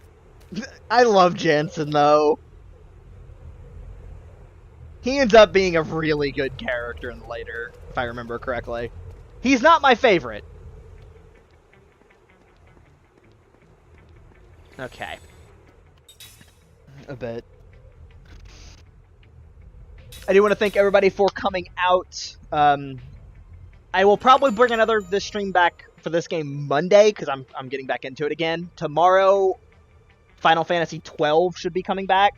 [SPEAKER 1] I love Jansen, though. He ends up being a really good character in the later, if I remember correctly. He's not my favorite. Okay. A bit. I do want to thank everybody for coming out. I will probably bring another this stream back for this game Monday, because I'm getting back into it again. Tomorrow, Final Fantasy XII should be coming back.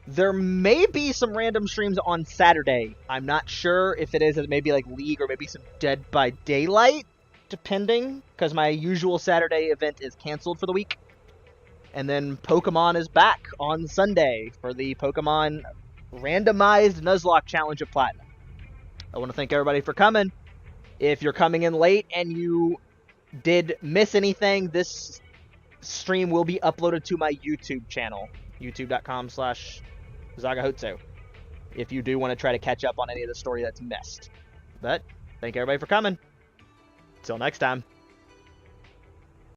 [SPEAKER 1] There may be some random streams on Saturday. I'm not sure if it is maybe like League or maybe some Dead by Daylight, depending, because my usual Saturday event is canceled for the week. And then Pokemon is back on Sunday for the Pokemon randomized Nuzlocke Challenge of Platinum. I want to thank everybody for coming. If you're coming in late and you did miss anything, this stream will be uploaded to my YouTube channel, youtube.com/Zagahotzu, if you do want to try to catch up on any of the story that's missed. But thank everybody for coming. Till next time.